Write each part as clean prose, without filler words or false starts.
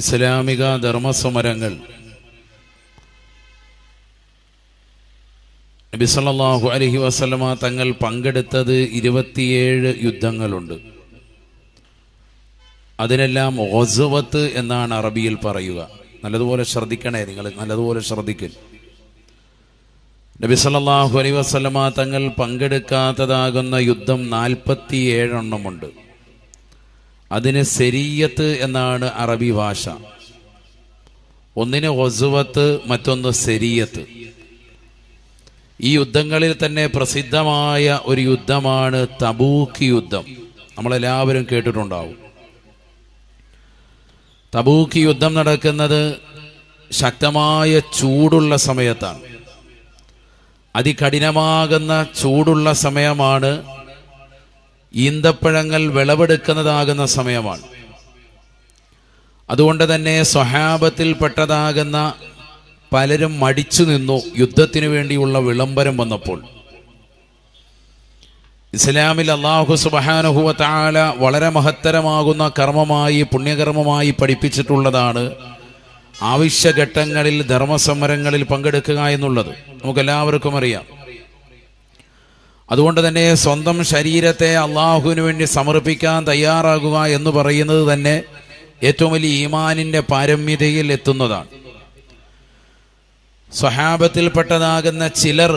ഇസ്ലാമിക ധർമ്മസമരങ്ങൾ നബി സല്ലല്ലാഹു അലൈഹി വസല്ലമ തങ്ങൾ പങ്കെടുത്തത് 27 യുദ്ധങ്ങളുണ്ട്. അതിനെല്ലാം ഗസ്വത്ത് എന്നാണ് അറബിയിൽ പറയുക. നല്ലതുപോലെ ശ്രദ്ധിക്കണേ, നിങ്ങൾ നല്ലതുപോലെ ശ്രദ്ധിക്കൽ. നബി സല്ലല്ലാഹു അലൈഹി വസല്ലമ തങ്ങൾ പങ്കെടുക്കാത്തതാകുന്ന യുദ്ധം 47 എണ്ണമുണ്ട്. അതിന് സെരിയത്ത് എന്നാണ് അറബി ഭാഷ. ഒന്നിന് ഗസ്വത്ത്, മറ്റൊന്ന് സെരിയത്ത്. ഈ യുദ്ധങ്ങളിൽ തന്നെ പ്രസിദ്ധമായ ഒരു യുദ്ധമാണ് തബൂക്ക് യുദ്ധം. നമ്മളെല്ലാവരും കേട്ടിട്ടുണ്ടാവും. തബൂക്ക് യുദ്ധം നടക്കുന്നത് ശക്തമായ ചൂടുള്ള സമയത്താണ്. അതികഠിനമാകുന്ന ചൂടുള്ള സമയമാണ്. ഈന്തപ്പഴങ്ങൾ വിളവെടുക്കുന്നതാകുന്ന സമയമാണ്. അതുകൊണ്ട് തന്നെ സ്വഹാബത്തിൽപ്പെട്ടതാകുന്ന പലരും മടിച്ചു നിന്നു യുദ്ധത്തിനു വേണ്ടിയുള്ള വിളംബരം വന്നപ്പോൾ. ഇസ്ലാമിൽ അല്ലാഹു സുബ്ഹാനഹു വ തആല വളരെ മഹത്തരമാകുന്ന കർമ്മമായി, പുണ്യകർമ്മമായി പഠിപ്പിച്ചിട്ടുള്ളതാണ് ആവശ്യഘട്ടങ്ങളിൽ ധർമ്മസമരങ്ങളിൽ പങ്കെടുക്കുക എന്നുള്ളത്. നമുക്കെല്ലാവർക്കും അറിയാം. അതുകൊണ്ട് തന്നെ സ്വന്തം ശരീരത്തെ അള്ളാഹുവിന് വേണ്ടി സമർപ്പിക്കാൻ തയ്യാറാകുക എന്ന് പറയുന്നത് തന്നെ ഏറ്റവും വലിയ ഈമാനിന്റെ പാരമ്യതയിൽ എത്തുന്നതാണ്. സ്വഹാബത്തിൽപ്പെട്ടതാകുന്ന ചിലർ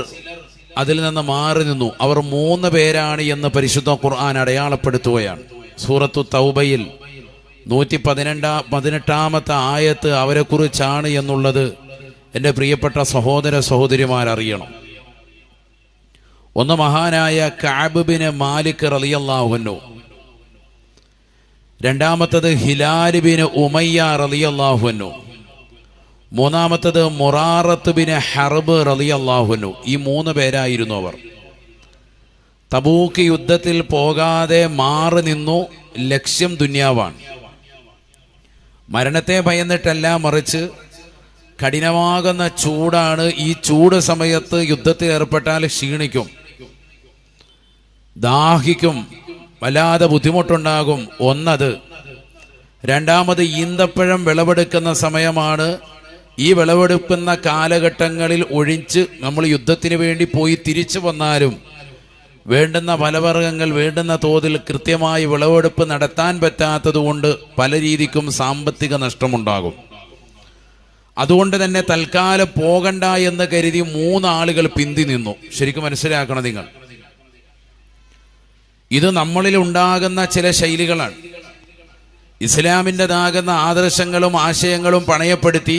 അതിൽ നിന്ന് മാറി നിന്നു. അവർ 3 പേരാണ് എന്ന് പരിശുദ്ധ ഖുർആൻ അടയാളപ്പെടുത്തുകയാണ്. സൂറത്തു തൗബയിൽ 118 ആയത്ത് അവരെ കുറിച്ചാണ് എന്നുള്ളത് എൻ്റെ പ്രിയപ്പെട്ട സഹോദര സഹോദരിമാരറിയണം. ഒന്ന് മഹാനായ കഅബ് ബിൻ മാലിക് റളിയല്ലാഹു അൻഹു, രണ്ടാമത്തത് ഹിലാൽ ബിൻ ഉമയ്യ റളിയല്ലാഹു അൻഹു, മൂന്നാമത്തത് മുറാറത്ത് ബിൻ ഹർബ് റളിയല്ലാഹു അൻഹു. ഈ 3 പേരായിരുന്നു അവർ. തബൂക്ക് യുദ്ധത്തിൽ പോകാതെ മാറി നിന്നു. ലക്ഷ്യം ദുന്യാവാണ്. മരണത്തെ ഭയന്നിട്ടല്ല, മറിച്ച് കഠിനമാകുന്ന ചൂടാണ്. ഈ ചൂട് സമയത്ത് യുദ്ധത്തിൽ ഏർപ്പെട്ടാൽ ക്ഷീണിക്കും, ദാഹിക്കും, വല്ലാതെ ബുദ്ധിമുട്ടുണ്ടാകും. ഒന്നത്. രണ്ടാമത് ഈന്തപ്പഴം വിളവെടുക്കുന്ന സമയമാണ്. ഈ വിളവെടുക്കുന്ന കാലഘട്ടങ്ങളിൽ ഒഴിച്ച് നമ്മൾ യുദ്ധത്തിന് വേണ്ടി പോയി തിരിച്ചു വന്നാലും വേണ്ടുന്ന ഫലവർഗ്ഗങ്ങൾ വേണ്ടുന്ന തോതിൽ കൃത്യമായി വിളവെടുപ്പ് നടത്താൻ പറ്റാത്തത് കൊണ്ട് പല രീതിക്കും സാമ്പത്തിക നഷ്ടമുണ്ടാകും. അതുകൊണ്ട് തന്നെ തൽക്കാലം പോകണ്ട എന്ന് കരുതി 3 ആളുകൾ പിന്തി നിന്നു. ശരിക്കും മനസ്സിലാക്കണം നിങ്ങൾ, ഇത് നമ്മളിൽ ഉണ്ടാകുന്ന ചില ശൈലികളാണ്. ഇസ്ലാമിൻ്റെതാകുന്ന ആദർശങ്ങളും ആശയങ്ങളും പണയപ്പെടുത്തി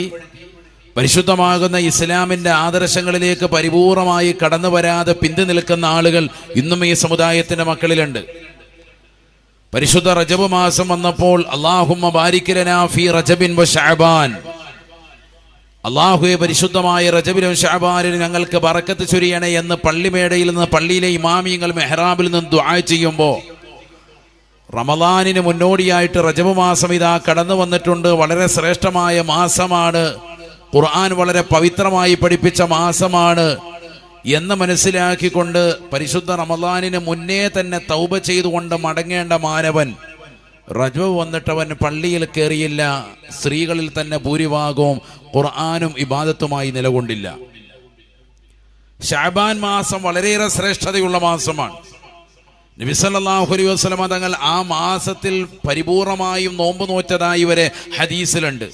പരിശുദ്ധമാകുന്ന ഇസ്ലാമിൻ്റെ ആദർശങ്ങളിലേക്ക് പരിപൂർണമായി കടന്നു വരാതെ പിന്തി നിൽക്കുന്ന ആളുകൾ ഇന്നും ഈ സമുദായത്തിൻ്റെ മക്കളിലുണ്ട്. പരിശുദ്ധ റജബ് മാസം വന്നപ്പോൾ അല്ലാഹുമ്മ ബാരിക് ലനാ ഫീ റജബിൻ വ ശഅബാൻ, അല്ലാഹുവേ പരിശുദ്ധമായ റജബിലും ശഅബാനിലും ഞങ്ങൾക്ക് ബറക്കത്ത് ചൊരിയണേ എന്ന് പള്ളിമേടയിൽ നിന്ന്, പള്ളിയിലെ ഇമാമിയങ്ങൾ മെഹ്റാബിൽ നിന്ന് ദുആ ചെയ്യുമ്പോൾ റമളാനിന് മുന്നോടിയായിട്ട് റജബ് മാസം ഇതാ കടന്നു വന്നിട്ടുണ്ട്. വളരെ ശ്രേഷ്ഠമായ മാസമാണ്. ഖുർആൻ വളരെ പവിത്രമായി പഠിപ്പിച്ച മാസമാണ് എന്ന് മനസ്സിലാക്കിക്കൊണ്ട് പരിശുദ്ധ റമളാനിന് മുന്നേ തന്നെ തൗബ ചെയ്തുകൊണ്ട് മടങ്ങേണ്ട മാനവൻ റജബ് വന്നിട്ടവൻ പള്ളിയിൽ കയറിയില്ല. സ്ത്രീകളിൽ തന്നെ ഭൂരിഭാഗവും ഖുർആനും ഇബാദത്തുമായി നിലകൊണ്ടില്ല. ശഅബാൻ മാസം വളരെയേറെ ശ്രേഷ്ഠതയുള്ള മാസമാണ്. നബി സല്ലല്ലാഹു അലൈഹി വസല്ലമ തങ്ങൾ ആ മാസത്തിൽ പരിപൂർണമായും നോമ്പ് നോറ്റതായി വരെ ഹദീസിലുണ്ട്.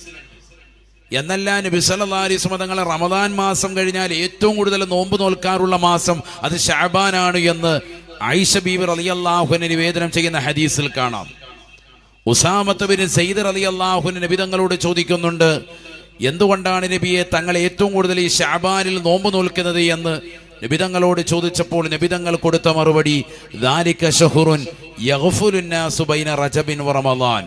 എന്നല്ല, നബി സല്ലല്ലാഹു അലൈഹി വസല്ലമ തങ്ങൾ റമദാൻ മാസം കഴിഞ്ഞാൽ ഏറ്റവും കൂടുതൽ നോമ്പ് നോൽക്കാറുള്ള മാസം അത് ശഅബാനാണ് എന്ന് ആയിഷ ബീവി റളിയല്ലാഹു അൻഹ നിവേദനം ചെയ്യുന്ന ഹദീസിൽ കാണാം. ഉസാമത്ത് ബിൻ സയ്യിദ് റളിയല്ലാഹു അൻഹു നബി തങ്ങളോട് ചോദിക്കുന്നുണ്ട്, എന്തുകൊണ്ടാണ് നബിയെ തങ്ങൾ ഏറ്റവും കൂടുതൽ ഈ ശഅബാനിൽ നോമ്പ് നോൽക്കുന്നത് എന്ന് നബി തങ്ങളോട് ചോദിച്ചപ്പോൾ നബി തങ്ങൾ കൊടുത്ത മറുപടി, ദാലിക ശഹ്റുൻ യഗ്ഫുലുൻ നാസു ബൈന റജബിൻ വ റമളാൻ.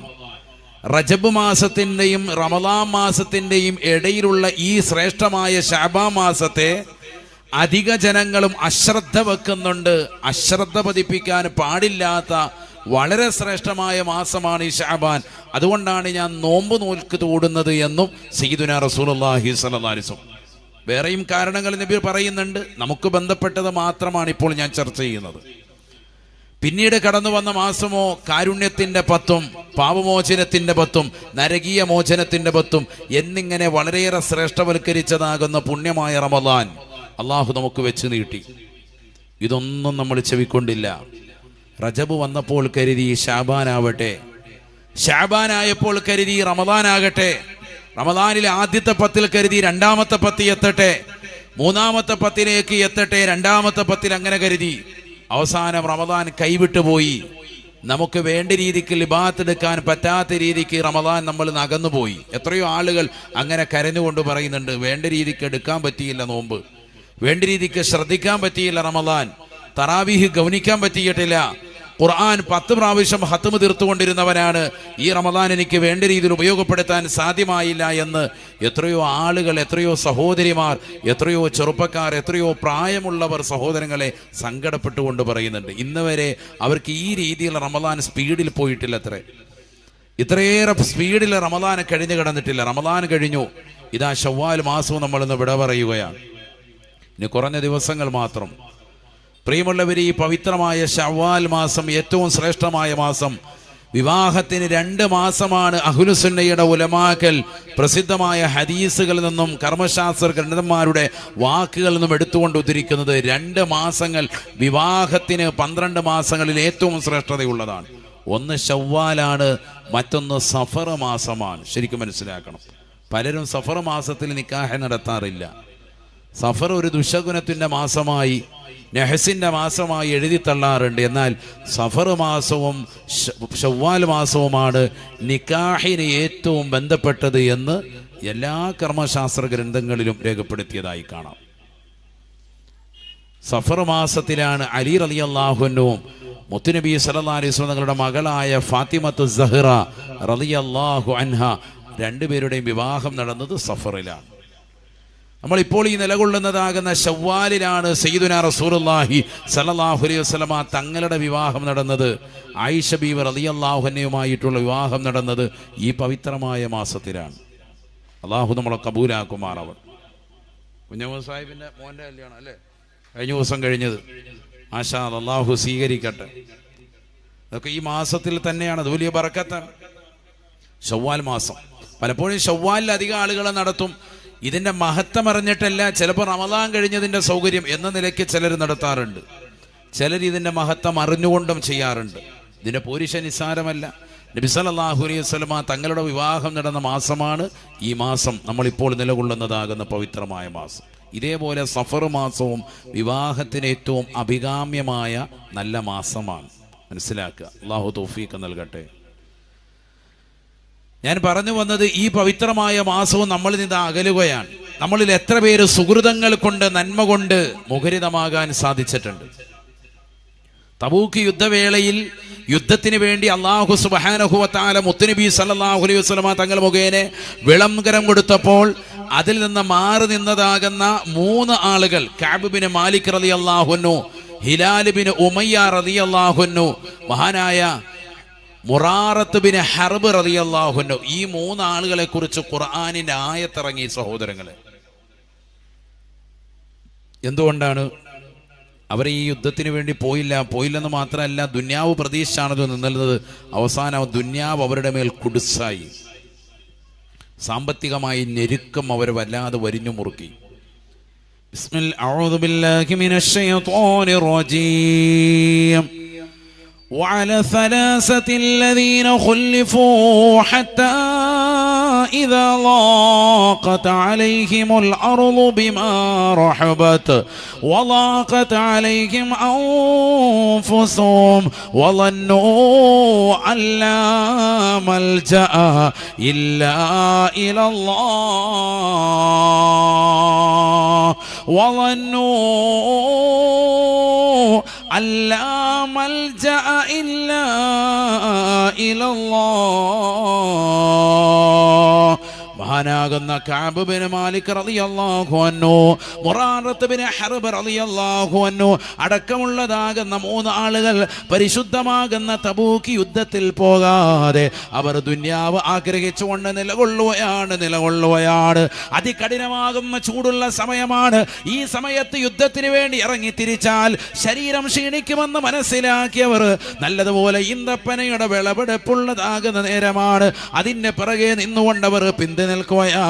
റജബ് മാസത്തിൻ്റെയും റമളാൻ മാസത്തിൻ്റെയും ഇടയിലുള്ള ഈ ശ്രേഷ്ഠമായ ശഅബാൻ മാസത്തെ അധിക ജനങ്ങളും അശ്രദ്ധ വെക്കുന്നുണ്ട്. അശ്രദ്ധ പതിപ്പിക്കാൻ പാടില്ലാത്ത വളരെ ശ്രേഷ്ഠമായ മാസമാണ് ഈ ശഅബാൻ. അതുകൊണ്ടാണ് ഞാൻ നോമ്പ് നോൽക്ക് കൂടുന്നത് എന്നും സയ്യിദുനാ റസൂലുള്ളാഹി സ്വല്ലല്ലാഹു അലൈഹി വസല്ലം. വേറെയും കാരണങ്ങൾ നബി പറയുന്നുണ്ട്. നമുക്ക് ബന്ധപ്പെട്ടത് മാത്രമാണ് ഇപ്പോൾ ഞാൻ ചർച്ച ചെയ്യുന്നത്. പിന്നീട് കടന്നു വന്ന മാസമോ കാരുണ്യത്തിന്റെ 10, പാപമോചനത്തിന്റെ 10, നരകീയ മോചനത്തിന്റെ 10 എന്നിങ്ങനെ വളരെയേറെ ശ്രേഷ്ഠവൽക്കരിച്ചതാകുന്ന പുണ്യമായ റമദാൻ അള്ളാഹു നമുക്ക് വെച്ച് നീട്ടി. ഇതൊന്നും നമ്മൾ ചെവിക്കൊണ്ടില്ല. റജബ് വന്നപ്പോൾ കരുതി ഷാബാനാവട്ടെ, ഷാബാനായപ്പോൾ കരുതി റമദാനാകട്ടെ, റമദാനിലെ ആദ്യത്തെ 10 കരുതി രണ്ടാമത്തെ 10 എത്തട്ടെ, മൂന്നാമത്തെ 10 എത്തട്ടെ, രണ്ടാമത്തെ 10 അങ്ങനെ കരുതി. അവസാനം റമദാൻ കൈവിട്ടു പോയി. നമുക്ക് വേണ്ട രീതിക്ക് ലിബാത്ത് എടുക്കാൻ പറ്റാത്ത രീതിക്ക് റമദാൻ നമ്മൾ നകന്നുപോയി. എത്രയോ ആളുകൾ അങ്ങനെ കരഞ്ഞുകൊണ്ട് പറയുന്നുണ്ട്, വേണ്ട രീതിക്ക് എടുക്കാൻ പറ്റിയില്ല നോമ്പ്, വേണ്ട രീതിക്ക് ശ്രദ്ധിക്കാൻ പറ്റിയില്ല റമദാൻ, തറാവീഹ് ഗൗനിക്കാൻ പറ്റിയിട്ടില്ല, ഖുർആൻ 10 പ്രാവശ്യം ഹത്മ് തീർത്തുകൊണ്ടിരുന്നവനാണ്, ഈ റമദാൻ എനിക്ക് വേണ്ട രീതിയിൽ ഉപയോഗപ്പെടുത്താൻ സാധ്യമായില്ല എന്ന് എത്രയോ ആളുകൾ, എത്രയോ സഹോദരിമാർ, എത്രയോ ചെറുപ്പക്കാർ, എത്രയോ പ്രായമുള്ളവർ സഹോദരങ്ങളെ സങ്കടപ്പെട്ടുകൊണ്ട് പറയുന്നുണ്ട്. ഇന്ന് വരെ അവർക്ക് ഈ രീതിയിൽ റമദാൻ സ്പീഡിൽ പോയിട്ടില്ല. ഇത്രയേറെ സ്പീഡിൽ റമദാൻ കഴിഞ്ഞു കിടന്നിട്ടില്ല. റമദാൻ കഴിഞ്ഞു, ഇതാ ശവ്വാൽ മാസവും നമ്മളിന്ന് വിട പറയുകയാണ്. ഇനി കുറഞ്ഞ ദിവസങ്ങൾ മാത്രം. പ്രിയമുള്ളവർ, ഈ പവിത്രമായ ശവ്വാൽ മാസം ഏറ്റവും ശ്രേഷ്ഠമായ മാസം. വിവാഹത്തിന് 2 മാസമാണ് അഹ്ലുസുന്നയുടെ ഉലമാക്കൽ പ്രസിദ്ധമായ ഹദീസുകളിൽ നിന്നും കർമ്മശാസ്ത്ര ഗ്രന്ഥന്മാരുടെ വാക്കുകളിൽ നിന്നും എടുത്തുകൊണ്ട് ഉദ്ധരിക്കുന്നത്. 2 മാസങ്ങൾ വിവാഹത്തിന് 12 മാസങ്ങളിൽ ഏറ്റവും ശ്രേഷ്ഠതയുള്ളതാണ്. ഒന്ന് ശവ്വാലാണ്, മറ്റൊന്ന് സഫർ മാസമാണ്. ശരിക്കും മനസ്സിലാക്കണം. പലരും സഫർ മാസത്തിൽ നിക്കാഹ് നടത്താറില്ല. സഫർ ഒരു ദുശകുനത്തിൻ്റെ മാസമായി, നെഹസിൻ്റെ മാസമായി എഴുതി തള്ളാറുണ്ട്. എന്നാൽ സഫർ മാസവും ശവ്വാൽ മാസവുമാണ് നിക്കാഹിന് ഏറ്റവും ബന്ധപ്പെട്ടത് എന്ന് എല്ലാ കർമ്മശാസ്ത്ര ഗ്രന്ഥങ്ങളിലും രേഖപ്പെടുത്തിയതായി കാണാം. സഫർ മാസത്തിലാണ് അലി റളിയല്ലാഹു അൻഹുവും മുത്തുനബി സല്ലല്ലാഹു അലൈഹി വസല്ലം തങ്ങളുടെ മകളായ ഫാത്തിമത്തു സഹ്റ റളിയല്ലാഹു അൻഹ രണ്ടുപേരുടെയും വിവാഹം നടന്നത് സഫറിലാണ്. നമ്മളിപ്പോൾ ഈ നിലകൊള്ളുന്നതാകുന്ന ശവ്വാലിലാണ് സയ്യിദുനാ റസൂലുള്ളാഹി സല്ലല്ലാഹു അലൈഹി വസല്ലമ തങ്ങളുടെ വിവാഹം നടന്നത്. ആയിഷ ബീവി റളിയല്ലാഹു അൻഹയുമായിട്ടുള്ള വിവാഹം നടന്നത് ഈ പവിത്രമായ മാസത്തിലാണ്. അള്ളാഹു നമ്മളെ കബൂലാക്കുമാറാവട്ടെ. കുഞ്ഞമ്മ സാഹിബിന്റെ മോന്റെ കല്യാണം അല്ലേ കഴിഞ്ഞ ദിവസം കഴിഞ്ഞത്. മാഷാ അല്ലാഹ്, അള്ളാഹു സ്വീകരിക്കട്ടെ. അതൊക്കെ ഈ മാസത്തിൽ തന്നെയാണ്. അത് വലിയ ബറക്കത്താണ്. ശവ്വാൽ മാസം പലപ്പോഴും ശവ്വാലിൽ അധികം ആളുകളെ നടത്തും. ഇതിന്റെ മഹത്വം അറിഞ്ഞിട്ടല്ല, ചിലപ്പോൾ റമദാൻ കഴിഞ്ഞതിന്റെ സൗകര്യം എന്ന നിലയ്ക്ക് ചിലർ നടത്താറുണ്ട്. ചിലർ ഇതിന്റെ മഹത്വം അറിഞ്ഞുകൊണ്ടും ചെയ്യാറുണ്ട്. ഇതിന്റെ പോരിശ നിസ്സാരമല്ല. നബി സല്ലല്ലാഹു അലൈഹി വസല്ലമ തങ്ങളുടെ വിവാഹം നടന്ന മാസമാണ് ഈ മാസം, നമ്മളിപ്പോൾ നിലകൊള്ളുന്നതാകുന്ന പവിത്രമായ മാസം. ഇതേപോലെ സഫർ മാസവും വിവാഹത്തിന് ഏറ്റവും അഭികാമ്യമായ നല്ല മാസമാണ്. മനസ്സിലാക്കുക. അല്ലാഹു തൗഫീഖ് നൽകട്ടെ. ഞാൻ പറഞ്ഞു വന്നത്, ഈ പവിത്രമായ മാസവും നമ്മളിൽ നിന്ന് അകലുകയാണ്. നമ്മളിൽ എത്ര പേര് സുഹൃതങ്ങൾ കൊണ്ട്, നന്മ കൊണ്ട് മുഖരിതമാകാൻ സാധിച്ചിട്ടുണ്ട്. തബൂക്ക് യുദ്ധവേളയിൽ യുദ്ധത്തിന് വേണ്ടി അല്ലാഹു സുബ്ഹാനഹു വ തആല മുത്തുനബി സല്ലല്ലാഹു അലൈഹി വസല്ലമ തങ്ങൾ മുഖേന വിളംബരം കൊടുത്തപ്പോൾ അതിൽ നിന്ന് മാറി നിന്നതാകുന്ന 3 ആളുകൾ, കഅബ് ബിൻ മാലിക് റളിയല്ലാഹു അൻഹു, ഹിലാൽ ബിൻ ഉമയ്യ റളിയല്ലാഹു അൻഹു, മഹാനായ മുറാറത്ത് ബിൻ ഹർബ് റളിയല്ലാഹു അൻഹു, ഈ 3 ആളുകളെ കുറിച്ച് ഖുർആനിന്റെ ആയത്തിറങ്ങി. സഹോദരങ്ങളെ, എന്തുകൊണ്ടാണ് അവർ ഈ യുദ്ധത്തിന് വേണ്ടി പോയില്ലെന്ന് മാത്രമല്ല, ദുന്യാവ് പ്രതീക്ഷിച്ചാണത് നിന്നത്. അവസാനം ദുന്യാവ് അവരുടെ മേൽ കുടുസായി. സാമ്പത്തികമായി ഞെരുക്കം അവർ വല്ലാതെ വരിഞ്ഞു മുറുക്കി. അഊദു ബില്ലാഹി മിനശ് ശൈത്വാനിർ റജീം. وعلى 3 الذين خلفوا حتى إذا ضاقت عليهم الأرض بما رحبت وضاقت عليهم أنفسهم وظنوا أن لا ملجأ إلا إلى الله وظنوا أن لا ملجأ إلا إلى الله. മഹാനാകുന്ന കഅബ് ബിൻ മാലിക് റളിയല്ലാഹു അൻഹു, മുറാറത്ത് ബിൻ ഹർബ് റളിയല്ലാഹു അൻഹു അടക്കമുള്ളതാകുന്ന 3 ആളുകൾ പരിശുദ്ധമാകുന്ന തബൂക്ക് യുദ്ധത്തിൽ പോകാതെ അവർ ദുനിയാവ് ആഗ്രഹിച്ചുകൊണ്ട് നിലകൊള്ളുകയാണ്. അതികഠിനമാകുന്ന ചൂടുള്ള സമയമാണ്. ഈ സമയത്ത് യുദ്ധത്തിന് വേണ്ടി ഇറങ്ങി തിരിച്ചാൽ ശരീരം ക്ഷീണിക്കുമെന്ന് മനസ്സിലാക്കിയവർ നല്ലതുപോലെ ഈന്തപ്പനയുടെ വിളവെടുപ്പുള്ളതാകുന്ന നേരമാണ്. അതിന്റെ പിറകെ നിന്നുകൊണ്ടവർ പിന്തു നിൽക്കുകയാ.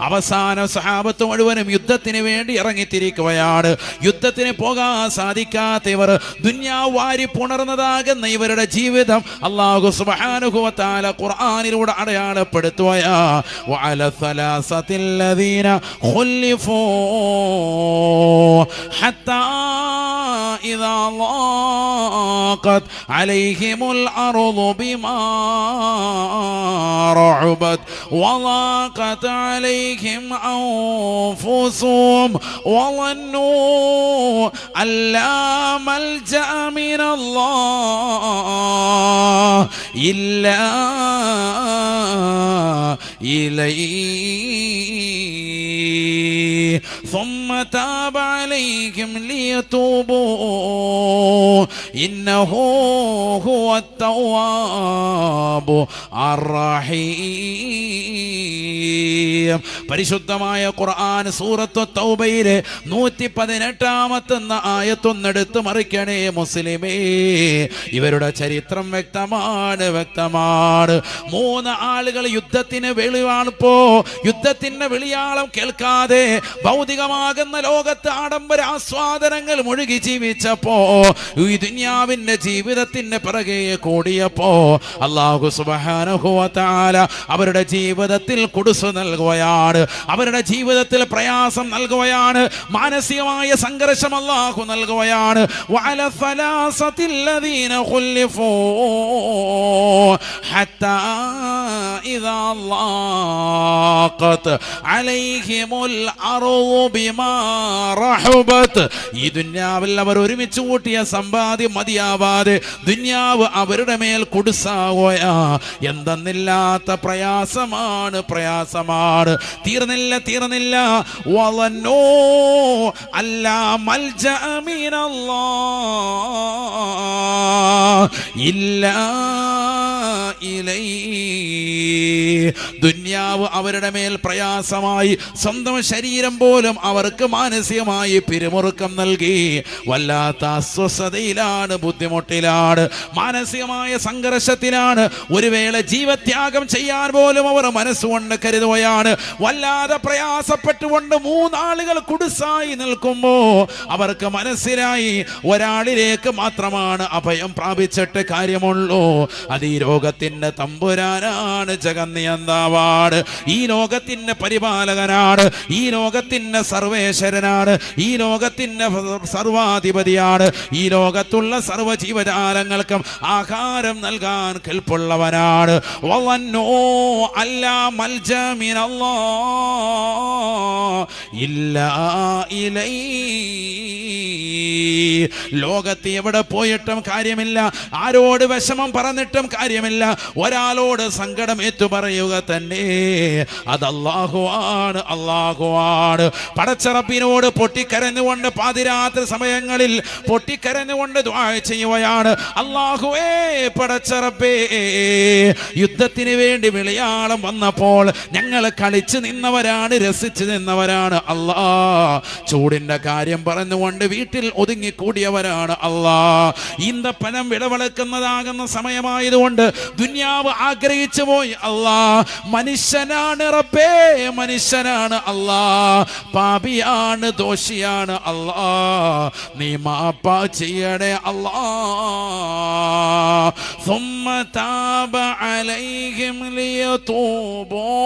അവസാന സഹാബത്ത് മുഴുവനും യുദ്ധത്തിന് വേണ്ടി ഇറങ്ങിത്തിരിക്കുകയാണ്. യുദ്ധത്തിന് പോകാൻ സാധിക്കാത്തവർ, ദുനിയാവ് വാരി പുണർന്നതാകുന്ന ഇവരുടെ ജീവിതം അല്ലാഹു സുബ്ഹാനഹു വ തആല ഖുർആനിലൂടെ അടയാളപ്പെടുത്തുകയാ. വഅല സലാസത്തിൽ ലദീന ഖുലിഫൂ ഹത്താ ഇദാ ളാഖത് അലൈഹിമുൽ അർളു ബിമാ റഹബത് വളാഖത് അലൈഹിം അൻഫുസുഹും വളന്നൂ അല്ലാ മൽജഅ മിനല്ലാഹ് ഇല്ലാ ഇലൈഹി ثم تاب عليهم ليتوبوا إنه هو التواب الرحيم. പരിശുദ്ധമായ ഖുർആൻ സൂറത്തു തൗബയിലെ 118-ാമത്തെ ആയത്തൊന്നെടുത്ത് മറിക്കണേ മുസ്ലിമേ. ഇവരുടെ ചരിത്രം വ്യക്തമാണ്. 3 ആളുകൾ യുദ്ധത്തിന് വെളിവാണിപ്പോ. യുദ്ധത്തിന്റെ വെളിയാളം കേൾക്കാതെ ഭൗതികമാകുന്ന ലോകത്ത് ആഡംബര ആസ്വാദനങ്ങൾ മുഴുകി ജീവിച്ചപ്പോ, ഈ ദുനിയാവിന്റെ ജീവിതത്തിന്റെ പിറകെ കൂടിയപ്പോ അല്ലാഹു സുബ്ഹാനഹു വ തആല അവരുടെ ജീവിതത്തിൽ കുടുസ് നൽകുകയാണ്. അവരുടെ ജീവിതത്തിൽ പ്രയാസം നൽകുകയാണ്. മാനസികമായ സംഘർഷം അല്ലാഹു നൽകുകയാണ്. വഅല സലാസത്തിൽ ലദീന ഖുലിഫൂ ഹത്താ ഇദാ ളാഖത് അലൈഹിമുൽ അർളു ബിമാ റഹബത്. ഈ ദുനിയാവിൽ അവർ ഒരുമിച്ച് കൂട്ടിയ സമ്പാദ്യം മതിയാവാതെ ദുനിയാവ് അവരുടെ മേൽ കുടുസാവുകയാ. എന്തെന്നില്ലാത്ത പ്രയാസമാണ്. തീർന്നില്ല. വളന്നൂ അല്ലാ മൽജഅ മിനല്ലാഹ് ഇല്ലാ ഇലൈഹി. ദുനിയാവ് അവരുടെ മേൽ പ്രയാസമായി. സ്വന്തം ശരീരം പോലും അവർക്ക് മാനസികമായി പിരിമുറുക്കം നൽകി. വല്ലാത്ത അസ്വസ്ഥതയിലാണ്, ബുദ്ധിമുട്ടിലാണ്, മാനസികമായ സംഘർഷത്തിലാണ്. ഒരു വേള ജീവത്യാഗം ചെയ്യാൻ പോലും അവർ മനസ്സുകൊണ്ട് കരുതുകയാണ്. വല്ലാതെ പ്രയാസപ്പെട്ടുകൊണ്ട് 3 ആളുകൾ കുടുസായി നിൽക്കുമ്പോ അവർക്ക് മനസ്സിലായി ഒരാളിലേക്ക് മാത്രമാണ് അഭയം പ്രാപിച്ചിട്ട് കാര്യമുള്ളൂ. അത് ഈ ലോകത്തിന്റെ തമ്പുരാനാണ്, ജഗന്നിയന്താവാണ്, ഈ ലോകത്തിന്റെ പരിപാലകനാണ്, ഈ ലോകത്തിന്റെ സർവേശ്വരനാണ്, ഈ ലോകത്തിന്റെ സർവാധിപതിയാണ്, ഈ ലോകത്തുള്ള സർവ്വ ജീവജാലങ്ങൾക്കും ആഹാരം നൽകാൻ കെൽപ്പുള്ളവനാണ്. വവന്നൂ അല്ലാ മൽജഅ മിനല്ലാഹ് ഇല്ലാ ഇലൈഹി. ലോകത്ത് എവിടെ പോയിട്ടും കാര്യമില്ല, ആരോട് വിഷമം പറഞ്ഞിട്ടും കാര്യമില്ല, ഒരാളോട് സങ്കടം ഏറ്റുപറയുക തന്നെ. അത് അല്ലാഹുവാണ്. പടച്ചറബിനോട് പൊട്ടിക്കരഞ്ഞുകൊണ്ട് പാതിരാത്രി സമയങ്ങളിൽ പൊട്ടിക്കരഞ്ഞുകൊണ്ട് ദുആ ചെയ്യുകയാണ്. അല്ലാഹുവേ, പടച്ചറബേ, യുദ്ധത്തിന് വേണ്ടി വിളിയാളം വന്നപ്പോൾ ഞങ്ങൾ കളിച്ചു നിന്നവരാണ്, രസിച്ചു നിന്നവരാണ് അല്ലാ. ചൂടിന്റെ കാര്യം പറഞ്ഞുകൊണ്ട് വീട്ടിൽ ഒതുങ്ങിക്കൂടിയവരാണ് അല്ലാ. ഈന്തപ്പനം വിളവെടുക്കുന്നതാകുന്ന സമയമായതുകൊണ്ട് ദുനിയാവ് ആഗ്രഹിച്ചു പോയി അല്ലാ. മനുഷ്യനാണ് റബ്ബേ, മനുഷ്യനാണ് അല്ലാ, പാപിയാണ്, ദോഷിയാണ് അല്ലാ, നീ മാപ്പാ ചെയ്യണേ അല്ലാ. ثم تاب عليهم ليتوبوا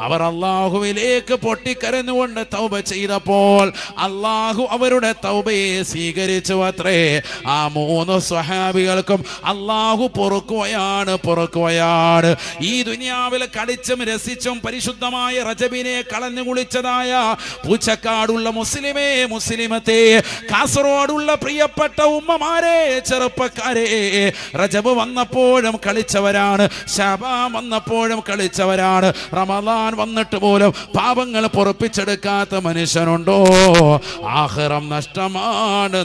അവർ അള്ളാഹുവിലേക്ക് പൊട്ടിക്കരഞ്ഞുകൊണ്ട് തൗബ ചെയ്തപ്പോൾ അള്ളാഹു അവരുടെ തൗബയെ സ്വീകരിച്ചു അത്രേ. ആ 3 സ്വഹാബികൾക്കും അള്ളാഹു പൊറുക്കുകയാണ്. ഈ ദുനിയാവിൽ കളിച്ചും രസിച്ചും പരിശുദ്ധമായ റജബിനെ കളഞ്ഞു കുളിച്ചതായ പൂച്ചക്കാടുള്ള മുസ്ലിമേ, മുസ്ലിമത്തെ, കാസർഗോഡുള്ള പ്രിയപ്പെട്ട ഉമ്മമാരെ, ചെറുപ്പക്കാരെ, റജബ് വന്നപ്പോഴും കളിച്ചവരാണ്, ശഅബാൻ വന്നപ്പോഴും കളിച്ചവരാണ്. റമദാൻ വന്നിട്ട് പോലും പാപങ്ങൾ പൊറുപ്പിച്ചെടുക്കാത്ത മനുഷ്യനുണ്ടോ? ആഖിറം നഷ്ടമാണ്.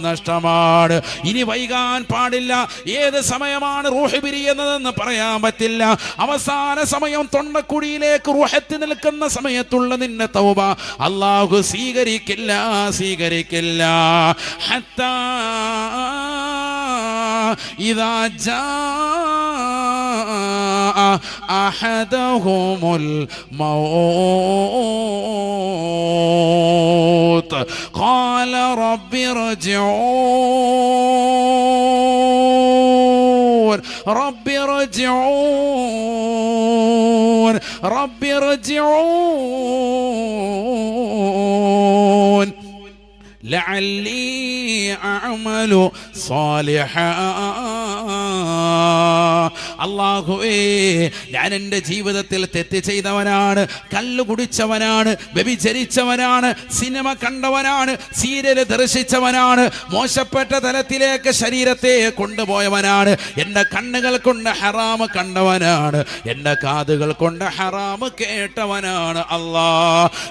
ഇനി വൈകാൻ പാടില്ല. ഏത് സമയമാണ് റൂഹ് പിരിയുന്നതെന്ന് പറയാൻ പറ്റില്ല. അവസാന സമയം തൊണ്ടക്കുഴിയിലേക്ക് റൂഹെത്തി നിൽക്കുന്ന സമയത്തുള്ള നിന്നെ തൗബ അല്ലാഹു സ്വീകരിക്കില്ല. ഹത്താ ഇദാ ജാഅ അഹദഹുമുൽ മൗത് ഖാല റബ്ബി ارجعون لعلي أعمل صالحا. അല്ലാഹുവേ, ഞാൻ എൻ്റെ ജീവിതത്തിൽ തെറ്റ് ചെയ്തവനാണ്, കള്ളു കുടിച്ചവനാണ്, വ്യഭിചരിച്ചവനാണ്, സിനിമ കണ്ടവനാണ്, സീരിയൽ ദർശിച്ചവനാണ്, മോശപ്പെട്ട തലത്തിലേക്ക് ശരീരത്തെ കൊണ്ടുപോയവനാണ്, എൻ്റെ കണ്ണുകൾ കൊണ്ട് ഹറാമ് കണ്ടവനാണ്, എൻ്റെ കാതുകൾ കൊണ്ട് ഹറാമ് കേട്ടവനാണ്. അല്ലാ,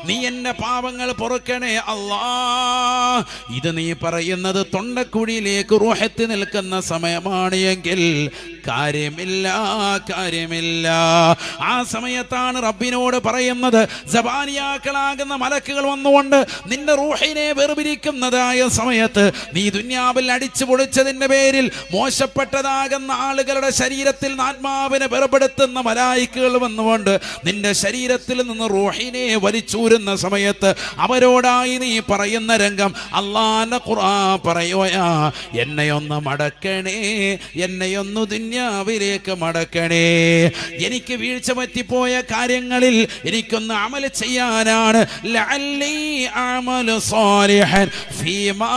നീ എൻ്റെ പാപങ്ങൾ പൊറുക്കണേ അല്ലാ. ഇത് നീ പറയുന്നത് തൊണ്ടക്കുഴിയിലേക്ക് റൂഹെത്തി നിൽക്കുന്ന സമയമാണ് എങ്കിൽ കാര്യമില്ല. ആ സമയത്താണ് റബ്ബിനോട് പറയുന്നത്, സബാനിയാക്കളാകുന്ന മലക്കുകൾ വന്നുകൊണ്ട് നിന്റെ റൂഹിനെ വേർപിരിക്കുന്നതായ സമയത്ത് നീ ദുനിയാവിൽ അടിച്ചു പൊളിച്ചതിന്റെ പേരിൽ മോശപ്പെട്ടതാകുന്ന ആളുകളുടെ ശരീരത്തിൽ ആത്മാവിനെ വേർപെടുത്തുന്ന മലായിക്കുകൾ വന്നുകൊണ്ട് നിന്റെ ശരീരത്തിൽ നിന്ന് റൂഹിനെ വലിച്ചൂരുന്ന സമയത്ത് അവരോടായി നീ പറയുന്ന രംഗം അല്ലാഹുവിന്റെ ഖുർആൻ പറയുകയാ, എന്നെയൊന്ന് മടക്കണേ, എന്നെയൊന്ന് ദുനിയാവിലേക്ക് മടക്കണേ. എനിക്ക് വീഴ്ച പറ്റിപ്പോയ കാര്യങ്ങളിൽ എനിക്കൊന്ന് അമൽ ചെയ്യാനാണ്. ലഅല്ലി അമലു സാലിഹൻ ഫീമാ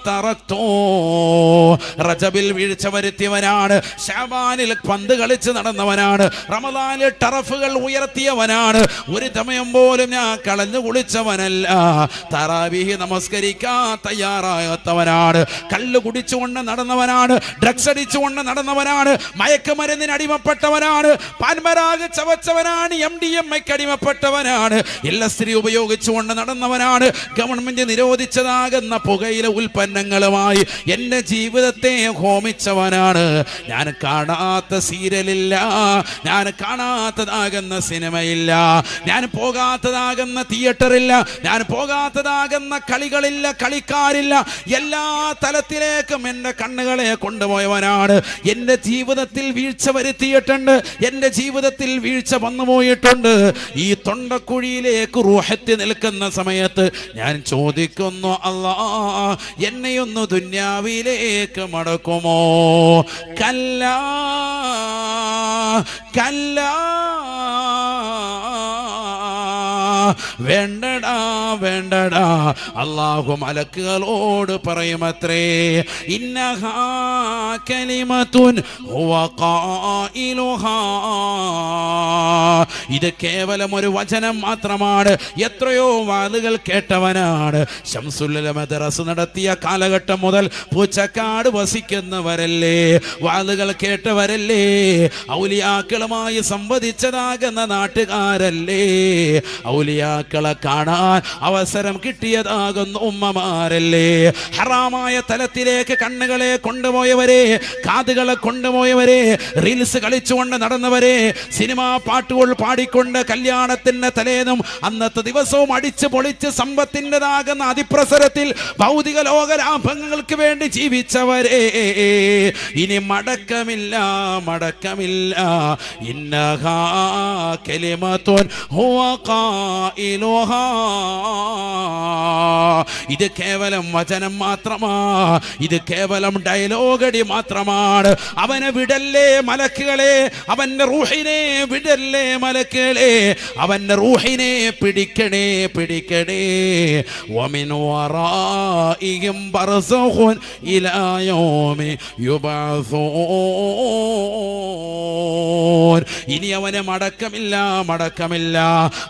തറക്തു. റജബിൽ വീഴ്ച വരുത്തിയവനാണ്, ശഅബാനിൽ പന്ത് കളിച്ച് നടന്നവനാണ്, റമദാനിൽ ടറഫുകൾ ഉയർത്തിയവനാണ്, ഒരു സമയം പോലും ഞാൻ കളഞ്ഞു കുളിച്ചവനല്ല, തറാവീഹ് നമസ്കരിക്കാൻ തയ്യാറാകാത്തവനാണ്, കള്ളു കുടിച്ചുകൊണ്ട് നടന്നവനാണ്, ഡ്രഗ്സ് അടിച്ചുകൊണ്ട് നടന്നവനാണ്, മയക്കുമരുന്നിന് അടിമപ്പെട്ടവനാണ്, പാൻമരാഗ് ചവച്ചവനാണ്, MDMAക്ക് അടിമപ്പെട്ടവനാണ്, LSD ഉപയോഗിച്ചുകൊണ്ട് നടന്നവനാണ്, ഗവൺമെന്റ് നിരോധിച്ചതാകുന്ന പുകയില ഉൽപ്പന്നങ്ങളുമായി എൻ്റെ ജീവിതത്തെ ഹോമിച്ചവനാണ്. ഞാൻ കാണാത്ത സീരിയലില്ല, ഞാൻ കാണാത്തതാകുന്ന സിനിമയില്ല, ഞാൻ പോകാത്തതാകുന്ന തിയേറ്ററില്ല, ഞാൻ പോകാത്തതാകുന്ന കളികളില്ല, കളിക്കാരില്ല. എല്ലാ തലത്തിലേക്കും എൻ്റെ കണ്ണുകളെ കൊണ്ടുപോയവനാണ്. എൻ്റെ ജീവിതത്തിൽ വീഴ്ച വരുത്തിയിട്ടുണ്ട്, എൻ്റെ ജീവിതത്തിൽ വീഴ്ച വന്നുപോയിട്ടുണ്ട്. ഈ തൊണ്ടക്കുഴിയിലേക്ക് റൂഹെത്തി നിൽക്കുന്ന സമയത്ത് ഞാൻ ചോദിക്കുന്നു, അല്ലാ, എന്നെയൊന്ന് ദുനിയാവിലേക്ക് മടക്കുമോ? കല്ലാ കല്ലാ, വേണ്ടടാ. അല്ലാഹു മലക്കുകളോട് പറയുമത്രേ, ഇന്നഹാ കലിമത്തുൻ ഹുവ ഖായിലുഹാ. ഇത് കേവലം ഒരു വചനം മാത്രമാണ്. എത്രയോ വാളുകൾ കേട്ടവനാണ്. ശംസുൽ മദ്രസ നടത്തിയ കാലഘട്ടം മുതൽ പൂച്ചക്കാട് വസിക്കുന്നവരല്ലേ, വാളുകൾ കേട്ടവരല്ലേ, ഔലിയാക്കളുമായി സംവദിച്ചതാകുന്ന നാട്ടുകാരല്ലേ, ഔലിയാക്കളെ കാണാൻ അവസരം കിട്ടിയതാകുന്ന ഉമ്മമാരല്ലേ, ഹറാമായ തലത്തിലേക്ക് കണ്ണുകളെ കൊണ്ടുപോയവരെ, കാതുകളെ കൊണ്ടുപോയവരെ, റീൽസ് കളിച്ചുകൊണ്ട് നടന്നവരെ, സിനിമാ പാട്ടുകൾ പാടിക്കൊണ്ട് കല്യാണത്തിന്റെ തലേന്നും അന്നത്തെ ദിവസവും അടിച്ചു പൊളിച്ച് സമ്പത്തിൻ്റെതാകുന്ന അതിപ്രസരത്തിൽ ഭൗതിക ലോക ലാഭങ്ങൾക്ക് വേണ്ടി ജീവിച്ചവരെ, ഇനി മടക്കമില്ല. ഇന്നഹാ കലിമത്തുൻ ഹുവ ഖായിലുഹാ. ഇലാഹാ. ഇത് കേവലം വചനം മാത്രമാ, ഇത് കേവലം ഡയലോഗടി മാത്രമാണ്. അവനെ വിടല്ലേ മലക്കുകളെ, അവന്റെ റൂഹിനെ വിടല്ലേ മലക്കുകളെ, അവന്റെ റൂഹിനെ പിടിക്കണേ പിടിക്കണേ. വമിൻ വറാഇഹിം ബർസഖുൻ ഇലാ യൗമി യുബഅസൂൻ. ഇനി അവന് മടക്കമില്ല മടക്കമില്ല.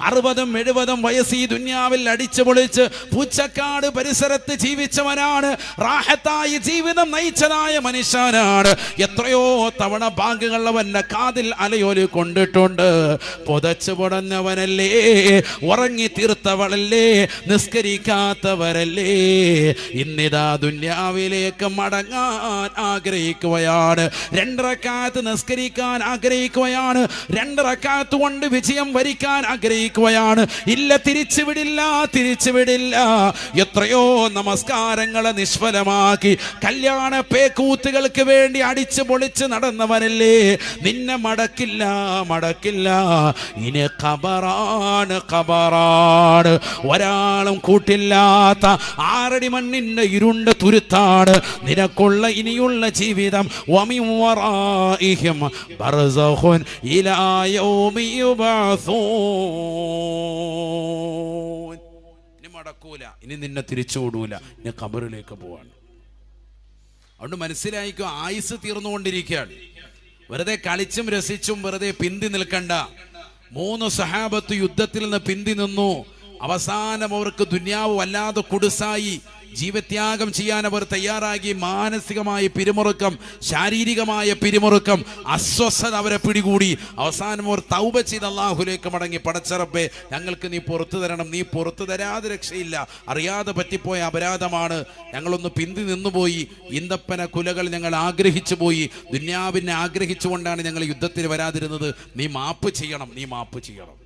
60-70 വയസ്സ് ഈ ദുനിയാവിൽ അടിച്ചു പൊളിച്ച് പൂച്ചക്കാട് പരിസരത്ത് ജീവിച്ചവനാണ്, റാഹത്തായി ജീവിതം നയിച്ചതായ മനുഷ്യനാണ്. എത്രയോ തവണ ബാങ്കുകൾ അവന്റെ കാതിൽ അലയൊലി കൊണ്ടിട്ടുണ്ട്. പുതച്ചു പൊടഞ്ഞവനല്ലേ, ഉറങ്ങി തീർത്തവളല്ലേ, നിസ്കരിക്കാത്തവരല്ലേ. ഇന്നിതാ ദുനിയാവിലേക്ക് മടങ്ങാൻ ആഗ്രഹിക്കുകയാണ്. 2 റക്അത്ത് നിസ്കരിക്കാൻ ആഗ്രഹിക്കുകയാണ്. 2 റക്അത്ത് കൊണ്ട് വിജയം വരിക്കാൻ ആഗ്രഹിക്കുകയാണ്. ഇല്ല, തിരിച്ചുവിടില്ല തിരിച്ചുവിടില്ല. എത്രയോ നമസ്കാരങ്ങളെ നിഷ്ഫലമാക്കി കല്യാണ പേക്കൂത്തുകൾക്ക് വേണ്ടി അടിച്ചു പൊളിച്ച് നടന്നവനല്ലേ. നിന്നെ മടക്കില്ല മടക്കില്ല. ഇനി ഖബറാണ് ഖബറാണ്. ഒരാളും കൂട്ടില്ലാത്ത 6 അടി മണ്ണിന്റെ ഇരുണ്ട തുരുത്താണ് നിനക്കുള്ള ഇനിയുള്ള ജീവിതം. വമിൻ വറാഇഹിം ബർസഖുൻ ഇലാ യൗമി യുബഅസൂൻ. ഇനി മടക്കൂല, ഇനി നിന്നെ തിരിച്ചുവിടൂല, ഇനി ഖബറിലേക്ക് പോവാണ്. അതുകൊണ്ട് മനസ്സിലായിക്കോ, ആയുസ് തീർന്നുകൊണ്ടിരിക്കുകയാണ്. വെറുതെ കളിച്ചും രസിച്ചും വെറുതെ പിന്തി നിൽക്കണ്ട. 3 സഹാബത്ത് യുദ്ധത്തിൽ നിന്ന് പിന്തി നിന്നു. അവസാനം അവർക്ക് ദുനിയാവ് വല്ലാതെ കുടുസായി. ജീവത്യാഗം ചെയ്യാൻ അവർ തയ്യാറാക്കി. മാനസികമായ പിരിമുറുക്കം, ശാരീരികമായ പിരിമുറുക്കം, അസ്വസ്ഥത അവരെ പിടികൂടി. അവസാനം അവർ തൗബ ചെയ്ത് അള്ളാഹുലേക്ക് മടങ്ങി. പടച്ചറബ്ബേ, ഞങ്ങൾക്ക് നീ പുറത്തു തരണം, നീ പുറത്തു തരാതെ രക്ഷയില്ല, അറിയാതെ പറ്റിപ്പോയ അപരാധമാണ്, ഞങ്ങളൊന്ന് പിന്തി നിന്നുപോയി, ഈന്തപ്പന കുലകൾ ഞങ്ങൾ ആഗ്രഹിച്ചു പോയി, ദുന്യാവിനെ ആഗ്രഹിച്ചുകൊണ്ടാണ് ഞങ്ങൾ യുദ്ധത്തിന് വരാതിരുന്നത്, നീ മാപ്പ് ചെയ്യണം, നീ മാപ്പ് ചെയ്യണം.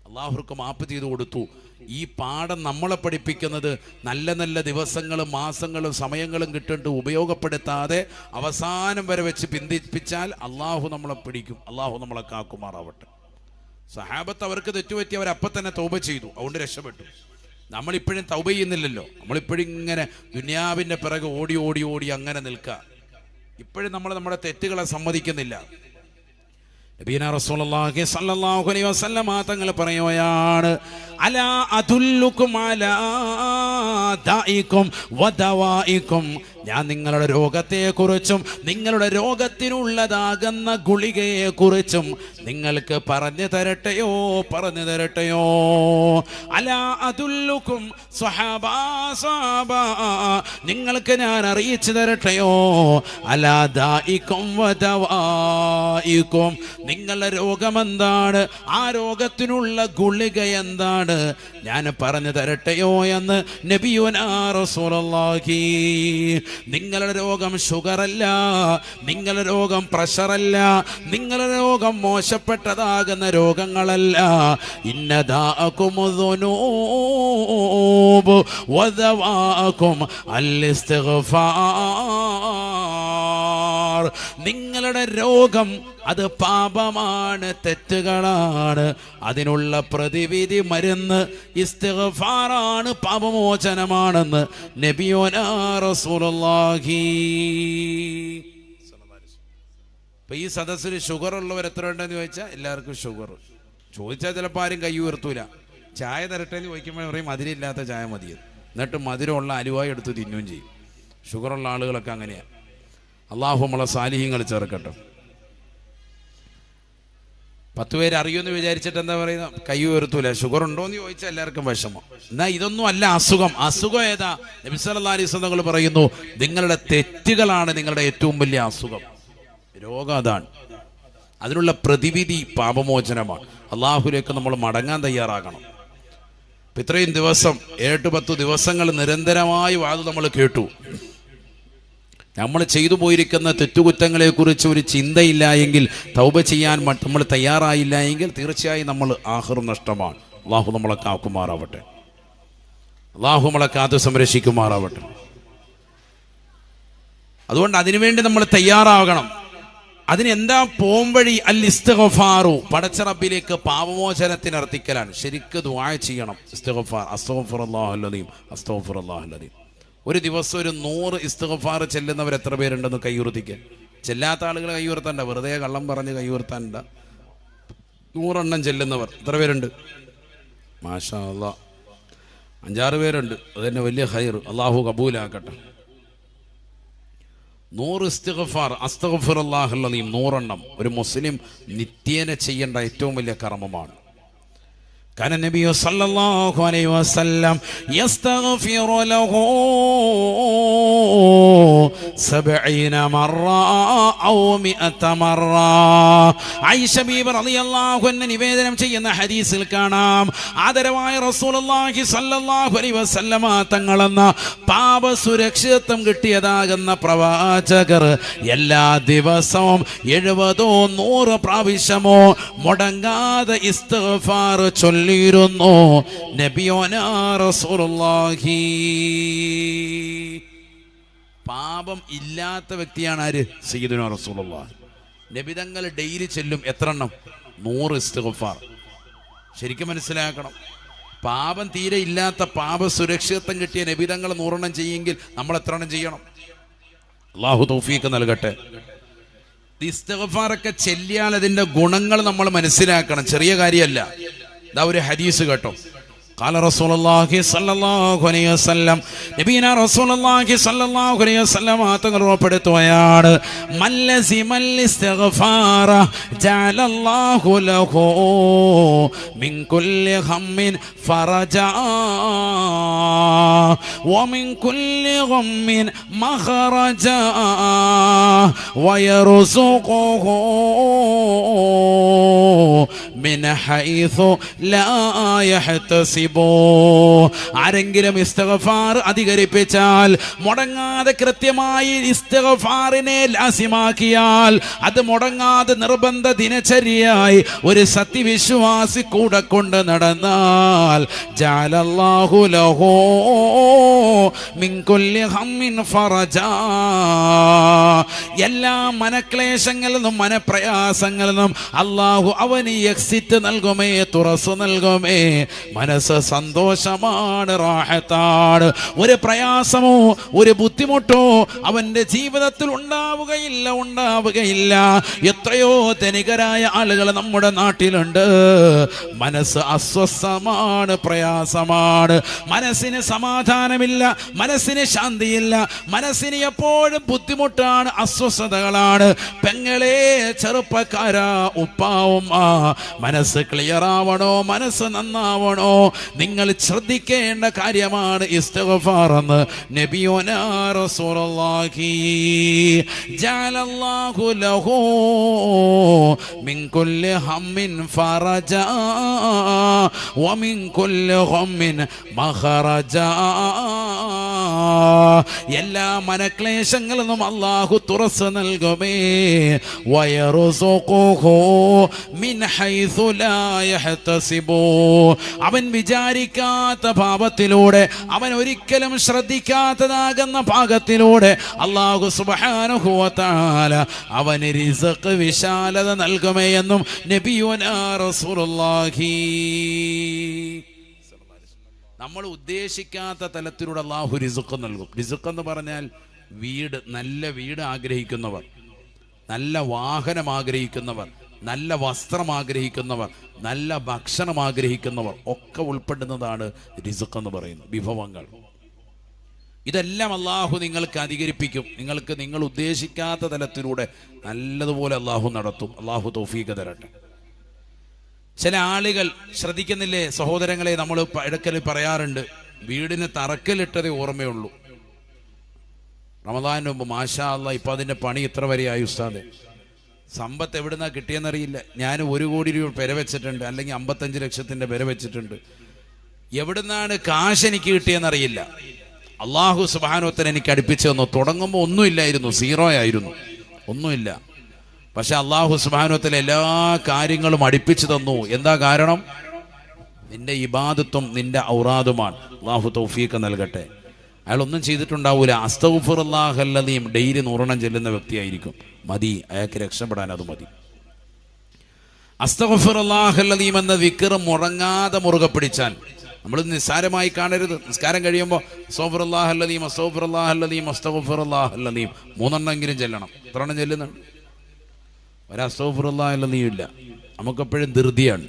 അള്ളാഹുർക്ക് മാപ്പ് ചെയ്തു കൊടുത്തു. ഈ പാഠം നമ്മളെ പഠിപ്പിക്കുന്നത് നല്ല നല്ല ദിവസങ്ങളും മാസങ്ങളും സമയങ്ങളും കിട്ടിട്ട് ഉപയോഗപ്പെടുത്താതെ അവസാനം വരെ വെച്ച് പിന്തിപ്പിച്ചാൽ അള്ളാഹു നമ്മളെ പിടിക്കും, അള്ളാഹു നമ്മളെ കാക്കുമാറാവട്ടെ. സഹാബത്ത് അവർക്ക് തെറ്റുപറ്റി അവരപ്പം തന്നെ തൗബ ചെയ്തു, അതുകൊണ്ട് രക്ഷപ്പെട്ടു. നമ്മളിപ്പോഴും തൗബ ചെയ്യുന്നില്ലല്ലോ. നമ്മളിപ്പോഴും ഇങ്ങനെ ദുനിയാവിൻ്റെ പിറകെ ഓടി ഓടി ഓടി അങ്ങനെ നിൽക്കുക. ഇപ്പോഴും നമ്മൾ നമ്മുടെ തെറ്റുകളെ സമ്മതിക്കുന്നില്ല. നബിയനാ റസൂലുള്ളാഹി സ്വല്ലല്ലാഹു അലൈഹി വസല്ലം തങ്ങൾ പറയുകയാണ്, അലാ അദുല്ലുകും അലാ ദാഇകും വദവാഇകും. ഞാൻ നിങ്ങളുടെ രോഗത്തെക്കുറിച്ചും നിങ്ങളുടെ രോഗത്തിനുള്ളതാകുന്ന ഗുളികയെക്കുറിച്ചും നിങ്ങൾക്ക് പറഞ്ഞു തരട്ടെയോ പറഞ്ഞു തരട്ടെയോ? അലാ അദുല്ലുകും സ്വഹാബാ സ്വഹാബാ, നിങ്ങൾക്ക് ഞാൻ അറിയിച്ചു തരട്ടെയോ? അലാ ദാഇകും വദവാഇകും, നിങ്ങളുടെ രോഗമെന്താണ്, ആ രോഗത്തിനുള്ള ഗുളിക എന്താണ്, ഞാൻ പറഞ്ഞു തരട്ടെയോ എന്ന് നബിയുനാ റസൂലുള്ളാഹി. നിങ്ങളുടെ രോഗം ഷുഗറല്ല, നിങ്ങളുടെ രോഗം പ്രഷറല്ല, നിങ്ങളുടെ രോഗം മോശപ്പെട്ടതാകുന്ന രോഗങ്ങളല്ല. ഇന്നദാഅകുമുദ്ദുനൂബ് വദവാഅകും അൽ-ഇസ്തിഗ്ഫാർ. നിങ്ങളുടെ രോഗം അത് പാപമാണ്, തെറ്റുകളാണ്. അതിനുള്ള പ്രതിവിധി മരുന്ന് ഇസ്തിഗ്ഫാറാണ്, പാപമോചനമാണെന്ന് നബിയുനാ റസൂലുള്ളാഹി. ഇപ്പൊ ഈ സദസ്സിൽ ഷുഗർ ഉള്ളവർ എത്ര ഉണ്ടെന്ന് ചോദിച്ചാൽ എല്ലാവർക്കും ഷുഗർ. ചോദിച്ചാൽ ചിലപ്പോൾ ആരും കൈ ഉയർത്തൂല. ചായ തരട്ടെ എന്ന് ചോദിക്കുമ്പോൾ പറയും മധുരമില്ലാത്ത ചായ മതിയത്. എന്നിട്ട് മധുരമുള്ള അലുവായി എടുത്ത് തിന്നുകയും ചെയ്യും. ഷുഗറുള്ള ആളുകളൊക്കെ അങ്ങനെയാണ്. അള്ളാഹു നമ്മളെ സാലിഹ്യങ്ങൾ ചേർക്കട്ടെ. 10 പേര് അറിയുമെന്ന് വിചാരിച്ചിട്ട് എന്താ പറയുന്നത്, കൈ ഉയർത്തൂല. ഷുഗർ ഉണ്ടോ എന്ന് ചോദിച്ചാൽ എല്ലാവർക്കും വിഷമം. എന്നാൽ ഇതൊന്നും അല്ല അസുഖം. അസുഖം ഏതാ? നബി സല്ലല്ലാഹു അലൈഹി വസല്ലം തങ്ങൾ പറയുന്നു, നിങ്ങളുടെ തെറ്റുകളാണ് നിങ്ങളുടെ ഏറ്റവും വലിയ അസുഖം. രോഗം അതാണ്. അതിനുള്ള പ്രതിവിധി പാപമോചനമാണ്. അള്ളാഹുലേക്ക് നമ്മൾ മടങ്ങാൻ തയ്യാറാകണം. ഇത്രയും ദിവസം 7-10 ദിവസങ്ങൾ നിരന്തരമായി വാത് നമ്മൾ കേട്ടു. നമ്മൾ ചെയ്തു പോയിരിക്കുന്ന തെറ്റുകുറ്റങ്ങളെക്കുറിച്ച് ഒരു ചിന്തയില്ല എങ്കിൽ, തൗബ ചെയ്യാൻ നമ്മൾ തയ്യാറായില്ല എങ്കിൽ തീർച്ചയായും നമ്മൾ ആഖിറും നഷ്ടമാണ്. അള്ളാഹു നമ്മളെ കാക്കുമാറാവട്ടെ, അള്ളാഹു നമ്മളെ കാത്തു സംരക്ഷിക്കുമാറാവട്ടെ. അതുകൊണ്ട് അതിനുവേണ്ടി നമ്മൾ തയ്യാറാകണം. അതിനെന്താ പോംവഴി? അൽ ഇസ്തിഗ്ഫാറു, പടച്ച റബ്ബിലേക്ക് പാപമോചനത്തിന് അർത്ഥിക്കലാണ്. ശരിക്ക് ദുആ ചെയ്യണം. ഇസ്തിഗ്ഫാർ, അസ്തഗ്ഫിറുല്ലാഹൽ അലീം, അസ്തഗ്ഫിറുല്ലാഹൽ അലീം. ഒരു ദിവസം ഒരു 100 ഇസ്തിഗ്ഫാർ ചെല്ലുന്നവർ എത്ര പേരുണ്ടെന്ന് കൈയുയർത്തിക്കുക. ചെല്ലാത്ത ആളുകൾ കൈയുയർത്തണ്ട, വെറുതെ കള്ളം പറഞ്ഞ് കൈയുയർത്താണ്ട. 100 എണ്ണം ചെല്ലുന്നവർ എത്ര പേരുണ്ട്? മാഷാ അല്ലാഹ്, 5-6 പേരുണ്ട്. അത് തന്നെ വലിയ ഖൈർ, അള്ളാഹു കബൂലാക്കട്ടെ. 100 ഇസ്തിഗ്ഫാർ, അസ്തഗ്ഫിറുല്ലാഹൽ അലീം 100 എണ്ണം ഒരു മുസ്ലിം നിത്യേന ചെയ്യേണ്ട ഏറ്റവും വലിയ കർമ്മമാണ്. كان النبي صلى الله عليه وسلم يستغفر له 70 مرة أو 100 مرة. ആയിഷ ബീബി റളിയല്ലാഹു അൻഹ നിവേദനം ചെയ്യുന്ന ഹദീസിൽ കാണാം, ആദരവായ റസൂലുള്ളാഹി സ്വല്ലല്ലാഹു അലൈഹി വസല്ലമ തങ്ങളെന്ന പാപ സുരക്ഷിതത്വം കിട്ടിയതാകുന്ന പ്രവാചകർ എല്ലാ ദിവസവും 70-100 പ്രാവശ്യമോ മുടങ്ങാതെ ഇസ്തിഗ്ഫാർ ചൊല്ലിയിരുന്നു നബിയോനാ റസൂലുള്ളാഹി. പാപം ഇല്ലാത്ത വ്യക്തിയാണ് ആര്? സയ്യിദുനാ റസൂലുള്ളാഹി. നബിതങ്ങൾ ഡെയിലി ചെല്ലും എത്ര എണ്ണം? 100 ഇസ്തിഗ്ഫാർ. ശരിക്കും മനസ്സിലാക്കണം. പാപം തീരെ ഇല്ലാത്ത പാപ സുരക്ഷിതത്വം കിട്ടിയ നബിതങ്ങൾ 100 എണ്ണം ചെയ്യെങ്കിൽ നമ്മൾ എത്ര എണ്ണം ചെയ്യണം? അല്ലാഹു തൗഫീഖ് നൽകട്ടെ. ഇസ്തിഗ്ഫാറൊക്കെ ചെല്ലിയാൽ അതിന്റെ ഗുണങ്ങൾ നമ്മൾ മനസ്സിലാക്കണം. ചെറിയ കാര്യമല്ല. ഇതാ ഒരു ഹദീസ് കേട്ടോ. قال رسول الله صلى الله عليه وسلم, നബിയനാ റസൂലുള്ളാഹി സ്വല്ലല്ലാഹു അലൈഹി വസല്ലം തങ്ങൾ ഉറപ്പെടുത്തുകയാണ്, മല്ലസിമൽ ഇസ്തിഗ്ഫാറ ജഅലല്ലാഹു ലഹു മിൻ കുല്ലി ഹമ്മിൻ ഫറജാ വമിൻ കുല്ലി ഗമ്മിൻ മഖറജാ വയർസുഖുഹു മിൻ ഹൈസു ലാ യഹ്തസിബ്. ആരെങ്കിലും ഇസ്തിഗ്ഫാർ അധികരിപ്പിച്ചാൽ, മുടങ്ങാതെ കൃത്യമായി ഇസ്തിഗ്ഫാറിനെ ലാസിമാക്കിയാൽ, അത് മുടങ്ങാതെ നിർബന്ധ ദിനചര്യയായി ഒരു സത്യവിശ്വാസി കൂടെ കൊണ്ട് നടന്നാൽ, ജഅലല്ലാഹു ലഹു മിൻ കുല്ലി ഹമ്മിൻ ഫറജാ, എല്ലാ മനക്ലേശങ്ങളിൽ നിന്നും മനപ്രയാസങ്ങളിൽ നിന്നും അല്ലാഹു അവന് എക്സിറ്റ് നൽകുമേ, തുറസ് നൽകുമേ. മനസ്സ് സന്തോഷമാണ്, റാഹത്താണ്. ഒരു പ്രയാസമോ ഒരു ബുദ്ധിമുട്ടോ അവന്റെ ജീവിതത്തിൽ ഉണ്ടാവുകയില്ല. എത്രയോ ധനികരായ ആളുകൾ നമ്മുടെ നാട്ടിലുണ്ട്. മനസ്സ് അസ്വസ്ഥമാണ്, പ്രയാസമാണ്, മനസ്സിന് സമാധാനമില്ല, മനസ്സിന് ശാന്തിയില്ല, മനസ്സിന് എപ്പോഴും ബുദ്ധിമുട്ടാണ്, അസ്വസ്ഥതകളാണ്. പെങ്ങളെ, ചെറുപ്പക്കാരാ, ഉപ്പാവും മനസ്സ് ക്ലിയർ ആവണോ, മനസ്സ് നന്നാവണോ, നിങ്ങൾ ശ്രദ്ധിക്കേണ്ട കാര്യമാണ് ഇസ്തിഗ്ഫാർ എന്ന് നബിയോനാ റസൂലുള്ളാഹി. ജഅലല്ലാഹു ലഹു മിൻ കുല്ലി ഹമ്മിൻ ഫറജാ വമിൻ കുല്ലി ഗമ്മിൻ മഖറജാ. എല്ലാ മനക്ലേശങ്ങളിൽ നിന്നും അല്ലാഹു തുറസ് നൽകുമേ. വയർസുഖുഹു മിൻ ഹൈസു ലാ യഹ്തസിബു. അവൻ വിചാരിക്കാത്ത പാപത്തിലൂടെ, അവൻ ഒരിക്കലും ശ്രദ്ധിക്കാത്തതാകുന്ന പാകത്തിലൂടെ അല്ലാഹു സുബ്ഹാനഹു വ തആല അവന് റിസ്ഖ് വിശാലത നൽകുമേ എന്നും നബിയുനാ റസൂലുള്ളാഹി. നമ്മൾ ഉദ്ദേശിക്കാത്ത തലത്തിലൂടെ അല്ലാഹു റിസ്ഖ് നൽകും. റിസ്ഖ് എന്ന് പറഞ്ഞാൽ വീട്, നല്ല വീട് ആഗ്രഹിക്കുന്നവർ, നല്ല വാഹനം ആഗ്രഹിക്കുന്നവർ, നല്ല വസ്ത്രം ആഗ്രഹിക്കുന്നവർ, നല്ല ഭക്ഷണം ആഗ്രഹിക്കുന്നവർ ഒക്കെ ഉൾപ്പെടുന്നതാണ് റിസ്ഖ് എന്ന് പറയുന്നത്, വിഭവങ്ങൾ. ഇതെല്ലാം അല്ലാഹു നിങ്ങൾക്ക് അധികരിപ്പിക്കും. നിങ്ങൾക്ക് നിങ്ങൾ ഉദ്ദേശിക്കാത്ത തലത്തിലൂടെ നല്ലതുപോലെ അല്ലാഹു നടത്തും. അല്ലാഹു തൗഫീഖ് തരട്ടെ. ചില ആളുകൾ ശ്രദ്ധിക്കുന്നില്ലേ സഹോദരങ്ങളെ, നമ്മൾ ഇടയ്ക്കൽ പറയാറുണ്ട്, വീടിന് തറക്കല്ലിട്ടതേ ഓർമ്മയുള്ളൂ. റമദാനിന് മുമ്പ് മാഷാ അല്ലാഹ് ഇപ്പം അതിൻ്റെ പണി ഇത്ര വരെയായി ഉസ്താദെ. സമ്പത്ത് എവിടുന്നാ കിട്ടിയെന്നറിയില്ല. ഞാൻ 1 കോടി രൂപ പെര വെച്ചിട്ടുണ്ട്, അല്ലെങ്കിൽ 55 ലക്ഷത്തിൻ്റെ പെര വെച്ചിട്ടുണ്ട്. എവിടുന്നാണ് കാശ് എനിക്ക് കിട്ടിയെന്നറിയില്ല. അല്ലാഹു സുബ്ഹാനഹു വ തആല എനിക്ക് അടുപ്പിച്ചു തന്നു. തുടങ്ങുമ്പോൾ ഒന്നുമില്ലായിരുന്നു, 0 ആയിരുന്നു, ഒന്നുമില്ല. പക്ഷെ അല്ലാഹു സുബ്ഹാനഹു വ തആല എല്ലാ കാര്യങ്ങളും അടുപ്പിച്ചു തന്നു. എന്താ കാരണം? നിന്റെ ഇബാദത്തും നിന്റെ ഔറാദുമാണ്. അല്ലാഹു തൗഫീഖ് നൽകട്ടെ. അയാളൊന്നും ചെയ്തിട്ടുണ്ടാവൂല. അസ്തഗ്ഫിറുല്ലാഹല്ലദീം ഡെയിലി 100 ചെല്ലുന്ന വ്യക്തിയായിരിക്കും. മതി, അയാൾക്ക് രക്ഷപ്പെടാൻ അത് മതി. അസ്തഗ്ഫിറുല്ലാഹല്ലദീം എന്ന ദിക്ർ മുടങ്ങാതെ മുറുകെ പിടിച്ചാൽ, നമ്മൾ നിസ്സാരമായി കാണരുത്. നിസ്കാരം കഴിയുമ്പോൾ അസ്തഗ്ഫിറുല്ലാഹല്ലദീം അസ്തഗ്ഫിറുല്ലാഹല്ലദീം അസ്തഗ്ഫിറുല്ലാഹല്ലദീം 3 ചെല്ലണം. എത്ര എണ്ണം ചെല്ലുന്നുണ്ട്? ഒരു അസ്തഗ്ഫിറുല്ലാഹല്ലദീം ഇല്ല. നമുക്കെപ്പോഴും ധൃതിയാണ്.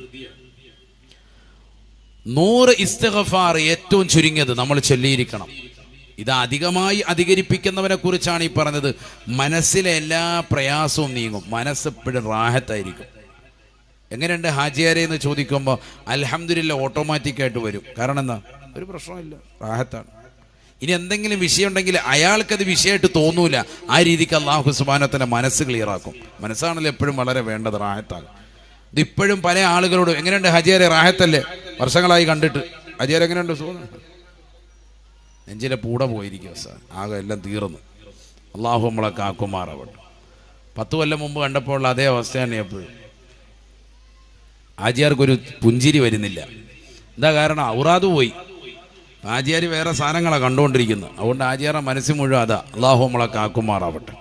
100 ഇസ്തിഗ്ഫാർ ഏറ്റവും ചുരുങ്ങിയത് നമ്മൾ ചൊല്ലിയിരിക്കണം. ഇത് അധികമായി അധികരിപ്പിക്കുന്നവനെ കുറിച്ചാണ് ഈ പറഞ്ഞത്. മനസ്സിലെ എല്ലാ പ്രയാസവും നീങ്ങും, മനസ്സെപ്പോഴും റാഹത്തായിരിക്കും. എങ്ങനെയുണ്ട് ഹാജിയാരെ എന്ന് ചോദിക്കുമ്പോൾ അൽഹംദുലില്ലാ ഓട്ടോമാറ്റിക്കായിട്ട് വരും. കാരണം എന്താ? ഒരു പ്രശ്നമില്ല, റാഹത്താണ്. ഇനി എന്തെങ്കിലും വിഷയം ഉണ്ടെങ്കിൽ അയാൾക്കത് വിഷയമായിട്ട് തോന്നൂല. ആ രീതിക്ക് അല്ലാഹു സുബ്ഹാനഹു വ തആല മനസ്സ് ക്ലിയറാക്കും. മനസ്സാണല്ലോ എപ്പോഴും വളരെ വേണ്ടത്, റാഹത്താണ്. ഇതിപ്പോഴും പല ആളുകളോടും എങ്ങനെയുണ്ട് ഹാജിയാരെ, റാഹത്തല്ലേ? വർഷങ്ങളായി കണ്ടിട്ട് ഹാജിയാരെ എങ്ങനെയുണ്ട്? സുഖം? നെഞ്ചിലെ പൂട പോയിരിക്കും സാർ, ആകെ എല്ലാം തീർന്നു. അള്ളാഹു നമ്മളെ കാക്കുമാറാവട്ടെ. 10 കൊല്ലം മുമ്പ് കണ്ടപ്പോൾ അതേ അവസ്ഥ തന്നെ എപ്പോഴും. ഹാജിയാർക്കൊരു പുഞ്ചിരി വരുന്നില്ല. എന്താ കാരണം? ഔറാദ് പോയി. ഹാജിയാർ വേറെ സാധനങ്ങളാണ് കണ്ടുകൊണ്ടിരിക്കുന്നത്. അതുകൊണ്ട് ഹാജിയാറെ മനസ്സിൽ മുഴുവൻ അതാ. അള്ളാഹു നമ്മളെ കാക്കുമാറാവട്ടെ.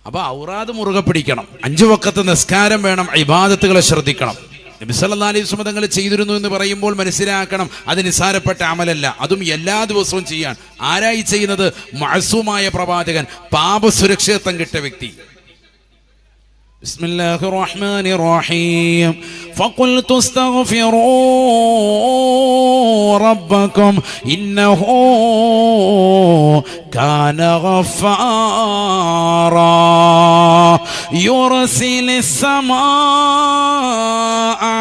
അപ്പൊ ഔറാദ് മുറുകെ പിടിക്കണം. 5 വഖത്ത് നിസ്കാരം വേണം. ഇബാദത്തുകളെ ശ്രദ്ധിക്കണം. നബി സല്ലല്ലാഹു അലൈഹി വസല്ലം തങ്ങൾ ചെയ്തിരുന്നു എന്ന് പറയുമ്പോൾ മനസ്സിലാക്കണം, അത് നിസ്സാരപ്പെട്ട അമലല്ല. അതും എല്ലാ ദിവസവും ചെയ്യാൻ. ആരായി ചെയ്യുന്നത്? മഅസൂമായ പ്രവാചകൻ, പാപസുരക്ഷിതത്വം കിട്ടിയ വ്യക്തി. ബിസ്മില്ലാഹിർ റഹ്മാനിർ റഹീം. فقلت استغفروا ربكم إنه كان غفارا يرسل السماء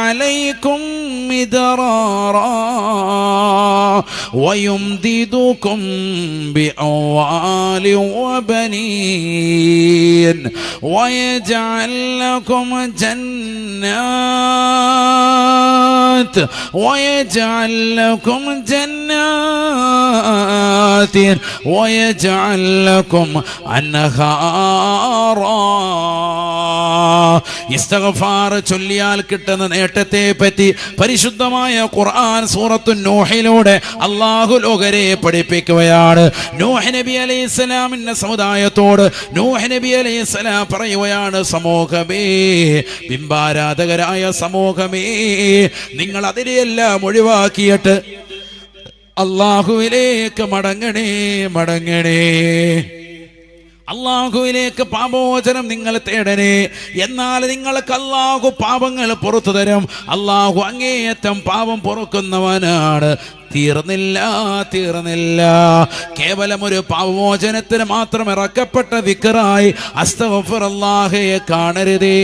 عليكم مدرارا ويمددكم بأموال وبنين ويجعل لكم جنات ويجعل لكم جنات ويجعل لكم أنهارا. ഇസ്തിഗ്ഫാർ ചൊല്ലിയാൽ കിട്ടുന്ന നേട്ടത്തെ പറ്റി പരിശുദ്ധമായ ഖുർആൻ സൂറത്തു നൂഹിലൂടെ അല്ലാഹു ലോകരെ പഠിപ്പിക്കുകയാണ്. നൂഹ് നബി അലൈഹിസ്സലാമിന്റെ സമുദായത്തോട് നൂഹ് നബി അലൈഹിസ്സലാം പറയുകയാണ്, സമൂഹമേ, ബിംബാരാധകരായ സമൂഹമേ, നിങ്ങൾ അതിനെയെല്ലാം ഒഴിവാക്കിയിട്ട് അല്ലാഹുവിലേക്ക് മടങ്ങണേ, മടങ്ങണേ. അള്ളാഹുവിലേക്ക് പാപമോചനം നിങ്ങൾ തേടണേ. എന്നാൽ നിങ്ങൾക്ക് അള്ളാഹു പാപങ്ങൾ പുറത്തു തരും. അള്ളാഹു അങ്ങേയറ്റം പാപം പൊറുക്കുന്നവനാണ്. തീർന്നില്ല, തീർന്നില്ല. കേവലം ഒരു പാപമോചനത്തിന് മാത്രം ഇറക്കപ്പെട്ട ദിക്റായി അസ്തഗ്ഫിറുല്ലാഹയെ കാണരുതേ.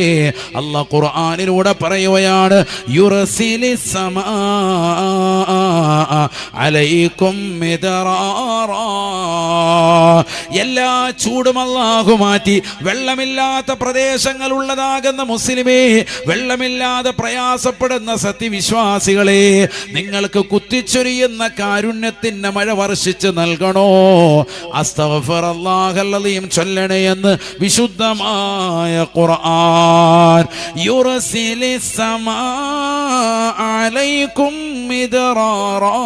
അല്ലാഹ് ഖുർആനിലൂടെ പറയുകയാണ്, യുർസിലിസ് സമാഅ അലൈക്കും മിദ്റാറാ. എല്ലാ ചൂടും അല്ലാഹു മാറ്റി വെള്ളമില്ലാത്ത പ്രദേശങ്ങൾ ഉള്ളതാകുന്ന മുസ്ലിമേ, വെള്ളമില്ലാതെ പ്രയാസപ്പെടുന്ന സത്യവിശ്വാസികളെ, നിങ്ങൾക്ക് കുത്തിച്ചൊരിയുന്ന കാരുണ്യത്തിന്റെ മഴ വർഷിച്ച് നൽകണോ. അസ്തഗ്ഫിറുല്ലാഹല്ലദീം ചൊല്ലണേ എന്ന് വിശുദ്ധമായ ഖുർആൻ. യുർസിലിസ് സമാഅ അലൈക്കും മിദ്റാറാ.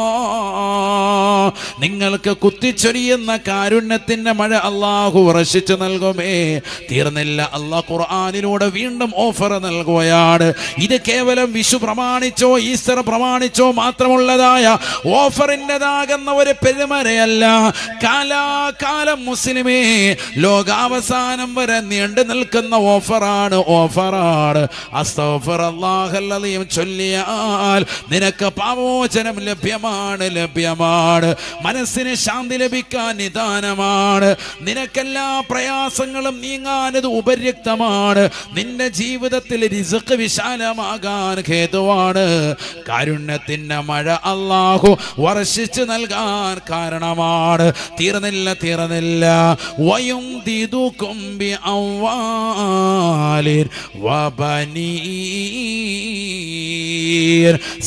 നിങ്ങൾക്ക് കുത്തിച്ചൊരിയുന്ന കാരുണ്യത്തിന്റെ മഴ അല്ലാഹു വർഷിച്ച് നൽകുമേ. തീർന്നില്ല, അല്ലാഹ് ഖുർആനിലൂടെ വീണ്ടും ഓഫർ നൽകുകയാണ്. ഇത് കേവലം വിഷു പ്രമാണിച്ചോ ഈസ്റ്റർ പ്രമാണിച്ചോ മാത്രമുള്ളതായ ഓഫറിൻ്റെതാകുന്ന ഒരു പെരുമരയല്ല. കാലാകാലം മുസ്ലിമേ, ലോകാവസാനം വരെ നീണ്ടു നിൽക്കുന്ന ഓഫറാണ്, ഓഫറാണ്. അസ്തഗ്ഫിറുല്ലാഹല്ലദീം ചൊല്ലിയാൽ നിനക്ക് പാപമോചനം ലഭ്യമാണ്, ലഭ്യമാണ്. മനസ്സിന് ശാന്തി ലഭിക്കാൻ നിദാനമാണ്. നിനക്കെല്ലാ പ്രയാസങ്ങളും നീങ്ങാനത് ഉപര്യുക്തമാണ്. നിന്റെ ജീവിതത്തിൽ റിസ്ക് വിശാലമാകാൻ ഹേതുവാണ്. കാരുണ്യത്തിന്റെ മഴ അല്ലാഹു വർഷിച്ചു നൽകാൻ കാരണമാണ്. തീർന്നില്ല, തീർന്നില്ല. വയുംദിദുകും ബിഅംവാലിൻ വബനീൻ.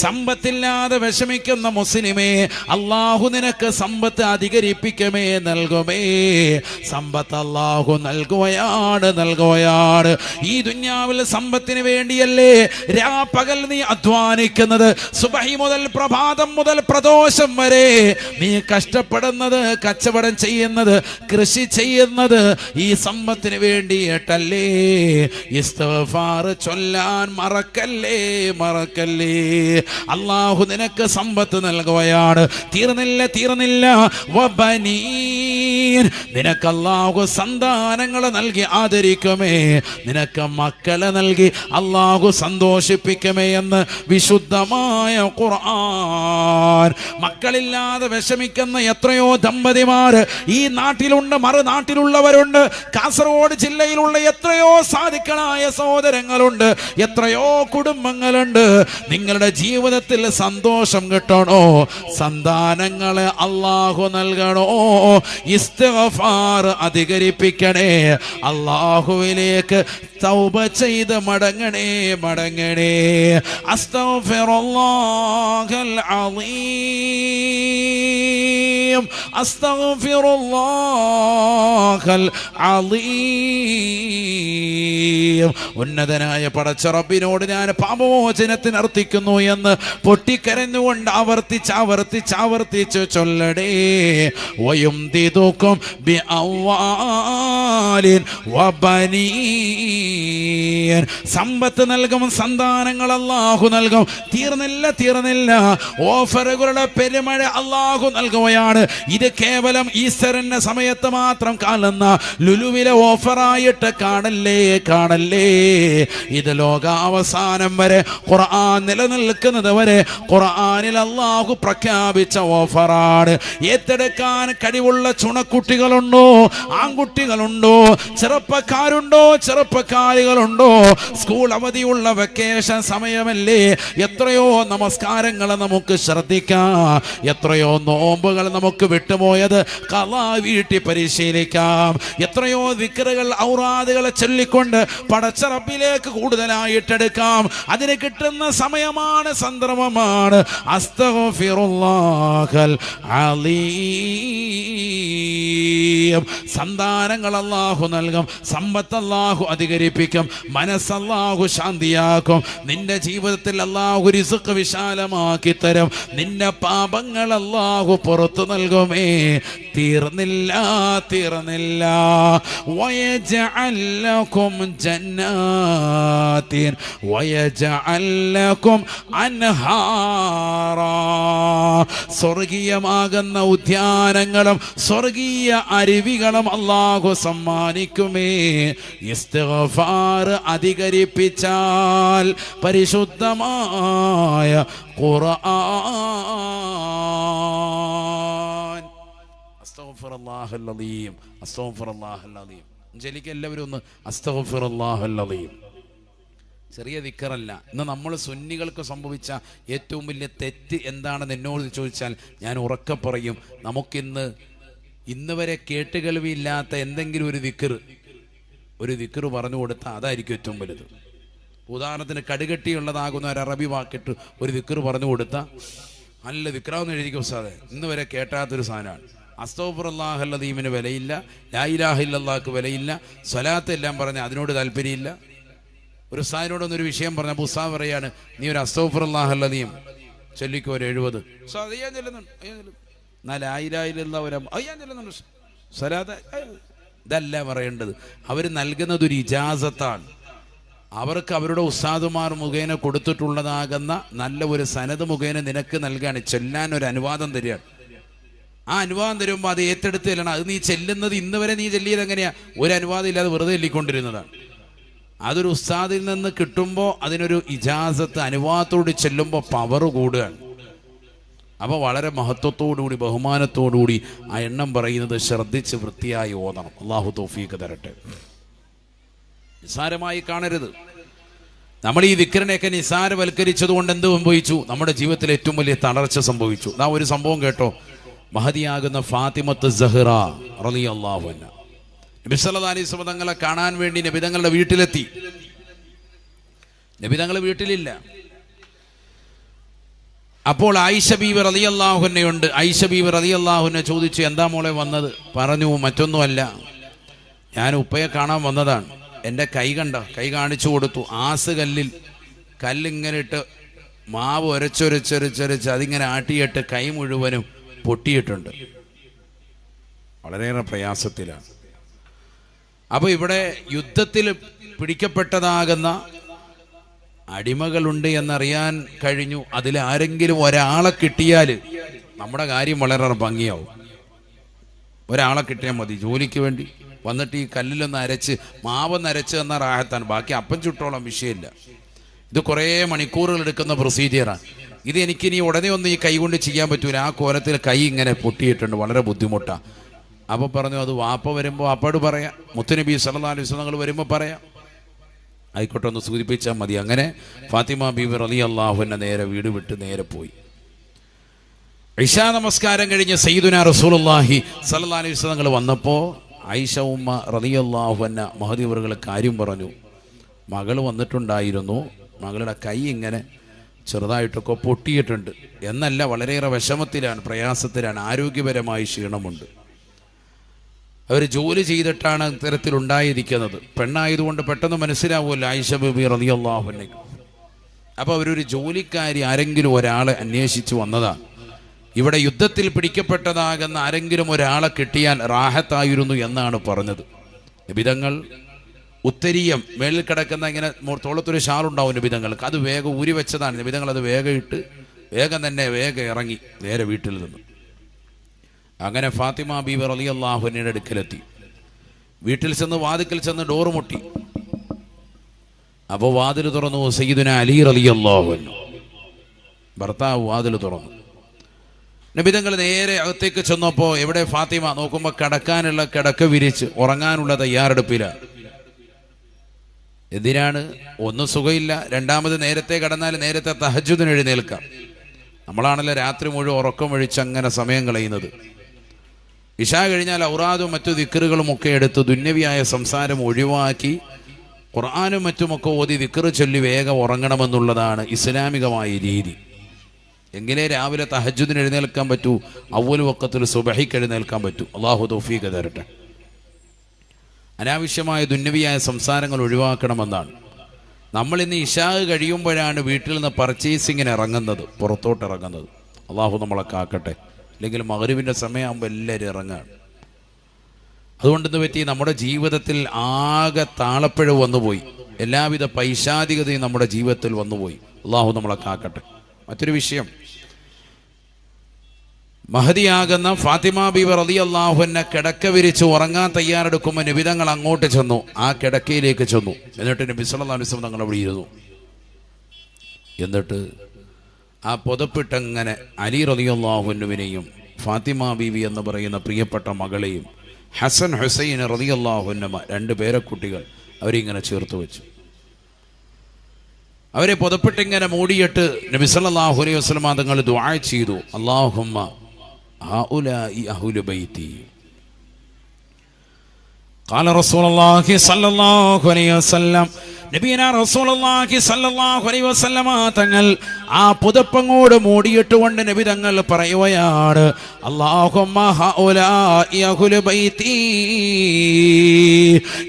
സമ്പത്തില്ലാത്ത സമ്പത്തില്ലാതെ വിഷമിക്കുന്ന മുസ്ലിമേ, അള്ളാഹു നിനക്ക് സമ്പത്ത് അധികരിപ്പിക്കുമേ, നൽകുമേ. സമ്പത്ത് അള്ളാഹു നൽകുകയാണ്. ഈ ദുനിയാവിൽ സമ്പത്തിന് വേണ്ടിയല്ലേ പകൽ നീ അധ്വാനിക്കുന്നത്? സുബഹി മുതൽ പ്രഭാതം മുതൽ പ്രദോഷം വരെ നീ കഷ്ടപ്പെടുന്നത്, കച്ചവടം ചെയ്യുന്നത്, കൃഷി ചെയ്യുന്നത് ഈ സമ്പത്തിന് വേണ്ടിയിട്ടല്ലേ? ഇസ്തിഗ്ഫാർ ചൊല്ലാൻ മറക്കല്ലേ. അള്ളാഹു നിനക്ക് സമ്പത്ത് നൽകുകയാണ്. തീർന്നില്ല. വബനീൻ, നിനക്ക് അള്ളാഹു സന്താനങ്ങളെ നൽകി ആദരിക്കുമേ, നിനക്ക് മക്കളെ നൽകി അള്ളാഹു സന്തോഷിപ്പിക്കുമേ എന്ന് വിശുദ്ധമായ ഖുർആൻ. മക്കളില്ലാതെ വിഷമിക്കുന്ന എത്രയോ ദമ്പതിമാർ ഈ നാട്ടിലുണ്ട്, മറുനാട്ടിലുള്ളവരുണ്ട്. കാസർഗോഡ് ജില്ലയിലുള്ള എത്രയോ സാധുക്കളായ സഹോദരങ്ങളുണ്ട്, എത്രയോ കുടുംബങ്ങളുണ്ട്. നിങ്ങളുടെ ജീവിതത്തിൽ സന്തോഷം കിട്ടണോ? സന്താനങ്ങളെ അള്ളാഹു നൽകണോ? ഇസ്തിഗ്ഫാർ അധികരിപ്പിക്കണേ. അള്ളാഹുവിലേക്ക് തൗബ ചെയ്ത് മടങ്ങണേ. അസ്തഗ്ഫിറുല്ലാഹൽ അളീം, അസ്തഗ്ഫിറുല്ലാഹൽ അളീം. ഉന്നതനായ പടച്ച റബ്ബിനോട് ഞാൻ പാപമോചനത്തിന് അർത്ഥിക്കുന്നു എന്ന് പൊട്ടിക്കരഞ്ഞുകൊണ്ട് ആവർത്തിച്ച് ചൊല്ലടേ. വയുംദിദുകും ബിഅംവാലിൻ വബനീൻ, സമ്പത്ത് നൽകും, സന്താനങ്ങൾ അല്ലാഹു നൽകും. തീർന്നില്ല. ഓഫറുകളുടെ പെരുമഴ അല്ലാഹു നൽകുകയാണ്. ഇത് കേവലം ഈസ്റ്ററിന്റെ സമയത്ത് മാത്രം കാണുന്ന ലുലുവിലെ ഓഫറായിട്ട് കാണല്ലേ. ഇത് ലോകാവസാനം വരെ, ഖുർആൻ നിലനിൽക്കുന്നത് വരെ ഖുർആനിൽ അല്ലാഹു പ്രഖ്യാപിച്ച ഓഫറാണ്. ഏറ്റെടുക്കാൻ കഴിവുള്ള ചുണക്കുട്ടികളുണ്ടോ? ആൺകുട്ടികളുണ്ടോ? ചെറുപ്പക്കാരികളുണ്ടോ? സ്കൂൾ അവധിയുള്ള വെക്കേഷൻ സമയമല്ലേ? എത്രയോ നമസ്കാരങ്ങൾ നമുക്ക് ശ്രദ്ധിക്കാം, എത്രയോ നോമ്പുകൾ നമുക്ക് വിട്ടുപോയത് ഖളാ വീട്ടി പരിശീലിക്കാം. എത്രയോ ദിക്റുകൾ, ഔറാദുകളെ ചൊല്ലിക്കൊണ്ട് പടച്ച റബ്ബിലേക്ക് കൂടുതലായിട്ടെടുക്കാം. അതിന് കിട്ടുന്ന സമയമാണ്, സന്ദർഭമാണ്. അസ്തഗ്ഫിറുല്ലാഹൽ അലീം. സന്താനങ്ങൾ അല്ലാഹു നൽകും, സമ്പത്ത് അല്ലാഹു അധികരിപ്പിക്കും, മനസ്സല്ലാഹു ശാന്തിയാക്കും. നിന്റെ ജീവിതത്തിൽ അല്ലാഹു റിസ്ഖ് വിശാലമാക്കി തരും. നിന്റെ പാപങ്ങൾ അല്ലാഹു പുറത്തു നൽകുമേ. തീർന്നില്ല. വയജഅൽ ലക്കും ജന്നാത്തിൻ വയജഅൽ ലക്കും അൻഹാറാ. സ്വർഗീയമാകുന്ന ഉദ്യാനങ്ങളും സ്വർഗീയ അരുവികളും അല്ലാഹു സമ്മാനിക്കുമേ. ഇസ്തിഗ്ഫാർ അധികരിപ്പിച്ചാൽ പരിശുദ്ധമായ ഖുർആൻ. അസ്തഗ്ഫിറുല്ലാഹൽ അലീം, അസ്തഗ്ഫിറുല്ലാഹൽ അലീം. ജലിക്ക് എല്ലാവരും ഒന്ന് അസ്തഗ്ഫിറുല്ലാഹൽ അലീം. ചെറിയ ദിക്റല്ല. ഇന്ന് നമ്മൾ സുന്നികൾക്ക് സംഭവിച്ച ഏറ്റവും വലിയ തെറ്റ് എന്താണെന്ന് എന്നോട് ചോദിച്ചാൽ ഞാൻ ഉറക്കെ പറയും, ഇന്ന് വരെ കേട്ടുകേൾവിയില്ലാത്ത എന്തെങ്കിലും ഒരു ദിക്റ് പറഞ്ഞു കൊടുത്താൽ അതായിരിക്കും ഏറ്റവും വലുത്. ഉദാഹരണത്തിന് കടുകട്ടിയുള്ളതാകുന്ന ഒരു അറബി വാക്കിട്ട് ഒരു ദിക്റ് പറഞ്ഞു കൊടുത്താൽ നല്ല ദിക്റാവെന്ന് എഴുതിക്കും ഉസ്താദേ. ഇന്ന് വരെ കേട്ടാത്തൊരു സാധനമാണ്. അസ്തഗ്ഫിറുല്ലാഹൽ അലീമിന് വിലയില്ല, ലാ ഇലാഹ ഇല്ലല്ലാഹ്ക്ക് വിലയില്ല, സ്വലാത്ത് എല്ലാം പറഞ്ഞാൽ അതിനോട് താല്പര്യമില്ല. ഒരു ഉസ്താദിനോടൊന്നൊരു വിഷയം പറഞ്ഞപ്പോൾ ഉസ്താദ് പറയാണ്, നീ ഒരു അസ്തഗ്ഫിറുല്ലാഹൽ അലീം ചൊല്ലിക്കോ ഒരു 70. എന്നാൽ ലാ ഇലാഹ ഇല്ലല്ലാഹ് സ്വലാത്ത് ഇതല്ല പറയേണ്ടത്. അവർ നൽകുന്നത് ഒരു ഇജാസത്താണ്. അവർക്ക് അവരുടെ ഉസ്താദുമാർ മുഖേന കൊടുത്തിട്ടുള്ളതാകുന്ന നല്ല ഒരു സനത് മുഖേന നിനക്ക് നൽകാണ്, ചൊല്ലാൻ ഒരു അനുവാദം തരികയാണ്. ആ അനുവാദം തരുമ്പോൾ അത് ഏറ്റെടുത്ത് ചെല്ലണം. അത് നീ ചെല്ലുന്നത് ഇന്ന് വരെ നീ ചെല്ലിയത് എങ്ങനെയാ? ഒരു അനുവാദം ഇല്ലാതെ വെറുതെ ചൊല്ലിക്കൊണ്ടിരുന്നതാണ്. അതൊരു ഉസ്താദിൽ നിന്ന് കിട്ടുമ്പോൾ അതിനൊരു ഇജാസത്ത്, അനുവാദത്തോട് ചെല്ലുമ്പോൾ പവർ കൂടുകയാണ്. അപ്പോൾ വളരെ മഹത്വത്തോടുകൂടി ബഹുമാനത്തോടുകൂടി ആ എണ്ണം പറയുന്നത് ശ്രദ്ധിച്ച് വൃത്തിയായി ഓതണം. അള്ളാഹു തൗഫീഖ് തരട്ടെ. നിസാരമായി കാണരുത്. നമ്മൾ ഈ ദിക്റിനെയൊക്കെ നിസാരവൽക്കരിച്ചത് കൊണ്ട് എന്ത് സംഭവിച്ചു? നമ്മുടെ ജീവിതത്തിൽ ഏറ്റവും വലിയ തളർച്ച സംഭവിച്ചു. നാ ഒരു സംഭവം കേട്ടോ. മഹദിയാകുന്ന ഫാത്തിമത്ത് സഹ്റ റളിയല്ലാഹു അൻഹ നബി സല്ലല്ലാഹു അലൈഹി വസല്ലം തങ്ങളെ കാണാൻ വേണ്ടി നബി തങ്ങളുടെ വീട്ടിലെത്തി. നബി തങ്ങൾ വീട്ടിലില്ല. അപ്പോൾ ആയിഷ ബീവി റളിയല്ലാഹുവിനെയുണ്ട്. ആയിഷ ബീവി റളിയല്ലാഹുവിനെ ചോദിച്ചു, എന്താ മോളെ വന്നത്? പറഞ്ഞു, മറ്റൊന്നുമല്ല, ഞാൻ ഉപ്പയെ കാണാൻ വന്നതാണ്. എൻ്റെ കൈ കണ്ട, കൈ കാണിച്ചു കൊടുത്തു. ആസ് കല്ലിൽ കല്ലിങ്ങനെ ഇട്ട് മാവ് ഒരച്ചൊരച്ചൊരച്ചൊരച്ച് അതിങ്ങനെ ആട്ടിയിട്ട് കൈ മുഴുവനും പൊട്ടിയിട്ടുണ്ട്. വളരെയേറെ പ്രയാസത്തിലാണ്. അപ്പോൾ ഇവിടെ യുദ്ധത്തിൽ പിടിക്കപ്പെട്ടതാകുന്ന അടിമകളുണ്ട് എന്നറിയാൻ കഴിഞ്ഞു. അതിൽ ആരെങ്കിലും ഒരാളെ കിട്ടിയാൽ നമ്മുടെ കാര്യം വളരെ ഭംഗിയാവും. ഒരാളെ കിട്ടിയാൽ മതി ജോലിക്ക് വേണ്ടി. വന്നിട്ട് ഈ കല്ലിലൊന്ന് അരച്ച് മാവൊന്ന് അരച്ച് തന്നാൽ റാഹത്താണ്. ബാക്കി അപ്പം ചുട്ടോളം വിഷയമില്ല. ഇത് കുറേ മണിക്കൂറുകൾ എടുക്കുന്ന പ്രൊസീജിയറാണ്. ഇത് എനിക്കിനി ഉടനെ ഒന്നും ഈ കൈ കൊണ്ട് ചെയ്യാൻ പറ്റൂല. ആ കോലത്തിൽ കൈ ഇങ്ങനെ പൊട്ടിയിട്ടുണ്ട്, വളരെ ബുദ്ധിമുട്ടാണ്. അപ്പോൾ പറഞ്ഞു, അത് വാപ്പ വരുമ്പോൾ വാപ്പാട് പറയാം, മുത്തുനബി സല്ലല്ലാഹു അലൈഹി വസല്ലം വരുമ്പോൾ പറയാം. ആയിക്കോട്ടെ, ഒന്ന് സൂചിപ്പിച്ചാൽ മതി. അങ്ങനെ ഫാത്തിമ ബീവി റളിയല്ലാഹു അൻഹ നേരെ വീട് വിട്ട് നേരെ പോയി. ഇശാ നമസ്കാരം കഴിഞ്ഞ് സയ്യിദുനാ റസൂലുള്ളാഹി സല്ലല്ലാഹു അലൈഹി വസല്ലം വന്നപ്പോൾ ആയിഷ ഉമ്മ റളിയല്ലാഹു അൻഹ മഹദി അവറുകൾ കാര്യം പറഞ്ഞു. മകൾ വന്നിട്ടുണ്ടായിരുന്നു, മകളുടെ കൈ ഇങ്ങനെ ചെറുതായിട്ടൊക്കെ പൊട്ടിയിട്ടുണ്ട് എന്നല്ല, വളരെയേറെ വിഷമത്തിലാണ്, പ്രയാസത്തിലാണ്, ആരോഗ്യപരമായി ക്ഷീണമുണ്ട്. അവർ ജോലി ചെയ്തിട്ടാണ് ഇത്തരത്തിലുണ്ടായിരിക്കുന്നത്. പെണ്ണായതുകൊണ്ട് പെട്ടെന്ന് മനസ്സിലാവുമല്ലോ ആയിഷ ബീബി റളിയല്ലാഹു അൻഹ. അപ്പോൾ അവരൊരു ജോലിക്കാരി ആരെങ്കിലും ഒരാളെ അന്വേഷിച്ച് വന്നതാണ്. ഇവിടെ യുദ്ധത്തിൽ പിടിക്കപ്പെട്ടതാകുന്ന ആരെങ്കിലും ഒരാളെ കിട്ടിയാൽ റാഹത്തായിരുന്നു എന്നാണ് പറഞ്ഞത്. നബിതങ്ങൾ ഉത്തരീയം മേളിൽ കിടക്കുന്ന ഇങ്ങനെ തോളത്തൊരു ഷാളുണ്ടാവും നബിതങ്ങൾക്ക്, അത് വേഗം ഊരി വെച്ചതാണ്. നബിതങ്ങൾ അത് വേഗം ഇട്ട് വേഗം ഇറങ്ങി നേരെ വീട്ടിൽ നിന്ന്. അങ്ങനെ ഫാത്തിമ ബീവി റളിയല്ലാഹു അൻഹയുടെ അടുക്കലെത്തി. വീട്ടിൽ ചെന്ന് വാതിക്കൽ ചെന്ന് ഡോറ് മുട്ടി. അപ്പോൾ വാതിൽ തുറന്നു സയ്യിദുനാ അലി റളിയല്ലാഹു അൻഹു. ഭർത്താവ് വാതിൽ തുറന്നു. നബിതങ്ങൾ നേരെ അകത്തേക്ക് ചെന്നപ്പോൾ എവിടെ ഫാത്തിമ? നോക്കുമ്പോൾ കിടക്കാനുള്ള കിടക്ക വിരിച്ച് ഉറങ്ങാനുള്ള തയ്യാറെടുപ്പിലാണ്. എന്തിനാണ്? ഒന്ന് സുഖമില്ല, രണ്ടാമത് നേരത്തെ കിടന്നാൽ നേരത്തെ തഹജ്ജുദിന് എഴുന്നേൽക്കാം. നമ്മളാണല്ലോ രാത്രി മുഴുവൻ ഉറക്കം ഒഴിച്ച് അങ്ങനെ സമയം കളയുന്നത്. ഇശാ കഴിഞ്ഞാൽ ഔറാദും മറ്റു ദിക്റുകളും ഒക്കെ എടുത്ത് ദുന്യവിയായ സംസാരം ഒഴിവാക്കി ഖുർആനും മറ്റുമൊക്കെ ഓതി ദിക്റ് ചൊല്ലി വേഗം ഉറങ്ങണമെന്നുള്ളതാണ് ഇസ്ലാമികമായ രീതി. എങ്കിലേ രാവിലെ തഹജ്ജുദിന് എഴുന്നേൽക്കാൻ പറ്റൂ, അവ്വൽ വഖത്തിൽ സുബഹിക്ക് എഴുന്നേൽക്കാൻ പറ്റൂ. അള്ളാഹു തൗഫീഖ് തരട്ടെ. അനാവശ്യമായ ദുന്യവിയായ സംസാരങ്ങൾ ഒഴിവാക്കണമെന്നാണ്. നമ്മൾ ഇന്ന് ഇശാ കഴിയുമ്പോഴാണ് വീട്ടിൽ നിന്ന് പർച്ചേസിങ്ങിന് ഇറങ്ങുന്നത്, പുറത്തോട്ട് ഇറങ്ങുന്നത്. അള്ളാഹു നമ്മളെ കാക്കട്ടെ. അല്ലെങ്കിൽ മഗ്രിബിൻ്റെ സമയമാകുമ്പോൾ എല്ലാവരും ഇറങ്ങാണ്. അതുകൊണ്ടെന്ന് പറ്റി നമ്മുടെ ജീവിതത്തിൽ ആകെ താളപ്പിഴവ് വന്നുപോയി, എല്ലാവിധ പൈശാചികതയും നമ്മുടെ ജീവിതത്തിൽ വന്നുപോയി. അള്ളാഹു നമ്മളെ കാക്കട്ടെ. മറ്റൊരു വിഷയം, മഹദിയാകുന്ന ഫാത്തിമ ബീവി റളിയല്ലാഹു അൻഹ കിടക്ക വിരിച്ച് ഉറങ്ങാൻ തയ്യാറെടുക്കുമ്പോൾ നബിതങ്ങൾ അങ്ങോട്ട് ചെന്നു, ആ കിടക്കയിലേക്ക് ചെന്നു. എന്നിട്ട് നബി സല്ലല്ലാഹു അലൈഹി വസല്ലം തങ്ങൾ അവിടെ ഇരുന്നു. എന്നിട്ട് ആ പുതപ്പിട്ടങ്ങനെ അലി റളിയല്ലാഹു അൻഹുവിനെയും ഫാത്തിമ ബീവി എന്ന് പറയുന്ന പ്രിയപ്പെട്ട മകളെയും ഹസൻ ഹുസൈൻ റളിയല്ലാഹു അൻഹുമ രണ്ട് പേരക്കുട്ടികൾ അവരിങ്ങനെ ചേർത്ത് വെച്ചു. അവരെ പുതപ്പിട്ടിങ്ങനെ മൂടിയിട്ട് നബി സല്ലല്ലാഹു അലൈഹി വസല്ലം തങ്ങൾ ദുആ ചെയ്തു, അല്ലാഹുമ്മ ഹൗലാഇ അഹ്ലു ബൈതി. ഖാല റസൂലുള്ളാഹി സ്വല്ലല്ലാഹു അലൈഹി വസല്ലം, നബിയന റസൂലുള്ളാഹി സ്വല്ലല്ലാഹു അലൈഹി വസല്ലമ തങ്ങൾ ആ പുതപ്പങ്ങോട് മൂടിയിട്ടുകൊണ്ട് നബി തങ്ങൾ പറയുകയാണ്, അല്ലാഹുമ്മ ഹൗലാഇ അഹ്ലു ബൈതി.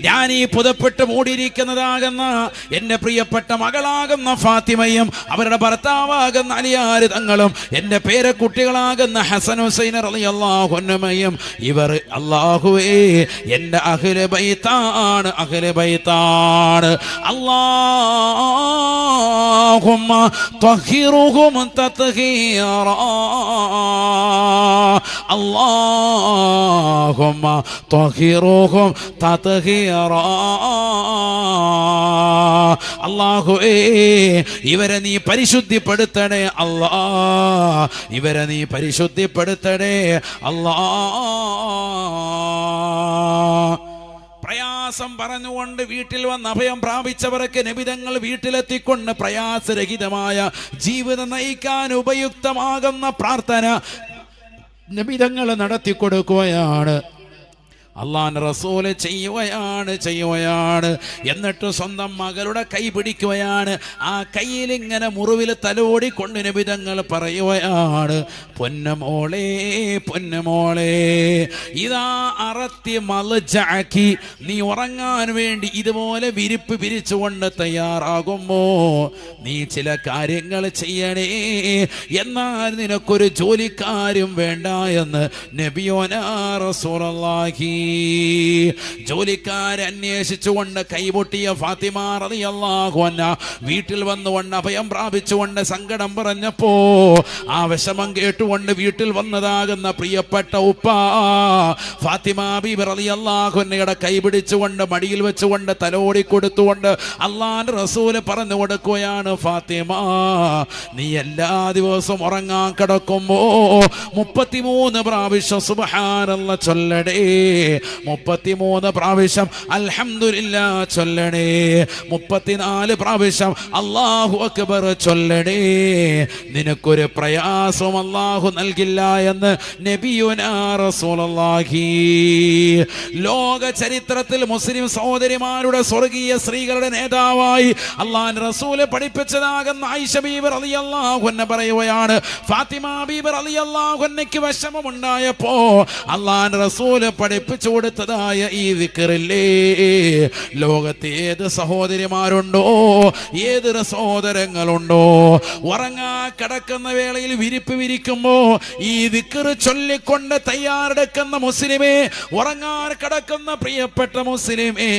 ഞാൻ ഈ പുതപ്പിട്ട് മൂടിയിരിക്കുന്നതാകുന്ന എൻ്റെ പ്രിയപ്പെട്ട മകളാകുന്ന ഫാത്തിമയും അവരുടെ ഭർത്താവാകുന്ന അലിയാർ തങ്ങളും എൻ്റെ പേരക്കുട്ടികളാകുന്ന ഹസൻ ഹുസൈൻ റളിയല്ലാഹു അൻഹുമയും ഇവർ അല്ലാഹുവേ എൻ്റെ അഹ്ലു ബൈത്താണ്, അഹ്ലു ബൈത്താണ്. اللهم طهرهم تطهيرا اللهم طهرهم تطهيرا അല്ലാഹുവേ ഇവരെ നീ പരിശുദ്ധിപ്പെടുത്തണേ അല്ലാ, ഇവരെ നീ പരിശുദ്ധിപ്പെടുത്തണേ അല്ലാ. പ്രയാസം പറഞ്ഞുകൊണ്ട് വീട്ടിൽ വന്ന് അഭയം പ്രാപിച്ചവർക്ക് നബിതങ്ങൾ വീട്ടിലെത്തിക്കൊണ്ട് പ്രയാസരഹിതമായ ജീവിതം നയിക്കാൻ ഉപയുക്തമാകുന്ന പ്രാർത്ഥന നബിതങ്ങൾ നടത്തിക്കൊടുക്കുകയാണ്. അള്ളാഹുവിന്റെ റസൂല് ചെയ്യുകയാണ്. എന്നിട്ട് സ്വന്തം മകളുടെ കൈ പിടിക്കുകയാണ്. ആ കയ്യിൽ ഇങ്ങനെ മുറിവിൽ തലോടിക്കൊണ്ട് നബി തങ്ങൾ പറയുകയാണ്, പൊന്നമോളെ പൊന്നമോളെ, ഇതാ അറത്തി മൽജഅകി, നീ ഉറങ്ങാൻ വേണ്ടി ഇതുപോലെ വിരിപ്പ് വിരിച്ചുകൊണ്ട് തയ്യാറാകുമ്പോ നീ ചില കാര്യങ്ങൾ ചെയ്യണേ. എന്നാൽ നിനക്കൊരു ജോലിക്കാരും വേണ്ട എന്ന് നബിയോനാ റസൂലുള്ളാഹി. ജോലിക്കാരെ അന്വേഷിച്ചുകൊണ്ട് കൈപൊട്ടിയ ഫാത്തിമ റളിയല്ലാഹു അൻഹ വീട്ടിൽ വന്നുകൊണ്ട് അഭയം പ്രാപിച്ചുകൊണ്ട് സങ്കടം പറഞ്ഞപ്പോ ആ വിഷമം കേട്ടുകൊണ്ട് വീട്ടിൽ വന്നതാകുന്ന പ്രിയപ്പെട്ട ഉപ്പ ഫാത്തിമ ബീബി റളിയല്ലാഹു അൻഹയുടെ കൈ പിടിച്ചുകൊണ്ട് മടിയിൽ വെച്ചുകൊണ്ട് തലോടി കൊടുത്തുകൊണ്ട് അല്ലാഹുവിന്റെ റസൂല് പറഞ്ഞു കൊടുക്കുകയാണ്, ഫാത്തിമ നീ എല്ലാ ദിവസവും ഉറങ്ങാൻ കിടക്കുമ്പോ 33 പ്രാവശ്യം സുബ്ഹാനല്ലാഹ് ചൊല്ലണേ, 33 പ്രാവശ്യം അൽഹംദുലില്ലാഹ് ചൊല്ലണേ, 34 പ്രാവശ്യം അല്ലാഹു അക്ബർ ചൊല്ലണേ. നിനക്കൊരു പ്രയാസം അല്ലാഹു നൽകില്ല എന്ന് നബിയുനാ റസൂലുള്ളാഹി. ലോക ചരിത്രത്തിൽ മുസ്ലിം സഹോദരിമാരുടെ സ്വർഗീയ സ്ത്രീകളുടെ നേതാവായി അല്ലാഹുവിന്റെ റസൂല് പഠിപ്പിച്ചതാകുന്ന ആയിഷ ബീബി റളിയല്ലാഹു അൻഹ പറയുകയാണ്, ഫാത്തിമ ബീബി റളിയല്ലാഹു അൻഹയ്ക്ക് വിഷമമുണ്ടായപ്പോ അല്ലാഹുവിന്റെ റസൂല് പഠിപ്പിച്ചു കൊടുത്തതായ ഈ ദിക്റില്ലേ, ലോകത്തെ ഏത് സഹോദരിമാരുണ്ടോ, ഏത് സഹോദരങ്ങളുണ്ടോ, ഉറങ്ങാ കിടക്കുന്ന വേളയിൽ വിരിപ്പ് വിരിക്കുമ്പോ ഈ ദിക്ർ ചൊല്ലിക്കൊണ്ട് തയ്യാറെടുക്കുന്ന മുസ്ലിമേ, ഉറങ്ങാൻ കിടക്കുന്ന പ്രിയപ്പെട്ട മുസ്ലിമേ,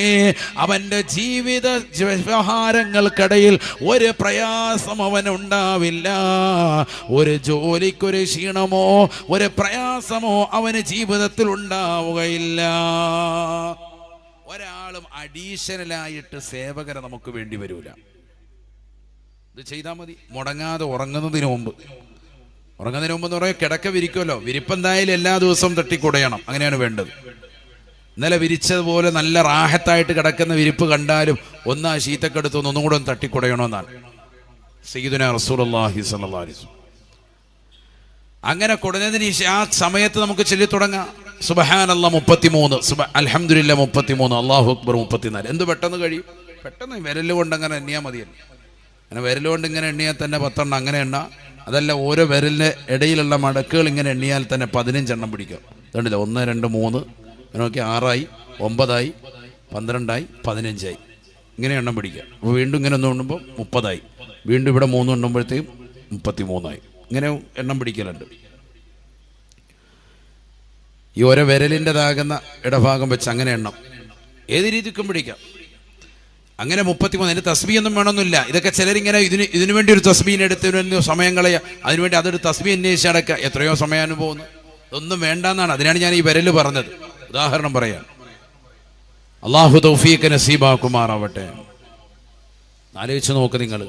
അവന്റെ ജീവിത വ്യവഹാരങ്ങൾക്കിടയിൽ ഒരു പ്രയാസം അവനുണ്ടാവില്ല. ഒരു ജോലിക്കൊരു ക്ഷീണമോ ഒരു പ്രയാസമോ അവന് ജീവിതത്തിൽ ഉണ്ടാവുകയില്ല. ഒരാളും അഡീഷണലായിട്ട് സേവകരെ നമുക്ക് വേണ്ടി വരൂല. ഇത് ചെയ്താൽ മതി. മുടങ്ങാതെ ഉറങ്ങുന്നതിന് മുമ്പ് എന്ന് പറയാൻ കിടക്ക വിരിക്കുമല്ലോ, വിരിപ്പെന്തായാലും എല്ലാ ദിവസവും തട്ടിക്കുടയണം, അങ്ങനെയാണ് വേണ്ടത്. ഇന്നലെ വിരിച്ചതുപോലെ നല്ല റാഹത്തായിട്ട് കിടക്കുന്ന വിരിപ്പ് കണ്ടാലും ആ ശീത്തക്കെടുത്ത് ഒന്നും കൂടെ ഒന്ന് തട്ടിക്കുടയണമെന്നാണ് സയ്യിദുനാ റസൂലുള്ളാഹി സ്വല്ലല്ലാഹു അലൈഹി വസല്ലം. അങ്ങനെ കുടഞ്ഞതിന് ആ സമയത്ത് നമുക്ക് ചൊല്ലി തുടങ്ങാം, സുബ്ഹാനല്ലാഹ് 33, അൽഹംദുലില്ലാഹ് 33, അല്ലാഹു അക്ബർ 34. എന്ത് പെട്ടെന്ന് കഴിയും? പെട്ടെന്ന് വിരൽ കൊണ്ട് അങ്ങനെ എണ്ണിയാൽ മതിയല്ലോ. അങ്ങനെ വിരൽ കൊണ്ട് ഇങ്ങനെ എണ്ണിയാൽ തന്നെ 10 എണ്ണം അങ്ങനെ എണ്ണ. അതല്ല, ഓരോ വിരലിൻ്റെ ഇടയിലുള്ള മടക്കുകൾ ഇങ്ങനെ എണ്ണിയാൽ തന്നെ 15 എണ്ണം പിടിക്കാം. അതുകൊണ്ടില്ല, 1 2 3 നോക്കി 6 9 12 15 ഇങ്ങനെ എണ്ണം പിടിക്കുക. അപ്പോൾ വീണ്ടും ഇങ്ങനെ ഒന്ന് എണ്ണുമ്പോൾ 30, വീണ്ടും ഇവിടെ 3 എണ്ണുമ്പോഴത്തേക്കും 33. ഇങ്ങനെ എണ്ണം പിടിക്കലുണ്ട്. ഈ ഓരോ വിരലിൻ്റെതാകുന്ന ഇടഭാഗം വെച്ച് അങ്ങനെ എണ്ണം ഏത് രീതിക്കും പിടിക്കാം. അങ്ങനെ 33. അതിന് തസ്ബീഹൊന്നും വേണമെന്നില്ല. ഇതൊക്കെ ചിലരിങ്ങനെ ഇതിനു വേണ്ടി ഒരു തസ്ബീഹിനെടുത്ത് സമയം കളയുക, അതിനുവേണ്ടി അതൊരു തസ്ബീഹ് അന്വേഷിച്ച് അടക്കുക. എത്രയോ സമയം പോകുന്നു. ഇതൊന്നും വേണ്ടെന്നാണ്. അതിനാണ് ഞാൻ ഈ വിരല് പറഞ്ഞത്. ഉദാഹരണം പറയാം. അള്ളാഹു തൗഫീഖ് നസീബാക്കുമാറാവട്ടെ. ആലോചിച്ച് നോക്ക് നിങ്ങൾ,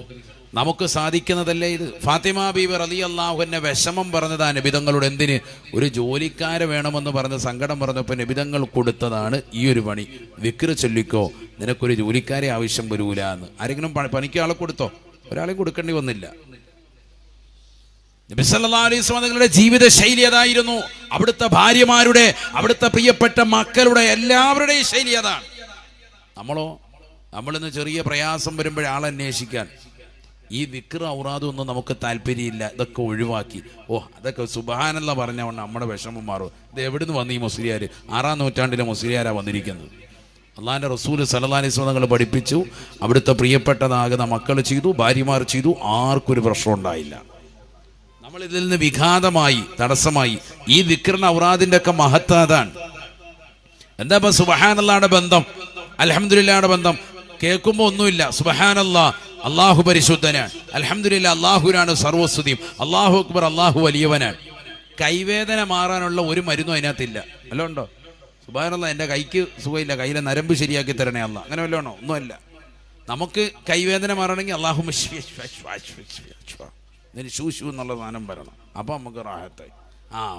നമുക്ക് സാധിക്കുന്നതല്ലേ ഇത്? ഫാത്തിമ ബീബി റളിയല്ലാഹു അൻഹ വിഷമം പറഞ്ഞതാ നബിതങ്ങളോട്. എന്തിന്? ഒരു ജോലിക്കാരെ വേണമെന്ന് പറഞ്ഞ് സങ്കടം പറഞ്ഞപ്പോൾ നബിതങ്ങൾ കൊടുത്തതാണ് ഈ ഒരു പണി. ദിക്ർ ചൊല്ലിക്കോ, നിനക്കൊരു ജോലിക്കാരെ ആവശ്യം വരൂല എന്ന്. ആരെങ്കിലും പണിക്ക് ആളെ കൊടുത്തോ? ഒരാളെയും കൊടുക്കേണ്ടി വന്നില്ല. നബി സല്ലല്ലാഹു അലൈഹി വസല്ലം തങ്ങളുടെ ജീവിത ശൈലി അതായിരുന്നു. അവിടുത്തെ ഭാര്യമാരുടെ, അവിടുത്തെ പ്രിയപ്പെട്ട മക്കളുടെ, എല്ലാവരുടെയും ശൈലി അതാണ്. നമ്മളിന്ന് ചെറിയ പ്രയാസം വരുമ്പോഴേ ആളന്വേഷിക്കാൻ ഈ ദിക്ർ ഔറാദും ഒന്നും നമുക്ക് താല്പര്യമില്ല. ഇതൊക്കെ ഒഴിവാക്കി, അതൊക്കെ സുബ്ഹാനല്ലാഹ് പറഞ്ഞുകൊണ്ട് നമ്മുടെ വിഷമം മാറും. ഇത് എവിടുന്ന് വന്ന് ഈ മുസ്ലിയാർ? 6-ാം നൂറ്റാണ്ടിലെ മുസ്ലിയാരാണ് വന്നിരിക്കുന്നത്. അള്ളാഹിൻ്റെ റസൂൽ സല്ലല്ലാഹു അലൈഹി വസല്ലം തങ്ങൾ പഠിപ്പിച്ചു. അവിടുത്തെ പ്രിയപ്പെട്ടതാകുന്ന മക്കൾ ചെയ്തു, ഭാര്യമാർ ചെയ്തു, ആർക്കൊരു പ്രശ്നം ഉണ്ടായില്ല. നമ്മൾ ഇതിൽ നിന്ന് വിഘാതമായി, തടസ്സമായി. ഈ ദിക്റിന് ഔറാദിന്റെ ഒക്കെ മഹത്വം അതാണ്. എന്താ ഇപ്പം സുബ്ഹാനല്ലാഹുടെ ബന്ധം, അൽഹംദുലില്ലാഹുടെ ബന്ധം? കേൾക്കുമ്പോൾ ഒന്നുമില്ല. സുബ്ഹാനല്ലാഹ്, അള്ളാഹു പരിശുദ്ധനാണ്. അൽഹംദുലില്ലാഹ്, അള്ളാഹുവിനാണ് സർവസ്തുതിയും. അല്ലാഹു അക്ബർ, അള്ളാഹു വലിയവനാണ്. കൈവേദന മാറാനുള്ള ഒരു മരുന്നും അതിനകത്തില്ല. വല്ലതും ഉണ്ടോ? സുബ്ഹാനല്ലാഹ്, എൻ്റെ കൈക്ക് സുഖമില്ല, കയ്യിലെ നരമ്പ് ശരിയാക്കി തരണേ അല്ലാഹ്, അങ്ങനെ വല്ലതും ആണോ? ഒന്നുമല്ല. നമുക്ക് കൈവേദന മാറണമെങ്കിൽ അള്ളാഹു ഷൂ എന്നുള്ള സാധനം വരണം. അപ്പം നമുക്ക് റാഹത്തായി.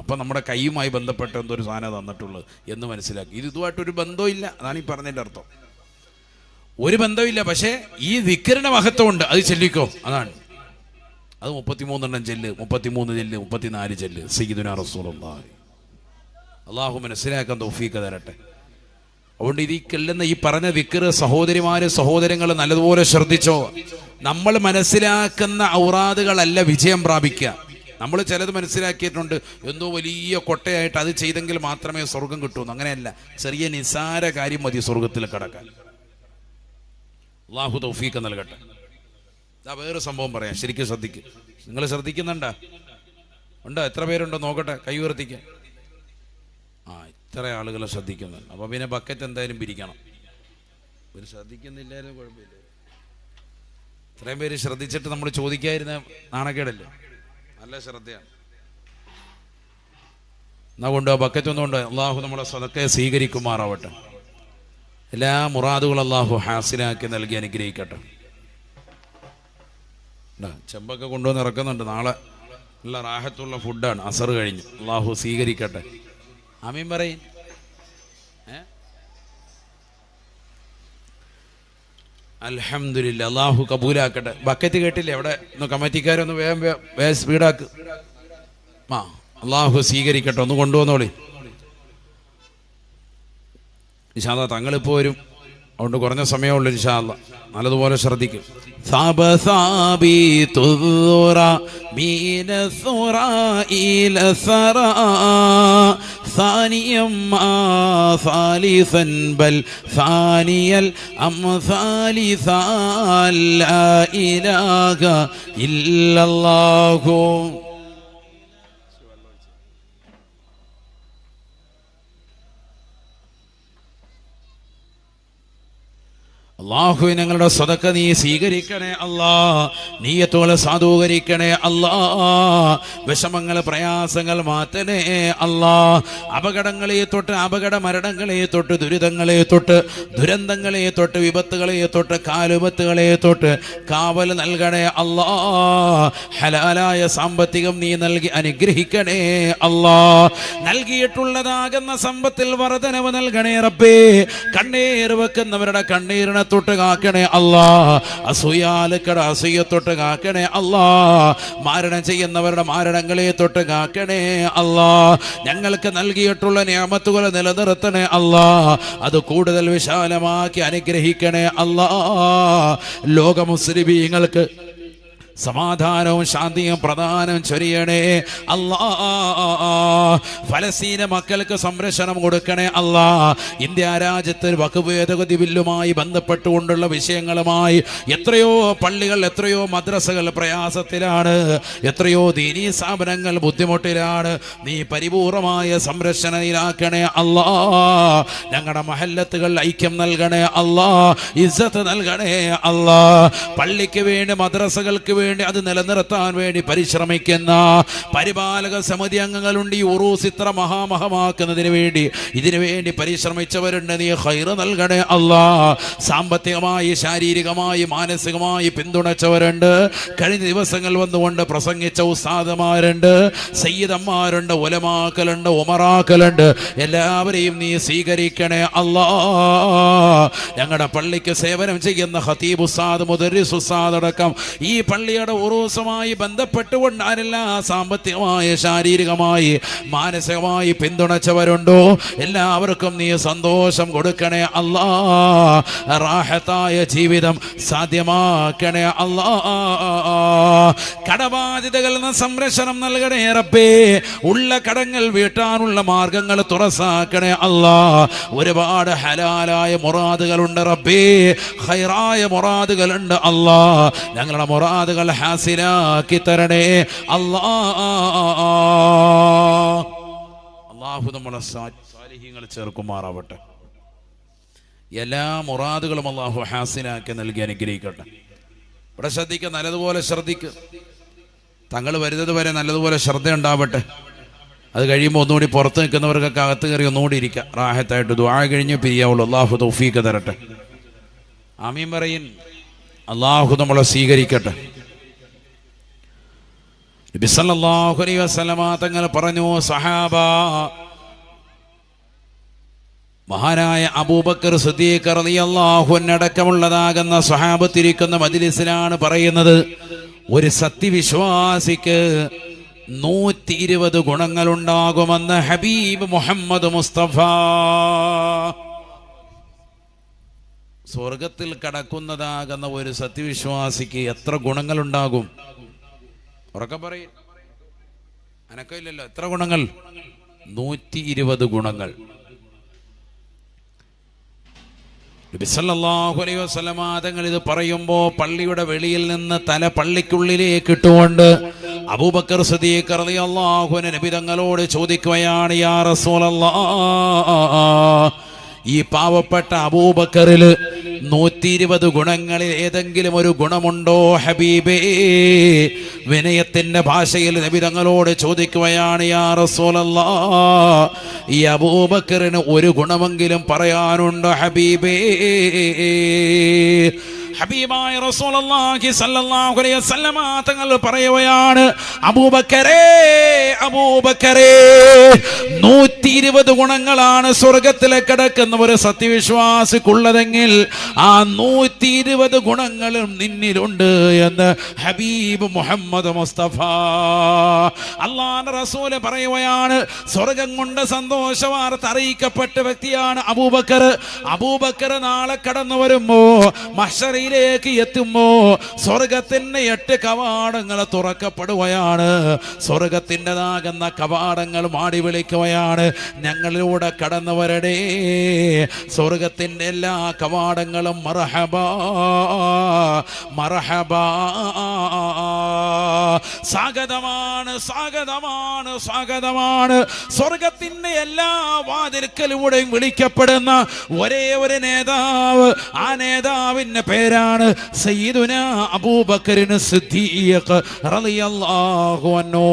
അപ്പം നമ്മുടെ കൈയുമായി ബന്ധപ്പെട്ട എന്തൊരു സാധനം തന്നിട്ടുള്ളത് എന്ന് മനസ്സിലാക്കി. ഇതുമായിട്ടൊരു ബന്ധമില്ല. അതാണ് ഈ പറഞ്ഞതിൻ്റെ അർത്ഥം. ഒരു ബന്ധമില്ല. പക്ഷേ ഈ ദിക്റിന്റെ മഹത്വമുണ്ട്. അത് ചൊല്ലിക്കോ, അതാണ്. അത് 33 എണ്ണം ചെല്ല്, 33 ചെല്ല്, 34 ചെല്ല്. സയ്യിദുനാ റസൂലുള്ളാഹി. അള്ളാഹു മനസ്സിലാക്കാൻ തൗഫീഖ് തരട്ടെ. അതുകൊണ്ട് ഇതിക്കെല്ലുന്ന ഈ പറഞ്ഞ ദിക്ർ സഹോദരിമാര് സഹോദരങ്ങൾ നല്ലതുപോലെ ശ്രദ്ധിച്ചോ. നമ്മൾ മനസ്സിലാക്കുന്ന ഔറാദുകളല്ല വിജയം പ്രാപിക്കുക. നമ്മൾ ചിലത് മനസ്സിലാക്കിയിട്ടുണ്ട്, എന്തോ വലിയ കൊട്ടയായിട്ട് അത് ചെയ്തെങ്കിൽ മാത്രമേ സ്വർഗം കിട്ടൂ. അങ്ങനെയല്ല, ചെറിയ നിസാര കാര്യം മതി സ്വർഗത്തിൽ കടക്കാൻ. അല്ലാഹു തൗഫീഖ് നൽകട്ടെ. ഇതാ വേറെ സംഭവം പറയാം, ശരിക്കും ശ്രദ്ധിക്കുക. നിങ്ങൾ ശ്രദ്ധിക്കുന്നുണ്ടോ? ഉണ്ടോ? എത്ര പേരുണ്ടോ നോക്കട്ടെ, കൈ ഉയർത്തിക്ക. ഇത്ര ആളുകൾ ശ്രദ്ധിക്കുന്നുണ്ട്. അപ്പോൾ പിന്നെ ബക്കറ്റ് എന്തായാലും പിരിക്കണം. ഒരു ശ്രദ്ധിക്കുന്നില്ലായിരുന്നു കുഴപ്പമില്ല. ഇത്രയും പേര് ശ്രദ്ധിച്ചിട്ട് നമ്മൾ ചോദിക്കാതിരുന്ന നാണക്കേടല്ലേ? നല്ല ശ്രദ്ധയാണ്. എന്നാ കൊണ്ടോ ബക്കറ്റ് ഒന്നും ഉണ്ടോ? അള്ളാഹു നമ്മളെ സദഖയെ സ്വീകരിക്കുമാറാവട്ടെ. എല്ലാ മുറാദുകളും അള്ളാഹു ഹാസിലാക്കി നൽകി അനുഗ്രഹിക്കട്ടെ. ചെമ്പൊക്കെ കൊണ്ടുവന്ന് ഇറക്കുന്നുണ്ട്. നാളെ നല്ല റാഹത്തുള്ള ഫുഡാണ്. അസർ കഴിഞ്ഞു. അള്ളാഹു സ്വീകരിക്കട്ടെ. ആമീൻ പറയും. അൽഹംദുലില്ലാ, അള്ളാഹു കബൂലാക്കട്ടെ. ബക്കറ്റ് കേട്ടില്ലേ? അവിടെ ഒന്ന് കമ്മിറ്റിക്കാരൊന്ന് വേഗം സ്പീഡാക്ക്. അള്ളാഹു സ്വീകരിക്കട്ടെ. ഒന്ന് കൊണ്ടുവന്നോളി. ഇൻഷാ അല്ലാഹ് തങ്ങളിപ്പോൾ വരും. അതുകൊണ്ട് കുറഞ്ഞ സമയമുള്ളൂ. ഇൻഷാ അല്ലാഹ് നല്ലതുപോലെ ശ്രദ്ധിക്കും. അല്ലാഹു ഞങ്ങളുടെ സദഖ നീ സ്വീകരിക്കണേ അല്ലാ. നീയത്തോടെ സാധൂകരിക്കണേ അല്ലാ. വിഷമങ്ങൾ പ്രയാസങ്ങൾ മാറ്റണേ അല്ലാ. അപകടങ്ങളെ തൊട്ട് അപകട മരണങ്ങളെ തൊട്ട് ദുരിതങ്ങളെ തൊട്ട് ദുരന്തങ്ങളെ തൊട്ട് വിപത്തുകളെ തൊട്ട് കാലുപത്തുകളെ തൊട്ട് കാവൽ നൽകണേ അല്ലാ. ഹലാലായ സാമ്പത്തികം നീ നൽകി അനുഗ്രഹിക്കണേ അല്ലാ. നൽകിയിട്ടുള്ളതാകുന്ന സമ്പത്തിൽ വർധനവ് നൽകണേ റബ്ബേ. കണ്ണീർ വെക്കുന്നവരുടെ കണ്ണീരിനെ തൊട്ട് കാക്കണേ അല്ലാ. അസൂയാലുക്കട അസൂയത്തൊട്ട് കാക്കണേ അല്ലാ. മാരണം ചെയ്യുന്നവരുടെ മാരണങ്ങളെ തൊട്ട് കാക്കണേ അല്ലാ. ഞങ്ങൾക്ക് നൽകിയിട്ടുള്ള നിഅമത്തുകൾ നിലനിർത്തണേ അല്ലാ. അത് കൂടുതൽ വിശാലമാക്കി അനുഗ്രഹിക്കണേ അല്ലാ. ലോക മുസ്ലിമീങ്ങൾക്ക് സമാധാനവും ശാന്തിയും പ്രദാനം ചൊരിയണേ അല്ലാ. ഫലസ്തീന മക്കൾക്ക് സംരക്ഷണം കൊടുക്കണേ അല്ലാ. ഇന്ത്യ രാജ്യത്ത് വഖഫ് ഭേദഗതി ബില്ലുമായി ബന്ധപ്പെട്ടുകൊണ്ടുള്ള വിഷയങ്ങളുമായി എത്രയോ പള്ളികൾ എത്രയോ മദ്രസകൾ പ്രയാസത്തിലാണ്. എത്രയോ ദീനീ സ്ഥാപനങ്ങൾ ബുദ്ധിമുട്ടിലാണ്. നീ പരിപൂർണമായ സംരക്ഷണയിലാക്കണേ അല്ലാ. ഞങ്ങളുടെ മഹല്ലത്തുകൾ ഐക്യം നൽകണേ അല്ലാ. ഇസ്സത്ത് നൽകണേ അല്ലാ. പള്ളിക്ക് വേണ്ടി മദ്രസകൾക്ക് വേണ്ടി അത് നിലനിർത്താൻ വേണ്ടി പരിശ്രമിക്കുന്ന പരിപാലക സമിതി അംഗങ്ങളുണ്ട്. ഈ ഉറൂസ് ഇത്ര മഹാമഹമാക്കുന്നതിന് വേണ്ടി ഇതിനു വേണ്ടി പരിശ്രമിച്ചവരുണ്ട്. നീ ഖൈർ നൽകണേ അല്ലാ. സാമ്പത്തികമായി ശാരീരികമായി മാനസികമായി പിന്തുണച്ചവരുണ്ട്. കഴിഞ്ഞ ദിവസങ്ങൾ വന്നുകൊണ്ട് പ്രസംഗിച്ച ഉസ്താദുമാരുണ്ട്, സയ്യിദന്മാരുണ്ട്, ഉലമാക്കളുണ്ട്, ഉമറാക്കളുണ്ട്. എല്ലാവരെയും നീ സ്വീകരിക്കണേ അല്ലാ. ഞങ്ങളുടെ പള്ളിക്ക് സേവനം ചെയ്യുന്ന ഖതീബ് ഉസ്താദ്, മുദർരിസ് ഉസ്താദ് അടക്കം ഈ പള്ളിയുടെ ഉറൂസുമായി ബന്ധപ്പെട്ടുകൊണ്ട് ആരെല്ലാം സാമ്പത്തികമായി ശാരീരികമായി മാനസികമായി പിന്തുണച്ചവരുണ്ടോ എല്ലാവർക്കും നീ സന്തോഷം കൊടുക്കണേ അല്ലാ. റാഹത്തായ ജീവിതം സാധ്യമാക്കണേ അല്ലാ. കടബാധിതകളിൽ നിന്ന് സംരക്ഷണം നൽകണേ റബ്ബേ. ഉള്ള കടങ്ങൾ വീട്ടാനുള്ള മാർഗങ്ങൾ തുറസാക്കണേ അല്ലാ. ഒരുപാട് ഹലാലായ മുറാദുകളുണ്ട് റബ്ബേ. ഖൈറായ മുറാദുകളുണ്ട് അല്ലാ. ഞങ്ങളുടെ മുറാദുകൾ ഹാസിലാക്കി തരണേ അല്ലാ. അല്ലാഹു നമ്മളെ സാലിഹീങ്ങൾ ചേർക്കുമാറാവട്ടെ. എല്ലാ മുറാദുകളും അല്ലാഹു ഹാസിലാക്കി നൽകി അനുഗ്രഹിക്കട്ടെ. ഇവിടെ ശ്രദ്ധിക്കുക, നല്ലതുപോലെ ശ്രദ്ധിക്കുക. തങ്ങൾ വരുന്നത് വരെ നല്ലതുപോലെ ശ്രദ്ധ ഉണ്ടാവട്ടെ. അത് കഴിയുമ്പോൾ ഒന്നുകൂടി പുറത്ത് നിൽക്കുന്നവർക്കൊക്കെ അകത്ത് കയറി ഒന്നുകൂടി ഇരിക്കുക. റാഹത്തായിട്ട് ദുആ കഴിഞ്ഞ് പിരിയാവുള്ളൂ. അല്ലാഹു തൗഫീഖ് തരട്ടെ. ആമീൻ പറയിൻ. അല്ലാഹു നമ്മളെ സ്വീകരിക്കട്ടെ. നബി സല്ലല്ലാഹു അലൈഹി വസല്ലമ തങ്ങൾ പറഞ്ഞു, സഹാബ, മഹാനായ അബൂബക്കർ സിദ്ദീഖ് റളിയല്ലാഹു അൻഹു അടക്കമുള്ളതാകുന്ന സ്വഹാബത്തിരിക്കുന്ന മജ്ലിസിലാണ് പറയുന്നത്, ഒരു സത്യവിശ്വാസിക്ക് 120 ഗുണങ്ങളുണ്ടാകുമെന്ന് ഹബീബ് മുഹമ്മദ് മുസ്തഫ. സ്വർഗത്തിൽ കടക്കുന്നതാകുന്ന ഒരു സത്യവിശ്വാസിക്ക് എത്ര ഗുണങ്ങളുണ്ടാകും? ഉറക്കെ പറയും. അനക്കമില്ലല്ലോ. എത്ര ഗുണങ്ങൾ? 120 ഗുണങ്ങൾ. നബി സല്ലല്ലാഹു അലൈഹി വസല്ലമ തങ്ങൾ ഇത് പറയുമ്പോൾ പള്ളിയുടെ വെളിയിൽ നിന്ന് തല പള്ളിക്കുള്ളിലേക്ക് ഇട്ടുകൊണ്ട് അബൂബക്കർ സിദ്ദീഖ് റളിയല്ലാഹു അൻഹു നബി തങ്ങളോട് ചോദിക്കുകയാണ്, യാ റസൂലല്ലാഹ്, ഈ പാവപ്പെട്ട അബൂബക്കറിൽ 120 ഗുണങ്ങളിൽ ഏതെങ്കിലും ഒരു ഗുണമുണ്ടോ ഹബീബേ? വിനയത്തിന്റെ ഭാഷയിൽ നബി തങ്ങളോട് ചോദിക്കുകയാണ്, യാ റസൂലല്ലാഹ്, ഈ അബൂബക്കറിന് ഒരു ഗുണമെങ്കിലും പറയാനുണ്ടോ ഹബീബേ? ഹബീബായ റസൂലുള്ളാഹി സ്വല്ലല്ലാഹു അലൈഹി വസല്ലമ തങ്ങൾ പറയുകയാണ്, അബൂബക്കരേ, അബൂബക്കരേ, 120 ഗുണങ്ങളാണ് സ്വർഗത്തിലെ കിടക്കുന്ന ഒരു സത്യവിശ്വാസിക്കുള്ളതെങ്കിൽ ആ 120 ഗുണങ്ങളും നിന്നിലുണ്ട് എന്ന് ഹബീബ് മുഹമ്മദ് മുസ്തഫ. അല്ലാഹുവിന്റെ റസൂൽ പറയുകയാണ്, സ്വർഗം കൊണ്ട് സന്തോഷ വാർത്ത അറിയിക്കപ്പെട്ട വ്യക്തിയാണ് അബൂബക്കർ. അബൂബക്കർ നാളെ കടന്നു വരുമ്പോ മഹ്ശറിലേക്ക് എത്തുമ്പോ സ്വർഗത്തിന്റെ 8 കവാടങ്ങൾ തുറക്കപ്പെടുകയാണ്. സ്വർഗത്തിൻ്റെതാകുന്ന കവാടങ്ങൾ മാടി വിളിക്കുകയാണ്, ഞങ്ങളിലൂടെ കടന്നു വരടേ. സ്വർഗത്തിന്റെ എല്ലാ കവാടങ്ങളും മർഹബാ മർഹബാ, സ്വാഗതമാണ്, സ്വാഗതമാണ്, സ്വാഗതമാണ്. സ്വർഗത്തിന്റെ എല്ലാ വാതിൽക്കലൂടെയും വിളിക്കപ്പെടുന്ന ഒരേ ഒരു നേതാവ്, ആ നേതാവിന്റെ പേരാണ് സയ്യിദുനാ അബൂബക്കറിന് സിദ്ദീഖ് റളിയല്ലാഹു അൻഹു.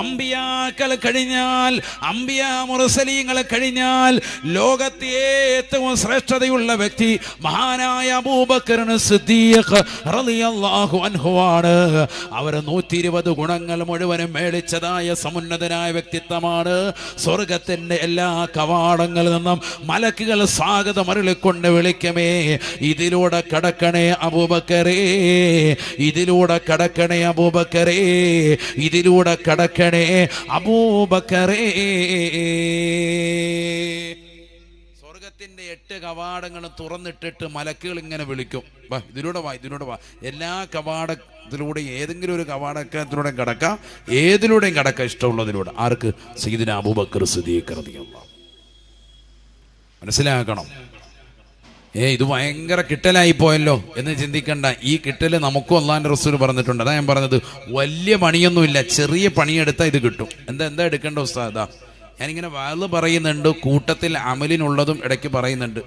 അമ്പിയാക്കൾ കഴിഞ്ഞാൽ, അമ്പിയാ മുർസലീങ്ങൾ കഴിഞ്ഞാൽ ലോകത്തെ ഏറ്റവും ശ്രേഷ്ഠതയുള്ള വ്യക്തി മഹാനായ അബൂബക്കറിന് സിദ്ദീഖ് റളിയല്ലാഹു അൻഹു ആണ്. അവർ 120 ഗുണങ്ങൾ മുഴുവനും മേളിച്ചതായ സമുന്നതനായ വ്യക്തിത്വമാണ്. സ്വർഗത്തിന്റെ എല്ലാ കവാടങ്ങളിൽ നിന്നും മലക്കുകൾ സ്വാഗതം അരുളിക്കൊണ്ട് വിളിക്കുമേ, ഇതിലൂടെ കടക്കണേ അബൂബക്കറേ, ഇതിലൂടെ കടക്കണേ അബൂബക്കറേ, ഇതിലൂടെ കടക്കണേ അബൂബക്കറേ. സ്വർഗത്തിന്റെ 8 കവാടങ്ങളും തുറന്നിട്ടിട്ട് മലക്കുകൾ ഇങ്ങനെ വിളിക്കും, വാ ഇതിലൂടെ വാ, ഇതിലൂടെ വാ. എല്ലാ കവാടത്തിലൂടെ ഏതെങ്കിലും ഒരു കവാടത്തിലൂടെ കടക്കാം, ഏതിലൂടെയും കടക്കാം, ഇഷ്ടമുള്ളതിലൂടെ. ആർക്ക്? സയ്യിദുനാ അബൂബക്കർ സിദ്ദീഖ് റളിയല്ലാഹു. മനസ്സിലാക്കണം. ഇത് ഭയങ്കര കിട്ടലായി പോയല്ലോ എന്ന് ചിന്തിക്കണ്ട. ഈ കിട്ടല് നമുക്കും അല്ലാഹുവിന്റെ റസൂൽ പറഞ്ഞിട്ടുണ്ട്. അതാ ഞാൻ പറഞ്ഞത്, വലിയ പണിയൊന്നുമില്ല, ചെറിയ പണിയെടുത്താൽ ഇത് കിട്ടും. എന്താ എടുക്കേണ്ട ഉസ്താദാ? ഞാനിങ്ങനെ വഅദ് പറയുന്നുണ്ട്, കൂട്ടത്തിൽ അമലിനുള്ളതും ഇടയ്ക്ക് പറയുന്നുണ്ട്.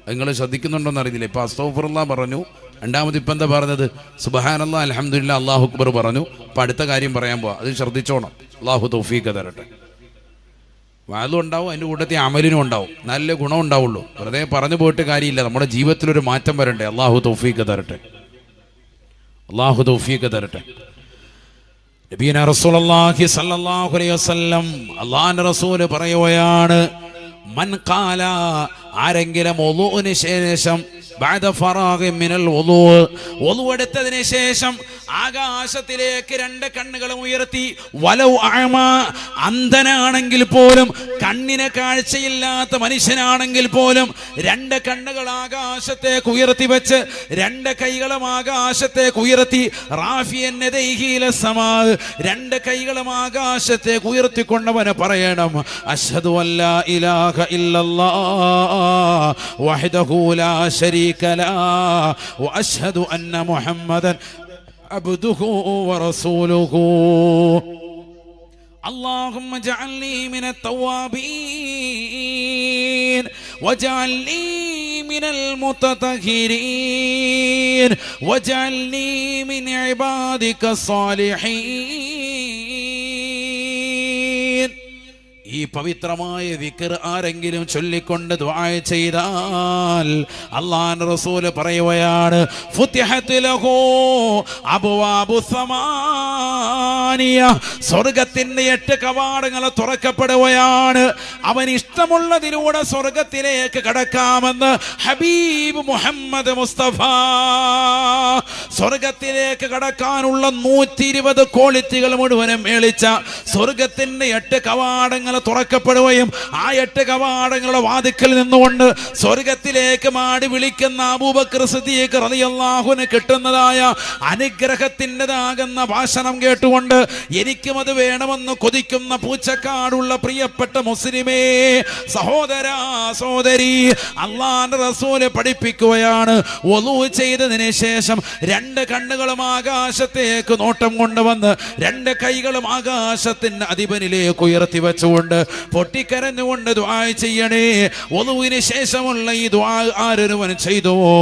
നിങ്ങൾ ശ്രദ്ധിക്കുന്നുണ്ടോന്ന് അറിയില്ല. ഇപ്പൊ അസ്തഗ്ഫിറുല്ലാഹ് പറഞ്ഞു, രണ്ടാമത് ഇപ്പം എന്താ പറഞ്ഞത്? സുബ്ഹാനല്ലാഹ് അൽഹംദുലില്ലാഹ് അല്ലാഹു അക്ബർ പറഞ്ഞു. അപ്പൊ അടുത്ത കാര്യം പറയാൻ പോവാ, അത് ശ്രദ്ധിച്ചോണം. അല്ലാഹു തൗഫീഖ് തരട്ടെ. വഅദും ഉണ്ടാവും, അതിൻ്റെ കൂട്ടത്തിൽ അമലിനും ഉണ്ടാവും, നല്ല ഗുണം ഉണ്ടാവുള്ളൂ. വെറുതെ പറഞ്ഞു പോയിട്ട് കാര്യമില്ല, നമ്മുടെ ജീവിതത്തിലൊരു മാറ്റം വരണ്ടേ. അല്ലാഹു തൗഫീഖ് തരട്ടെ, അല്ലാഹു തൗഫീഖ് തരട്ടെ. നബിയനാ റസൂലുള്ളാഹി സ്വല്ലല്ലാഹു അലൈഹി വസല്ലം, അല്ലാഹുവിന്റെ റസൂൽ പറയുകയാണ്, മൻ ഖാല, ആരെങ്കിലും വുളൂഇന് ശേഷം ബഅദ ഫറാഗി മിനൽ വുളൂ എടുത്തതിന് ശേഷം ആകാശത്തിലേക്ക് 2 കണ്ണുകളും ഉയർത്തി, വലൗ അഅമ, അന്ധനാണെങ്കിൽ പോലും, കണ്ണിന് കാഴ്ചയില്ലാത്ത മനുഷ്യനാണെങ്കിൽ പോലും 2 കണ്ണുകൾ ആകാശത്തേക്ക് ഉയർത്തി വെച്ച് 2 കൈകളും ആകാശത്തേക്ക് ഉയർത്തി, റാഫിയൻ യദൈഹി ലസ്സമാ, 2 കൈകളും ആകാശത്തേക്ക് ഉയർത്തിക്കൊണ്ടവന് പറയണം, അശ്ഹദു അല്ലാ ഇലാഹ ഇല്ലല്ലാഹ് വഹ്ദഹു ലാ ശരീക ലഹു വഅശ്ഹദു അന്ന മുഹമ്മദൻ അബ്ദുഹു വറസൂലുഹു. اللهم اجعلني من التوابين واجعلني من المتطهرين واجعلني من عبادك الصالحين. ഈ പവിത്രമായ ദിക്ർ ആരെങ്കിലും ചൊല്ലിക്കൊണ്ട് ദുആ ചെയ്താൽ അല്ലാഹുവിന്റെ റസൂൽ പറയുകയാണ്, ഫുതിഹത് ലഹു അബ്വാബു സമാനിയ, സ്വർഗ്ഗത്തിന്റെ 8 കവാടങ്ങൾ തുറക്കപ്പെടുകയാണ്. അവൻ ഇഷ്ടമുള്ളതിലൂടെ സ്വർഗ്ഗത്തിലേക്ക് കടക്കാമെന്ന് ഹബീബ് മുഹമ്മദ് മുസ്തഫ സ്വർഗത്തിലേക്ക് കടക്കാനുള്ള 120 ക്വാളിറ്റികൾ മുഴുവനും മേളിച്ച സ്വർഗത്തിന്റെ 8 കവാടങ്ങൾ തുറക്കപ്പെടുകയും ആ 8 കവാടങ്ങളുടെ വാതിക്കൽ നിന്നുകൊണ്ട് സ്വർഗത്തിലേക്ക് മാടി വിളിക്കുന്ന അബൂബക്കർ സിദ്ദീഖ് റളിയല്ലാഹുവിന് കിട്ടുന്നതായ അനുഗ്രഹത്തിൻ്റെതാകുന്ന ഭാഷണം കേട്ടുകൊണ്ട് എനിക്കും അത് വേണമെന്ന് കൊതിക്കുന്ന പൂച്ചക്കാടുള്ള പ്രിയപ്പെട്ട മുസ്ലിമേ, സഹോദരാ സഹോദരി, അല്ലാഹുവിന്റെ റസൂല് പഠിപ്പിക്കുകയാണ്, വുളൂ ചെയ്തതിന് ശേഷം 2 കണ്ണുകളും ആകാശത്തേക്ക് നോട്ടം കൊണ്ടുവന്ന് 2 കൈകളും ആകാശത്തിന്റെ അധിപനിലേക്ക് ഉയർത്തി വെച്ചുകൊണ്ട് പൊട്ടിക്കരഞ്ഞുകൊണ്ട് ദുആ ചെയ്യണേ. വുളൂവിന് ശേഷമുള്ള ഈ ദുആ ആരൊരുവൻ ചെയ്തുവോ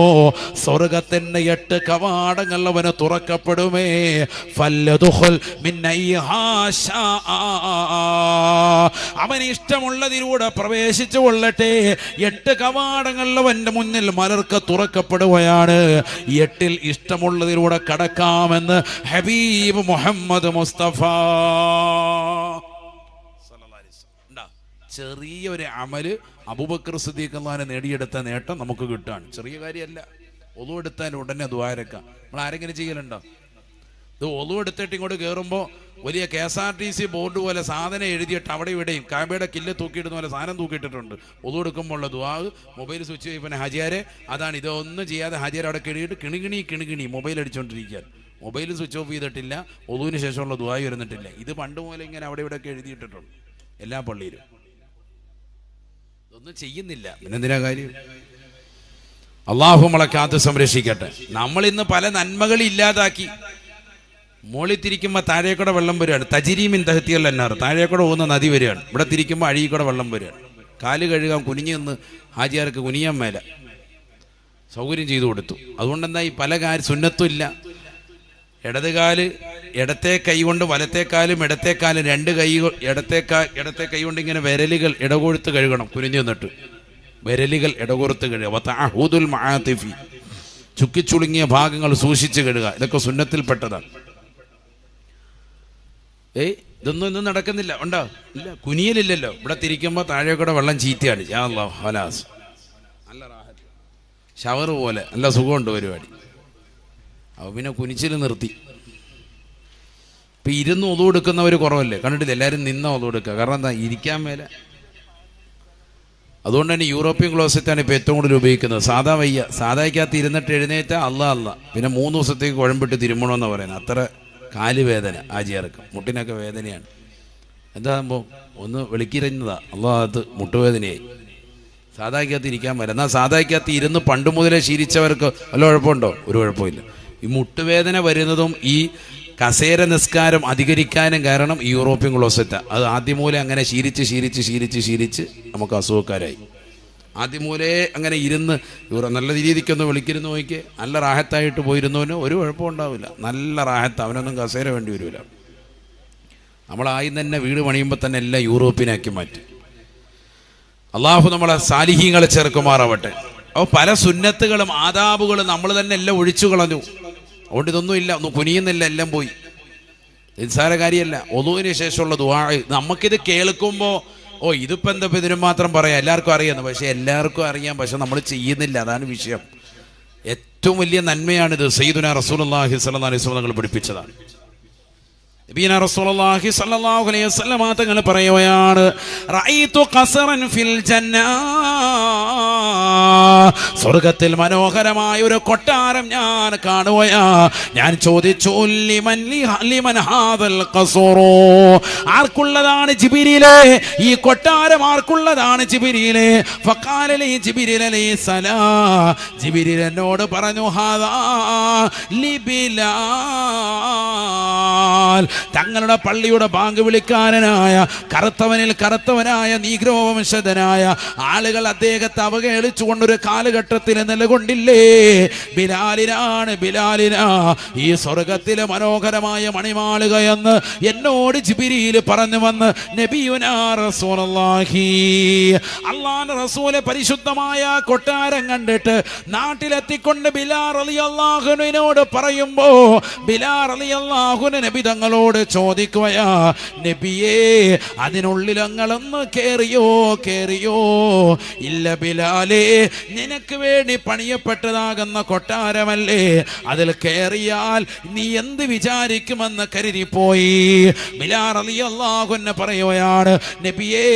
സ്വർഗത്തിന്റെ 8 കവാടങ്ങൾ അവന് തുറക്കപ്പെടുമേ. ഫല്ലദുഖുൽ മിൻ അയ്ഹാ ശാ, അവന് ഇഷ്ടമുള്ളതിലൂടെ പ്രവേശിച്ചു കൊള്ളട്ടെ. 8 കവാടങ്ങൾ അവന്റെ മുന്നിൽ മലർക്ക തുറക്കപ്പെടുകയാണ്. 8ൽ ഇഷ്ടമുള്ളതിലൂടെ കടക്കാമെന്ന് ഹബീബ് മുഹമ്മദ് മുസ്തഫ. ചെറിയൊരു അമല് അബൂബക്കർ സിദ്ദീഖ് അള്ളാഹുവിനെ നേടിയെടുത്ത നേട്ടം നമുക്ക് കിട്ടാണ്. ചെറിയ കാര്യമല്ല. ഒളു എടുത്താൽ ഉടനെ ദ്വാരക്കാം. നമ്മൾ ആരെങ്കിലും ചെയ്യലുണ്ടോ? ഇത് ഒളു എടുത്തിട്ട് ഇങ്ങോട്ട് കയറുമ്പോൾ വലിയ KSRTC ബോർഡ് പോലെ സാധനം എഴുതിയിട്ട് അവിടെ ഇവിടെയും കാബയുടെ കില്ല് തൂക്കിയിടുന്ന പോലെ സാധനം തൂക്കിയിട്ടിട്ടുണ്ട്. ഒളു എടുക്കുമ്പോൾ ഉള്ള ദുആ, മൊബൈൽ സ്വിച്ച് ചെയ്യും. ഹാജിയാരെ അതാണ്, ഇതൊന്നും ചെയ്യാതെ ഹാജിയാർ അവിടെ കിണിയിട്ട് കിണികിണി മൊബൈൽ അടിച്ചുകൊണ്ടിരിക്കുകയാണ്. മൊബൈൽ സ്വിച്ച് ഓഫ് ചെയ്തിട്ടില്ല, ഒളുവിന് ശേഷമുള്ള ദുആ വരുന്നിട്ടില്ല. ഇത് പണ്ട് പോലെ ഇങ്ങനെ അവിടെ ഇവിടെയൊക്കെ എഴുതിയിട്ടിട്ടുണ്ട് എല്ലാ പള്ളിയിലും. ഇതൊന്നും ചെയ്യുന്നില്ല. പിന്നെന്തിനാ കാര്യം? അള്ളാഹു നമ്മളെ കാത്ത് സംരക്ഷിക്കട്ടെ. നമ്മൾ ഇന്ന് പല നന്മകൾ ഇല്ലാതാക്കി. മോളിൽ തിരിക്കുമ്പോൾ താഴേക്കൂടെ വെള്ളം വരികയാണ്. തജിരീമിൻ തഹ്തിയൽ അന്നാർ, താഴേക്കൂടെ പോകുന്ന നദി വരികയാണ്. ഇവിടെ തിരിക്കുമ്പോൾ അഴീക്കൂടെ വെള്ളം വരികയാണ്. കാല് കഴുകാൻ കുനിഞ്ഞു നിന്ന് ഹാജിയാർക്ക് കുനിയാൻ മേല സൗകര്യം ചെയ്തു കൊടുത്തു. അതുകൊണ്ടെന്താ ഈ പല സുന്നത്തും ഇല്ല. ഇടതുകാല് ഇടത്തെ കൈ കൊണ്ട് വലത്തേക്കാലും ഇടത്തേക്കാലും 2 കൈ ഇടത്തെ കൈ കൊണ്ട് ഇങ്ങനെ വിരലുകൾ ഇടകൊഴുത്ത് കഴുകണം. കുനിഞ്ഞു നിന്നിട്ട് വിരലുകൾ ഇടകൊറുത്ത് കഴുകുക. ചുക്കിച്ചുളുങ്ങിയ ഭാഗങ്ങൾ സൂക്ഷിച്ച് കഴുകുക. ഇതൊക്കെ സുന്നത്തിൽപ്പെട്ടതാണ്. ഇതൊന്നും ഇന്നും നടക്കുന്നില്ല. ഉണ്ടോ? ഇല്ല. കുനിയലില്ലല്ലോ. ഇവിടെ തിരിക്കുമ്പോൾ താഴെ കൂടെ വെള്ളം ചീത്തയാണ്. യാ അല്ലാഹ് ഹലാസ്, നല്ല റാഹത്ത്, ഷവർ പോലെ നല്ല സുഖമുണ്ട് പരിപാടി. അപ്പോൾ പിന്നെ കുനിച്ചിൽ നിർത്തി. ഇപ്പം ഇരുന്ന് ഒതു കൊടുക്കുന്നവർ കുറവല്ലേ? കണ്ടിട്ടില്ല, എല്ലാവരും നിന്ന് ഒതു കൊടുക്കുക. കാരണം എന്താ? ഇരിക്കാൻ മേലെ. അതുകൊണ്ട് തന്നെ യൂറോപ്യൻ ക്ലോസറ്റാണ് ഇപ്പോൾ ഏറ്റവും കൂടുതൽ ഉപയോഗിക്കുന്നത്. സാധാ വയ്യ. സാധായ്ക്കകത്ത് ഇരുന്നിട്ട് എഴുന്നേറ്റ അല്ല പിന്നെ 3 ദിവസത്തേക്ക് കുഴമ്പിട്ട് തിരുമണമെന്ന് പറയുന്നത്. അത്ര കാല് വേദന ആജിയാർക്ക്, മുട്ടിനൊക്കെ വേദനയാണ്. എന്താ സംഭവം? ഒന്ന് വെളുക്കിരഞ്ഞതാ അള്ളാഹത്ത് മുട്ടുവേദനയായി. സാധായ്ക്കകത്ത് ഇരിക്കാൻ പറ്റില്ല. എന്നാൽ സാധായ്ക്കകത്ത് ഇരുന്ന് പണ്ട് മുതലേ ശീലിച്ചവർക്ക് വല്ല കുഴപ്പമുണ്ടോ? ഒരു കുഴപ്പമില്ല. ഈ മുട്ടുവേദന വരുന്നതും ഈ കസേര നിസ്കാരം അധികരിക്കാനും കാരണം ഈ യൂറോപ്യൻ ക്ലോസറ്റാണ്. അത് ആദ്യം മൂലം അങ്ങനെ ശീലിച്ച് നമുക്ക് അസുഖക്കാരായി. ആദ്യം മൂലേ അങ്ങനെ ഇരുന്ന് നല്ല രീതിക്കൊന്ന് വിളിക്കിരുന്ന് നോക്കി നല്ല റാഹത്തായിട്ട് പോയിരുന്നവന് ഒരു കുഴപ്പം ഉണ്ടാവില്ല. നല്ല റാഹത്ത്, അവനൊന്നും കസേര വേണ്ടി വരില്ല. നമ്മളായും തന്നെ വീട് പണിയുമ്പോൾ തന്നെ എല്ലാം യൂറോപ്യനാക്കി മാറ്റി. അള്ളാഹു നമ്മളെ സാലിഹീങ്ങളെ ചേർക്കുമാറാവട്ടെ. അപ്പോൾ പല സുന്നത്തുകളും ആദാബുകളും നമ്മൾ തന്നെ എല്ലാം ഒഴിച്ചു കളഞ്ഞു. അതുകൊണ്ട് ഇതൊന്നും ഇല്ല, ഒന്നും കുനിയുന്നില്ല, എല്ലാം പോയി. നിസ്സാര കാര്യമല്ല. ഒളുവിന് ശേഷമുള്ള ദുആ നമുക്കിത് കേൾക്കുമ്പോൾ ഇതിപ്പോൾ എന്താ ഇതിനും മാത്രം പറയാം, എല്ലാവർക്കും അറിയാമെന്ന്. പക്ഷേ എല്ലാവർക്കും അറിയാം, പക്ഷെ നമ്മൾ ചെയ്യുന്നില്ല. അതാണ് വിഷയം. ഏറ്റവും വലിയ നന്മയാണിത്. സയ്യിദുനാ റസൂലുള്ളാഹി സ്വല്ലല്ലാഹു അലൈഹി വസല്ലം തങ്ങൾ പഠിപ്പിച്ചതാണ്. നബിയുനാ റസൂലുള്ളാഹി സ്വല്ലല്ലാഹു അലൈഹി വസല്ലം തങ്ങൾ പറയുകയാണ്, റഅയ്തു ഖസറൻ ഫിൽ ജന്ന, സ്വർഗത്തിൽ മനോഹരമായ ഒരു കൊട്ടാരം ഞാൻ കാണുകയാ. ഞാൻ ചോദിച്ചു, ലിമൻ ഹാദൽ ഖസറു, ആർക്കുള്ളതാണ് ജിബ്രീലേ ഈ കൊട്ടാരം? ആർക്കുള്ളതാണ് ജിബ്രീലേ? ഫഖാല ലി ജിബ്രീൽ അലൈഹിസ്സലാം, ജിബ്രീൽ എന്നോട് പറഞ്ഞു, ഹാദാ ലിബിലാൽ, തങ്ങളുടെ പള്ളിയുടെ ബാങ്ക് വിളിക്കാരനായ കറുത്തവനായ നീഗ്രോ വംശജനായ ആളുകൾ അദ്ദേഹത്തെ അവഹേളിച്ചുകൊണ്ടൊരു കാലഘട്ടത്തിൽ നിലകൊണ്ടില്ലേ? ബിലാലിനാ ഈ സ്വർഗത്തിലെ മനോഹരമായ മണിമാളിക എന്ന് എന്നോട് ജിബ്രീൽ പറഞ്ഞു വന്ന് നബിയുനാ റസൂലുള്ളാഹി, അല്ലാഹുവിന്റെ റസൂലെ പരിശുദ്ധമായ കൊട്ടാരം കണ്ടിട്ട് നാട്ടിലെത്തിക്കൊണ്ട് ബിലാൽ റളിയല്ലാഹു അൻഹുവിനോട് പറയുമ്പോ ബിലാൽ റളിയല്ലാഹു അൻഹു നബി തങ്ങളോട് ചോദിക്കുകയാ, നബിയേ അതിനുള്ളിൽ ഞങ്ങളൊന്ന് കേറിയോ? ഇല്ല ബിലാലേ, നിനക്ക് വേണ്ടി പണിയപ്പെട്ടതാകുന്ന കൊട്ടാരമല്ലേ, അതിൽ കയറിയാൽ നീ എന്ത് വിചാരിക്കുമെന്ന് കരുതിപ്പോയി. ബിലാൽ റളിയല്ലാഹു അൻഹു പറയുകയാണ്, നബിയേ,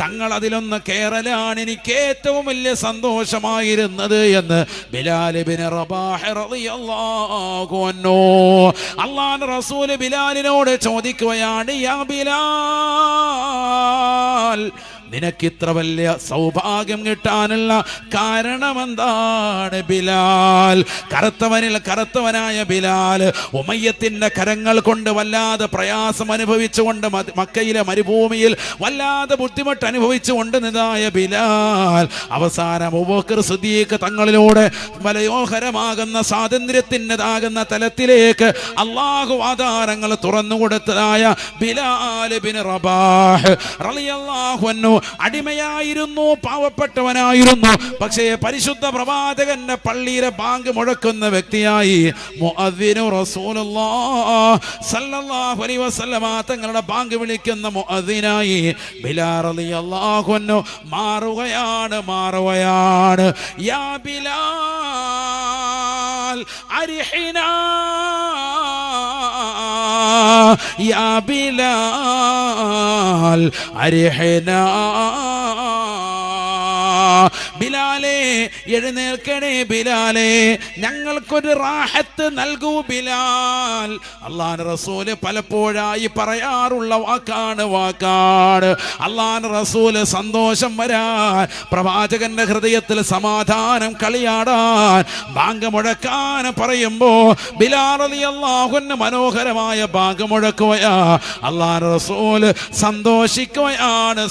തങ്ങൾ അതിലൊന്ന് കയറലാണ് എനിക്ക് ഏറ്റവും വലിയ സന്തോഷമായിരുന്നത് എന്ന് ബിലാൽ ഇബ്നു റബാഹ് റളിയല്ലാഹു അൻഹു. അല്ലാഹുവിന്റെ റസൂൽ ബിലാലിനോട് ചോദിക്കുകയാണ്, യാ ബിലാൽ, നിനക്കിത്ര വലിയ സൗഭാഗ്യം കിട്ടാനുള്ള കാരണമെന്താണ് ബിലാൽ? കറുത്തവനായ ബിലാൽ ഉമയ്യത്തിന്റെ കരങ്ങൾ കൊണ്ട് വല്ലാതെ പ്രയാസം അനുഭവിച്ചുകൊണ്ട് മക്കയിലെ മരുഭൂമിയിൽ വല്ലാതെ ബുദ്ധിമുട്ട് അനുഭവിച്ചുകൊണ്ട് നിന്നായ ബിലാൽ അവസാനം അബൂബക്കർ സിദ്ദീഖ് തങ്ങളിലൂടെ മനോഹരമാകുന്ന സ്വാതന്ത്ര്യത്തിൻ്റെതാകുന്ന തലത്തിലേക്ക് അള്ളാഹു ആധാരങ്ങൾ തുറന്നുകൊടുത്തതായ ബിലാൽ ഇബ്നു റബാഹ് റളിയല്ലാഹു അൻഹു അടിമയായിരുന്നു, പാവപ്പെട്ടവനായിരുന്നു. പക്ഷേ പരിശുദ്ധ പ്രവാചകന്റെ പള്ളിയിലെ ബാങ്ക് മുഴക്കുന്ന വ്യക്തിയായി മുഅദ്ദിനു റസൂലുള്ളാഹി സ്വല്ലല്ലാഹു അലൈഹി വസല്ലമ തങ്ങളുടെ ബാങ്ക് വിളിക്കുന്ന മുഅദ്ദിനായി ബിലാൽ റളിയല്ലാഹു അൻഹു മാറുകയാണ്. യാ ബിലാൽ അരിഹിനാ, യാ ബിലാൽ അരിഹിനാ. ബിലാലേ, എഴുന്നേൽക്കണേ ബിലാലേ, ഞങ്ങൾക്കൊരു റാഹത്ത് നൽകൂ ബിലാൽ. അല്ലാഹുവിന്റെ റസൂല് പലപ്പോഴായി പറയാറുള്ള വാക്കാണ്. അല്ലാഹുവിന്റെ റസൂല് സന്തോഷം വരാൻ, പ്രവാചകന്റെ ഹൃദയത്തിൽ സമാധാനം കളിയാടാൻ, ബാങ്ക് മുഴക്കാൻ പറയുമ്പോ ബിലാൽ റളിയല്ലാഹു അൻഹു മനോഹരമായ ബാങ്ക് മുഴക്കുകയാ. അല്ലാഹുവിന്റെ റസൂല്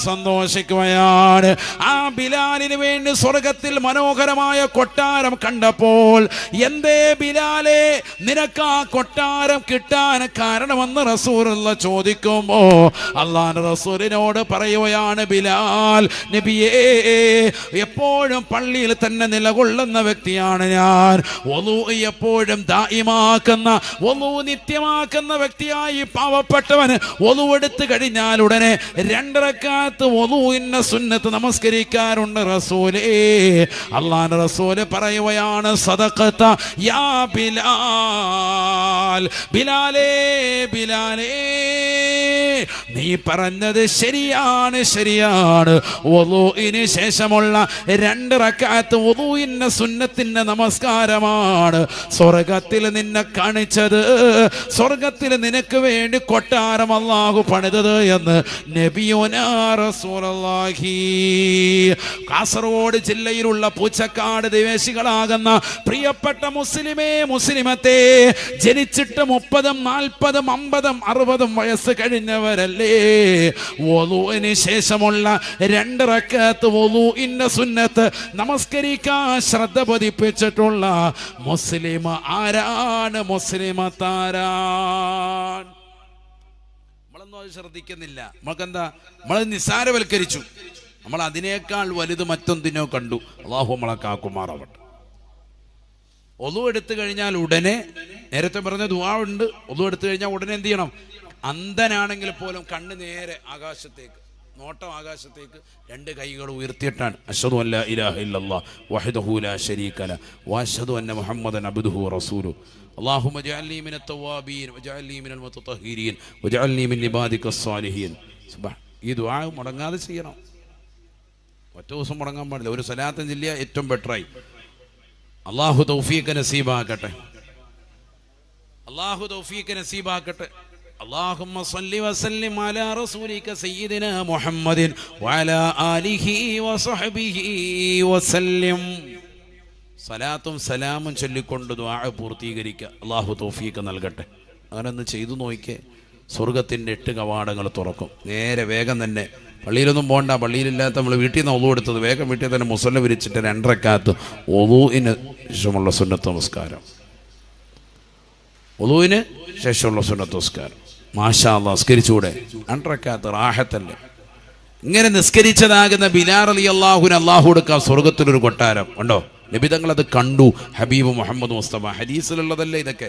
സന്തോഷിക്കുകയാണ്. ആ ബിലാലിന് വേണ്ടി സ്വർഗത്തിൽ മനോഹരമായ കൊട്ടാരം കണ്ടപ്പോൾ, എന്തേ ബിലാലെ നിനക്ക് ആ കൊട്ടാരം കിട്ടാൻ കാരണമെന്ന് റസൂലുള്ളാഹി ചോദിക്കുമ്പോ അല്ലാഹുവിന്റെ റസൂലിനോട് പറയുകയാണ്, ബിലാൽ നബിയേ, എപ്പോഴും പള്ളിയിൽ തന്നെ നിലകൊള്ളുന്ന വ്യക്തിയാണ് ഞാൻ. വുളൂ എപ്പോഴും ദായിമാക്കുന്ന, വുളൂ നിത്യമാക്കുന്ന വ്യക്തിയായി പാവപ്പെട്ടവന് വുളൂ എടുത്തു കഴിഞ്ഞാൽ ഉടനെ 2 റക്അത്ത് വുളൂഇന്റെ സുന്നത്ത് നമസ്കരിക്കാറുണ്ട് റസൂലേ. അല്ലാഹുവിന്റെ റസൂല് പറയുകയാണ്, സദഖത യാ ബിലാൽ, ബിലാലേ നീ പറഞ്ഞത് ശരിയാണ്. വുളൂഇന് ശേഷമുള്ള 2 റക്അത്ത് വുളൂഇന്റെ സുന്നത്തിന്റെ നമസ്കാരമാണ് സ്വർഗത്തിൽ നിന്നെ കാണിച്ചത്, സ്വർഗത്തിൽ നിനക്ക് വേണ്ടി കൊട്ടാരം അല്ലാഹു പണിതത് എന്ന് നബിയുനാ റസൂലുള്ളാഹി. കാസർഗോഡ് ജില്ലയിലുള്ള പൂച്ചക്കാട് നിവാസികളാകുന്ന പ്രിയപ്പെട്ട മുസ്ലിമത്തെ, ജനിച്ചിട്ട് 30, 40, 50, 60 വയസ്സ് കഴിഞ്ഞവരല്ലേ, വുളൂഇന് ശേഷമുള്ള 2 റക്അത്ത് വുളൂഇന്റെ സുന്നത്ത് നമസ്കരിക്കാൻ ശ്രദ്ധ പതിപ്പിച്ചിട്ടുള്ള മുസ്ലിം ആരാണ്? മുസ്ലിമത്താരാണ്? നമ്മളൊന്നും അത് ശ്രദ്ധിക്കുന്നില്ല. നമ്മൾക്കെന്താ, നമ്മൾ നിസ്സാരവൽക്കരിച്ചു. നമ്മൾ അതിനേക്കാൾ വലുത് മറ്റൊന്നിനോ കണ്ടു. അല്ലാഹു നമ്മളെ കാക്കുമാറാവട്ടെ. ഒളു എടുത്തു കഴിഞ്ഞാൽ ഉടനെ, നേരത്തെ പറഞ്ഞ ദുആ ഉണ്ട്, ഒളു എടുത്തു കഴിഞ്ഞാൽ ഉടനെ എന്ത് ചെയ്യണം? അന്ധനാണെങ്കിൽ പോലും കണ്ണ് നേരെ ആകാശത്തേക്ക്, നോട്ടം ആകാശത്തേക്ക്, 2 കൈകൾ ഉയർത്തിയിട്ടാണ് അശ്ഹദു അല്ലാ ഇലാഹ ഇല്ലല്ലാഹ് വഹ്ദഹു ലാ ശരീക ലഹു വഅശ്ഹദു അന്ന മുഹമ്മദൻ അബ്ദുഹു വറസൂലുഹു അല്ലാഹുമ്മ ജഅൽനി മിനത് തവ്വാബീൻ വജഅൽനി മിനൽ മുതതഹിരീൻ വജഅൽനി മിൻ ഇബാദികസ് സ്വാലിഹീൻ. ഈ ദുആ മുടങ്ങാതെ ചെയ്യണം. ഒറ്റ ദിവസം മുടങ്ങാൻ പാടില്ല. ഒരു സലാത്തും ചൊല്ലിയ ഏറ്റവും ബെറ്ററായി. അല്ലാഹു തൗഫീഖ് നസീബാക്കട്ടെ. اللهم صل وسلم على رسولك سيدنا محمد وعلى آله وصحبه وسلم. സലാത്തും സലാമും ചൊല്ലിക്കൊണ്ട് ദുആ പൂർത്തീകരിക്കുക. അല്ലാഹു തൗഫീഖ് നൽകട്ടെ. അങ്ങനെ ഒന്ന് ചെയ്തു നോക്കിയേ, സ്വർഗത്തിൻ്റെ 8 കവാടങ്ങൾ തുറക്കും. നേരെ വേഗം തന്നെ, പള്ളിയിലൊന്നും പോകണ്ട. പള്ളിയിലില്ലാത്ത നമ്മൾ വീട്ടിൽ നിന്ന് ഒളു എടുത്തത് വേഗം വീട്ടിൽ തന്നെ മുസല്ല വിരിച്ചിട്ട് 2 റക്അത്ത് ഒളുവിന് ശേഷമുള്ള സുന്നത്ത് നമസ്കാരം, ഒളുവിന് ശേഷമുള്ള സുന്നത്ത് നമസ്കാരം. മാഷാ അല്ലാഹ്, നിസ്കരിച്ചൂടെ? 2 റക്അത്ത് റാഹത്തല്ലേ. ഇങ്ങനെ നിസ്കരിച്ചതാകുന്ന ബിലാൽ റളിയല്ലാഹു അൻഹു അല്ലാഹു കൊടുക്കുക സ്വർഗത്തിലൊരു കൊട്ടാരം ഉണ്ടോ? നബി തങ്ങൾ അത് കണ്ടു. ഹബീബ് മുഹമ്മദ് മുസ്തഫ ഹദീസിലുള്ളതല്ലേ ഇതൊക്കെ,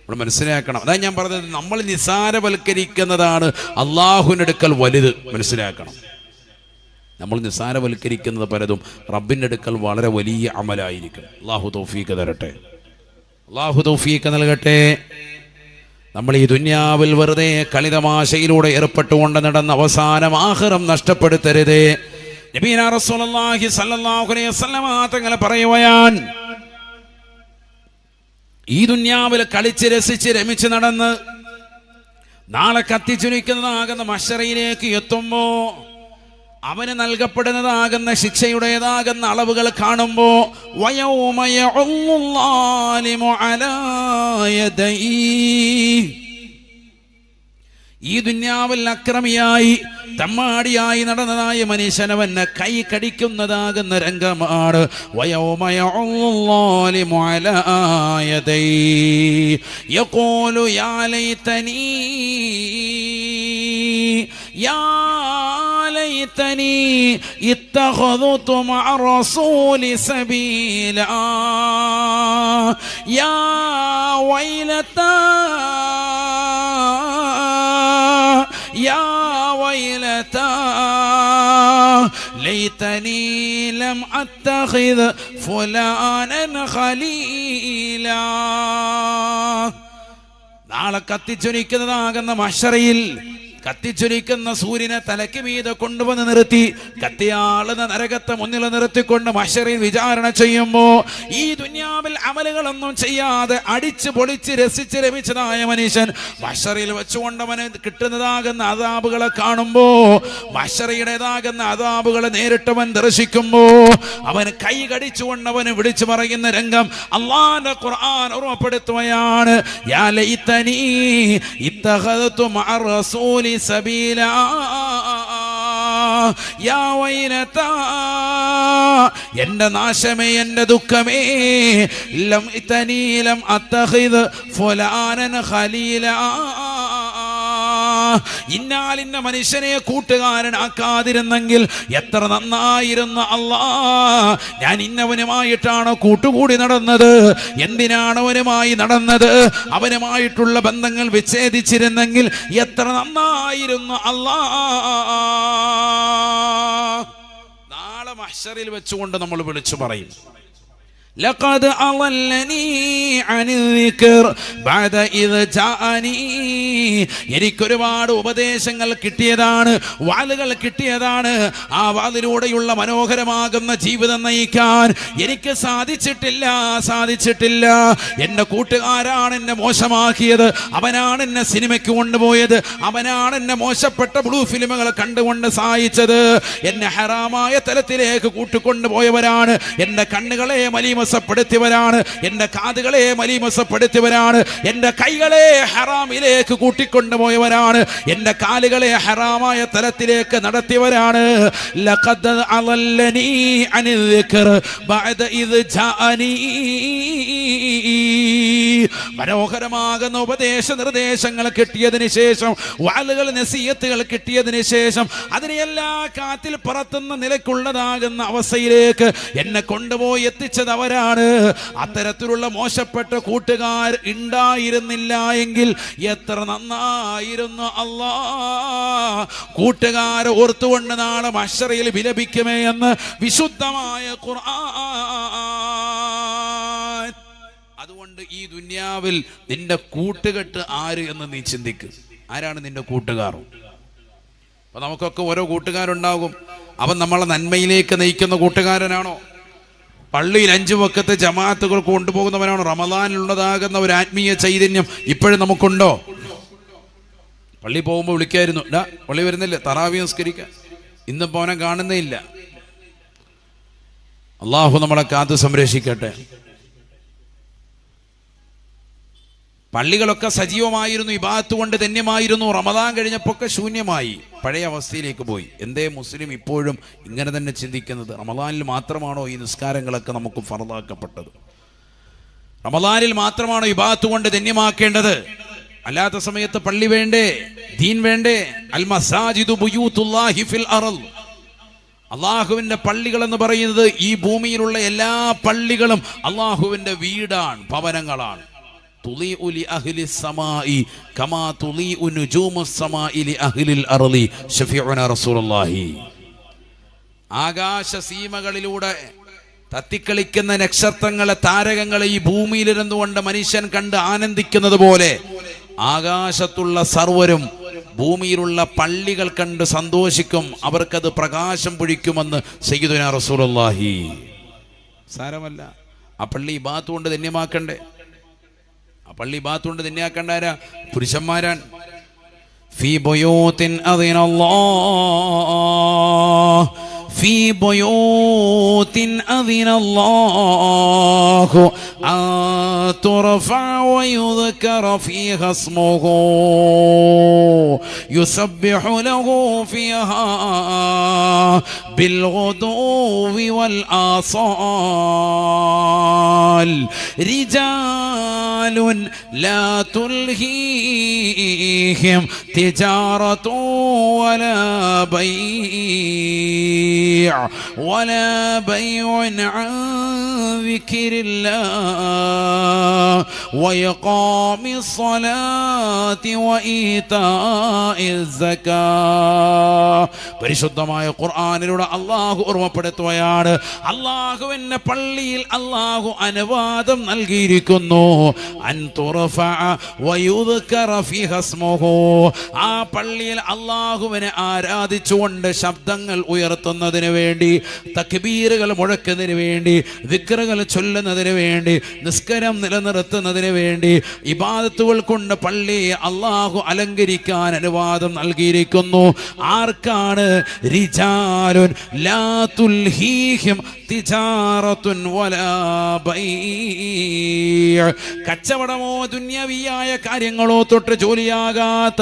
നമ്മൾ മനസ്സിലാക്കണം. അതാ ഞാൻ പറഞ്ഞത്, നമ്മൾ നിസാരവൽക്കരിക്കുന്നതാണ് അള്ളാഹുവിൻ്റെ അടുക്കൽ വലുത്. മനസ്സിലാക്കണം. നമ്മൾ നിസ്സാരവൽക്കരിക്കുന്നത് പലതും റബ്ബിൻ്റെ അടുക്കൽ വളരെ വലിയ അമലായിരിക്കും. അല്ലാഹു തൗഫീഖ് തരട്ടെ, അല്ലാഹു തൗഫീഖ് നൽകട്ടെ. നമ്മൾ ഈ ദുനിയാവിൽ വെറുതെ കളിതമാശയിലൂടെ ഏർപ്പെട്ടുകൊണ്ട് നടന്ന അവസാനം ആഖിറം നഷ്ടപ്പെടുത്തരുതേ. നബിയുനാ റസൂലുള്ളാഹി സ്വല്ലല്ലാഹു അലൈഹി വസല്ലമ തങ്ങൾ പറയുകയാണ്, ഈ ദുനിയാവിൽ കളിച്ച് രസിച്ച് രമിച്ച് നടന്ന് നാളെ കത്തിച്ചുനിക്കുന്നതാകുന്ന മഹ്ശറിലേക്ക് എത്തുമ്പോ അവന് നൽകപ്പെടുന്നതാകുന്ന ശിക്ഷയുടേതാകുന്ന അളവുകൾ കാണുമ്പോ വയൗമ യഉല്ലാലിമു അലാ യദൈ, ഈ ദുനിയാവിൽ അക്രമിയായി തമ്മാടിയായി നടന്നതായ മനുഷ്യനവന് കൈ കടിക്കുന്നതാകുന്ന രംഗമാണ്. വയൗമ യഉല്ലാലിമു അലാ യദൈ യഖൂലു യാ ലൈതനി യാ ലൈതനി ഇത്തഖദതു മഅ റസൂലി സബീല യാ വൈലതാ യാ വൈലതാ ലൈതനി ലം അത്തഖിദ് ഫുലാനൻ ഖലീലാ. നാളെ കത്തിച്ചൊരിക്കുന്നതാകുന്ന മഹ്ശറയിൽ കത്തിച്ചൊരിക്കുന്ന സൂര്യനെ തലയ്ക്ക് മീതെ കൊണ്ടുവന്ന് നിർത്തി കത്തിയാളുന്ന നരകത്തെ മുന്നിൽ നിർത്തിക്കൊണ്ട് മഹ്ശറിൽ വിചാരണ ചെയ്യുമ്പോ ഈ ദുനിയാവിൽ അമലുകളൊന്നും ചെയ്യാതെ അടിച്ച് പൊളിച്ച് രസിച്ച് രമിച്ചതായ മനുഷ്യൻ മഹ്ശറിൽ വെച്ചുകൊണ്ടവന് കിട്ടുന്നതാകുന്ന അദാബുകളെ കാണുമ്പോ, മഹ്ശറിയുടേതാകുന്ന അദാബുകളെ നേരിട്ടവൻ ദർശിക്കുമ്പോ അവന് കൈ കടിച്ചുകൊണ്ടവന് വിളിച്ചു പറയുന്ന രംഗം അല്ലാഹുവിന്റെ ഖുർആൻ ഓർമ്മപ്പെടുത്തുകയാണ്. യാ ലൈതനി ഇത്തഖദതു മഅ റസൂലി സബീല യാ വൈലതാ, എന്റെ നാശമേ എന്റെ ദുഃഖമേ, ലം ഇതനി ലം അത്തഖിദ് ഫുലാനൻ ഖലീലാ, ഇന്നാലിന്ന മനുഷ്യനെ കൂട്ടുകാരനാക്കാതിരുന്നെങ്കിൽ എത്ര നന്നായിരുന്നു അല്ലാ. ഞാൻ ഇന്നവനുമായിട്ടാണ് കൂട്ടുകൂടി നടന്നത്, എന്തിനാണ് അവനുമായി നടന്നത്? അവനുമായിട്ടുള്ള ബന്ധങ്ങൾ വിച്ഛേദിച്ചിരുന്നെങ്കിൽ എത്ര നന്നായിരുന്നു അല്ലാ. നാളെ മഹ്ശറിൽ വെച്ചുകൊണ്ട് നമ്മൾ വിളിച്ചു പറയും, ലഖദ് അളല്ലനി അനിൽ ദിക്ർ ബഅദ ഇദ് ജാഅനി, എനിക്കൊരുപാട് ഉപദേശങ്ങൾ കിട്ടിയതാണ്, വാളുകൾ കിട്ടിയതാണ്. ആ വാളിലൂടെയുള്ള മനോഹരമാകുന്ന ജീവിതം നയിക്കാൻ എനിക്ക് സാധിച്ചിട്ടില്ല. എന്റെ കൂട്ടുകാരാണ് എന്നെ മോശമാക്കിയത്, അവനാണ് എന്നെ സിനിമയ്ക്ക് കൊണ്ടുപോയത്, അവനാണ് എന്നെ മോശപ്പെട്ട ബ്ലൂ ഫിലിമുകൾ കണ്ടുകൊണ്ട് സഹായിച്ചത്, എന്നെ ഹറാമായ തലത്തിലേക്ക് കൂട്ടിക്കൊണ്ടുപോയവരാണ്, എന്റെ കണ്ണുകളെ മലീമസപ്പെടുത്തിയവരാണ്, എന്റെ കാതുകളെ മലീമസപ്പെടുത്തിയവരാണ്, എന്റെ കൈകളെ ഹറാമിലേക്ക് കൂട്ടിക്കൊണ്ടുപോയവരാണ്, എന്റെ കാലുകളെ ഹറാമായ തലത്തിലേക്ക് നടത്തിയവരാണ്. ലഖദ് അളല്ലനി അനിൽ ദിക്ർ ബഅദ ഇദ് ജാഅനി, മനോഹരമാകുന്ന ഉപദേശ നിർദ്ദേശങ്ങൾ കിട്ടിയതിന് ശേഷം, വാളുകൾ നസീഹത്തുകൾ കിട്ടിയതിന് ശേഷം, അതിനെല്ലാം കാറ്റിൽ പറത്തുന്ന നിലക്കുള്ളതാകുന്ന അവസ്ഥയിലേക്ക് എന്നെ കൊണ്ടുപോയി എത്തിച്ചത് അവരാണ്. അത്തരത്തിലുള്ള മോശപ്പെട്ട കൂട്ടുകാർ ഉണ്ടായിരുന്നില്ല എങ്കിൽ എത്ര നന്നായിരുന്നു അല്ലാ. കൂട്ടുകാരെ ഓർത്തുകൊണ്ട് നാളെ മഹ്ശറിൽ വിലപിക്കുമേ എന്ന് വിശുദ്ധമായ ഖുർആൻ. അതുകൊണ്ട് ഈ ദുനിയാവിൽ നിന്റെ കൂട്ടുകെട്ട് ആര് എന്ന് നീ ചിന്തിക്ക്. ആരാണ് നിന്റെ കൂട്ടുകാർ? അപ്പൊ നമുക്കൊക്കെ ഓരോ കൂട്ടുകാരുണ്ടാകും. അവൻ നമ്മളെ നന്മയിലേക്ക് നയിക്കുന്ന കൂട്ടുകാരനാണോ? പള്ളിയിൽ 5 വക്കത്തെ ജമാഅത്തുകൾ കൊണ്ടുപോകുന്നവനാണോ? റമദാനിലുള്ളതാകുന്ന ഒരു ആത്മീയ ചൈതന്യം ഇപ്പോഴും നമുക്കുണ്ടോ? പള്ളി പോകുമ്പോൾ വിളിക്കായിരുന്നു, പള്ളി വരുന്നില്ല, തറാവി നിസ്കരിക്കാൻ. ഇന്നിപ്പോൾ അവനെ കാണുന്നേ ഇല്ല. അള്ളാഹു നമ്മളെ കാത്തു സംരക്ഷിക്കട്ടെ. പള്ളികളൊക്കെ സജീവമായിരുന്നു, ഇബാദത്ത് കൊണ്ട് ധന്യമായിരുന്നു. റമദാൻ കഴിഞ്ഞപ്പോൾ ഒക്കെ ശൂന്യമായി, പഴയ അവസ്ഥയിലേക്ക് പോയി. എന്തേ മുസ്ലിം ഇപ്പോഴും ഇങ്ങനെ തന്നെ ചിന്തിക്കുന്നത്? റമദാനിൽ മാത്രമാണോ ഈ നിസ്കാരങ്ങളൊക്കെ നമുക്ക് ഫർദാക്കപ്പെട്ടത്? റമദാനിൽ മാത്രമാണോ ഇബാദത്ത് കൊണ്ട് ധന്യമാക്കേണ്ടത്? അല്ലാത്ത സമയത്ത് പള്ളി വേണ്ടേ? ദീൻ വേണ്ടേ? അൽ മസാജിദു ബുയൂത്തുല്ലാഹി ഫിൽ അർള്, അള്ളാഹുവിന്റെ പള്ളികൾ എന്ന് പറയുന്നത് ഈ ഭൂമിയിലുള്ള എല്ലാ പള്ളികളും അള്ളാഹുവിന്റെ വീടാണ്, ഭവനങ്ങളാണ്. തുളീഉ ലി അഹ്ലിസ് സമാഇ കമാ തുളീഉ നുജൂമുസ് സമാഇ ലി അഹ്ലിൽ അർളി ഷഫീഉനാ റസൂലുള്ളാഹി. ആകാശസീമകളിലൂടെ തത്തിക്കളിക്കുന്ന നക്ഷത്രങ്ങളെ, താരകങ്ങളെ ഈ ഭൂമിയിലിരുന്നുകൊണ്ട് മനുഷ്യൻ കണ്ട് ആനന്ദിക്കുന്നത് പോലെ ആകാശത്തുള്ള സർവരും ഭൂമിയിലുള്ള പള്ളികൾ കണ്ട് സന്തോഷിക്കും. അവർക്കത് പ്രകാശം പൊഴിക്കുമെന്ന് സയ്യിദുനാ റസൂലുള്ളാഹി. സാരമല്ല, ആ പള്ളി ഇബാദത്ത് കൊണ്ട് ധന്യമാക്കണ്ടേ? ആ പള്ളി ഇബാദത്ത് കൊണ്ട് ധന്യമാക്കണ്ടാരാ? പുരുഷന്മാരാൻ. ഫീ ബുയൂത്തിൻ അദിനല്ലാഹ് في بيوت أذن الله أن ترفع ويذكر فيها اسمه يسبح له فيها بالغدو والآصال رجال لا تلهيهم تجارة ولا بيع عن ذكر الله وإقام الصلاة وإيتاء الزكاة. പരിശുദ്ധമായ ഖുർആനിലൂടെ അല്ലാഹു ഓർമ്മപ്പെടുത്തുകയാണ്, അല്ലാഹുവിന്റെ പള്ളിയിൽ അല്ലാഹു അനുവാദം നൽകിയിരിക്കുന്നു. അൻ തുർഫഅ വയുദ്കറ ഫീഹാ ഇസ്മുഹു, ആ പള്ളിയിൽ അല്ലാഹുവിനെ ആരാധിച്ചുകൊണ്ട് ശബ്ദങ്ങൾ ഉയർത്തുന്നതിന് വേണ്ടി, തക്ബീറുകൾ മുഴക്കുന്നതിന് വേണ്ടി, ദിക്റുകൾ ചൊല്ലുന്നതിന് വേണ്ടി, നിസ്കാരം നിലനിർത്തുന്നതിന് വേണ്ടി, ഇബാദത്തുകൾ കൊണ്ട് പള്ളിയെ അല്ലാഹു അലങ്കരിക്കാൻ അനുവാദം നൽകിയിരിക്കുന്നു. ആർക്കാണ്? റിജാലുൻ ലാ തുൽഹീഹിം തിജാറത്തുൻ വലാ ബൈഅ, കച്ചവടമോ ദുന്യവിയായ കാര്യങ്ങളോ തൊട്ട് ജോലിയാകാത്ത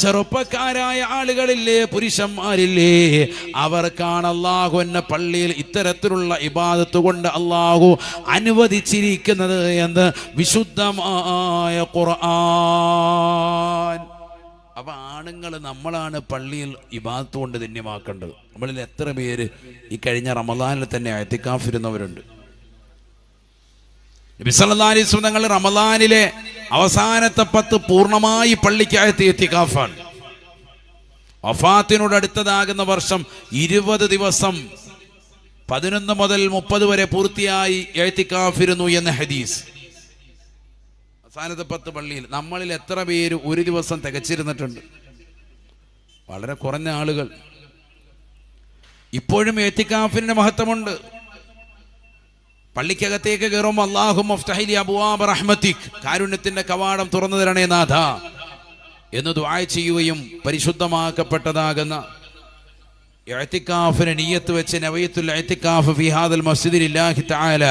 ചെറുപ്പക്കാരായ ആളുകളില്ലേ, പുരുഷന്മാരില്ലേ, അവർക്കാണ് അല്ലാഹു എന്ന പള്ളിയിൽ ഇത്തരത്തിലുള്ള ഇബാദത്ത് കൊണ്ട് അല്ലാഹു അനുവദിച്ചിരിക്കുന്നത് എന്ന് വിശുദ്ധമായ ഖുർആൻ. അപ്പൊ ആണുങ്ങൾ നമ്മളാണ് പള്ളിയിൽ ഇബാദത്ത് കൊണ്ട് ധന്യമാക്കേണ്ടത്. നമ്മളിൽ എത്ര പേര് ഈ കഴിഞ്ഞ റമദാനിൽ തന്നെ ഇഅ്തികാഫിരുന്നവരുണ്ട്? നബി സല്ലല്ലാഹു അലൈഹി വസല്ലം തങ്ങൾ റമദാനിലെ അവസാനത്തെ 10 പൂർണ്ണമായി പള്ളിക്കകത്ത് ഇഅ്തികാഫാണ്. വഫാത്തിനോട് അടുത്തതാകുന്ന വർഷം 20 ദിവസം 11 മുതൽ 30 വരെ പൂർത്തിയായി ഇഅ്തികാഫിരുന്നു എന്ന ഹദീസ്. അവസാനത്തെ 10 പള്ളിയിൽ നമ്മളിൽ എത്ര പേര് ഒരു ദിവസം തികച്ചിരുന്നിട്ടുണ്ട്? വളരെ കുറഞ്ഞ ആളുകൾ. ഇപ്പോഴും ഇഅ്തികാഫിന്റെ മഹത്വമുണ്ട്. പള്ളിക്കകത്തേക്ക് കയറുമ്പോൾ അല്ലാഹുമ്മ ഇഫ്തഹ് ലി അബ്വാബ റഹ്മതിക്, കാരുണ്യത്തിന്റെ കവാടം തുറന്നു തരണേ നാഥ എന്ന് ദുആ ചെയ്യുകയും പരിശുദ്ധമാക്കപ്പെട്ടതാകുന്ന ഇഅ്തികാഫിനെ നിയ്യത്ത് വെച്ച് നവയ്തുൽ ഇഅ്തികാഫ് ഫീ ഹാദൽ മസ്ജിദി ലില്ലാഹി തആല,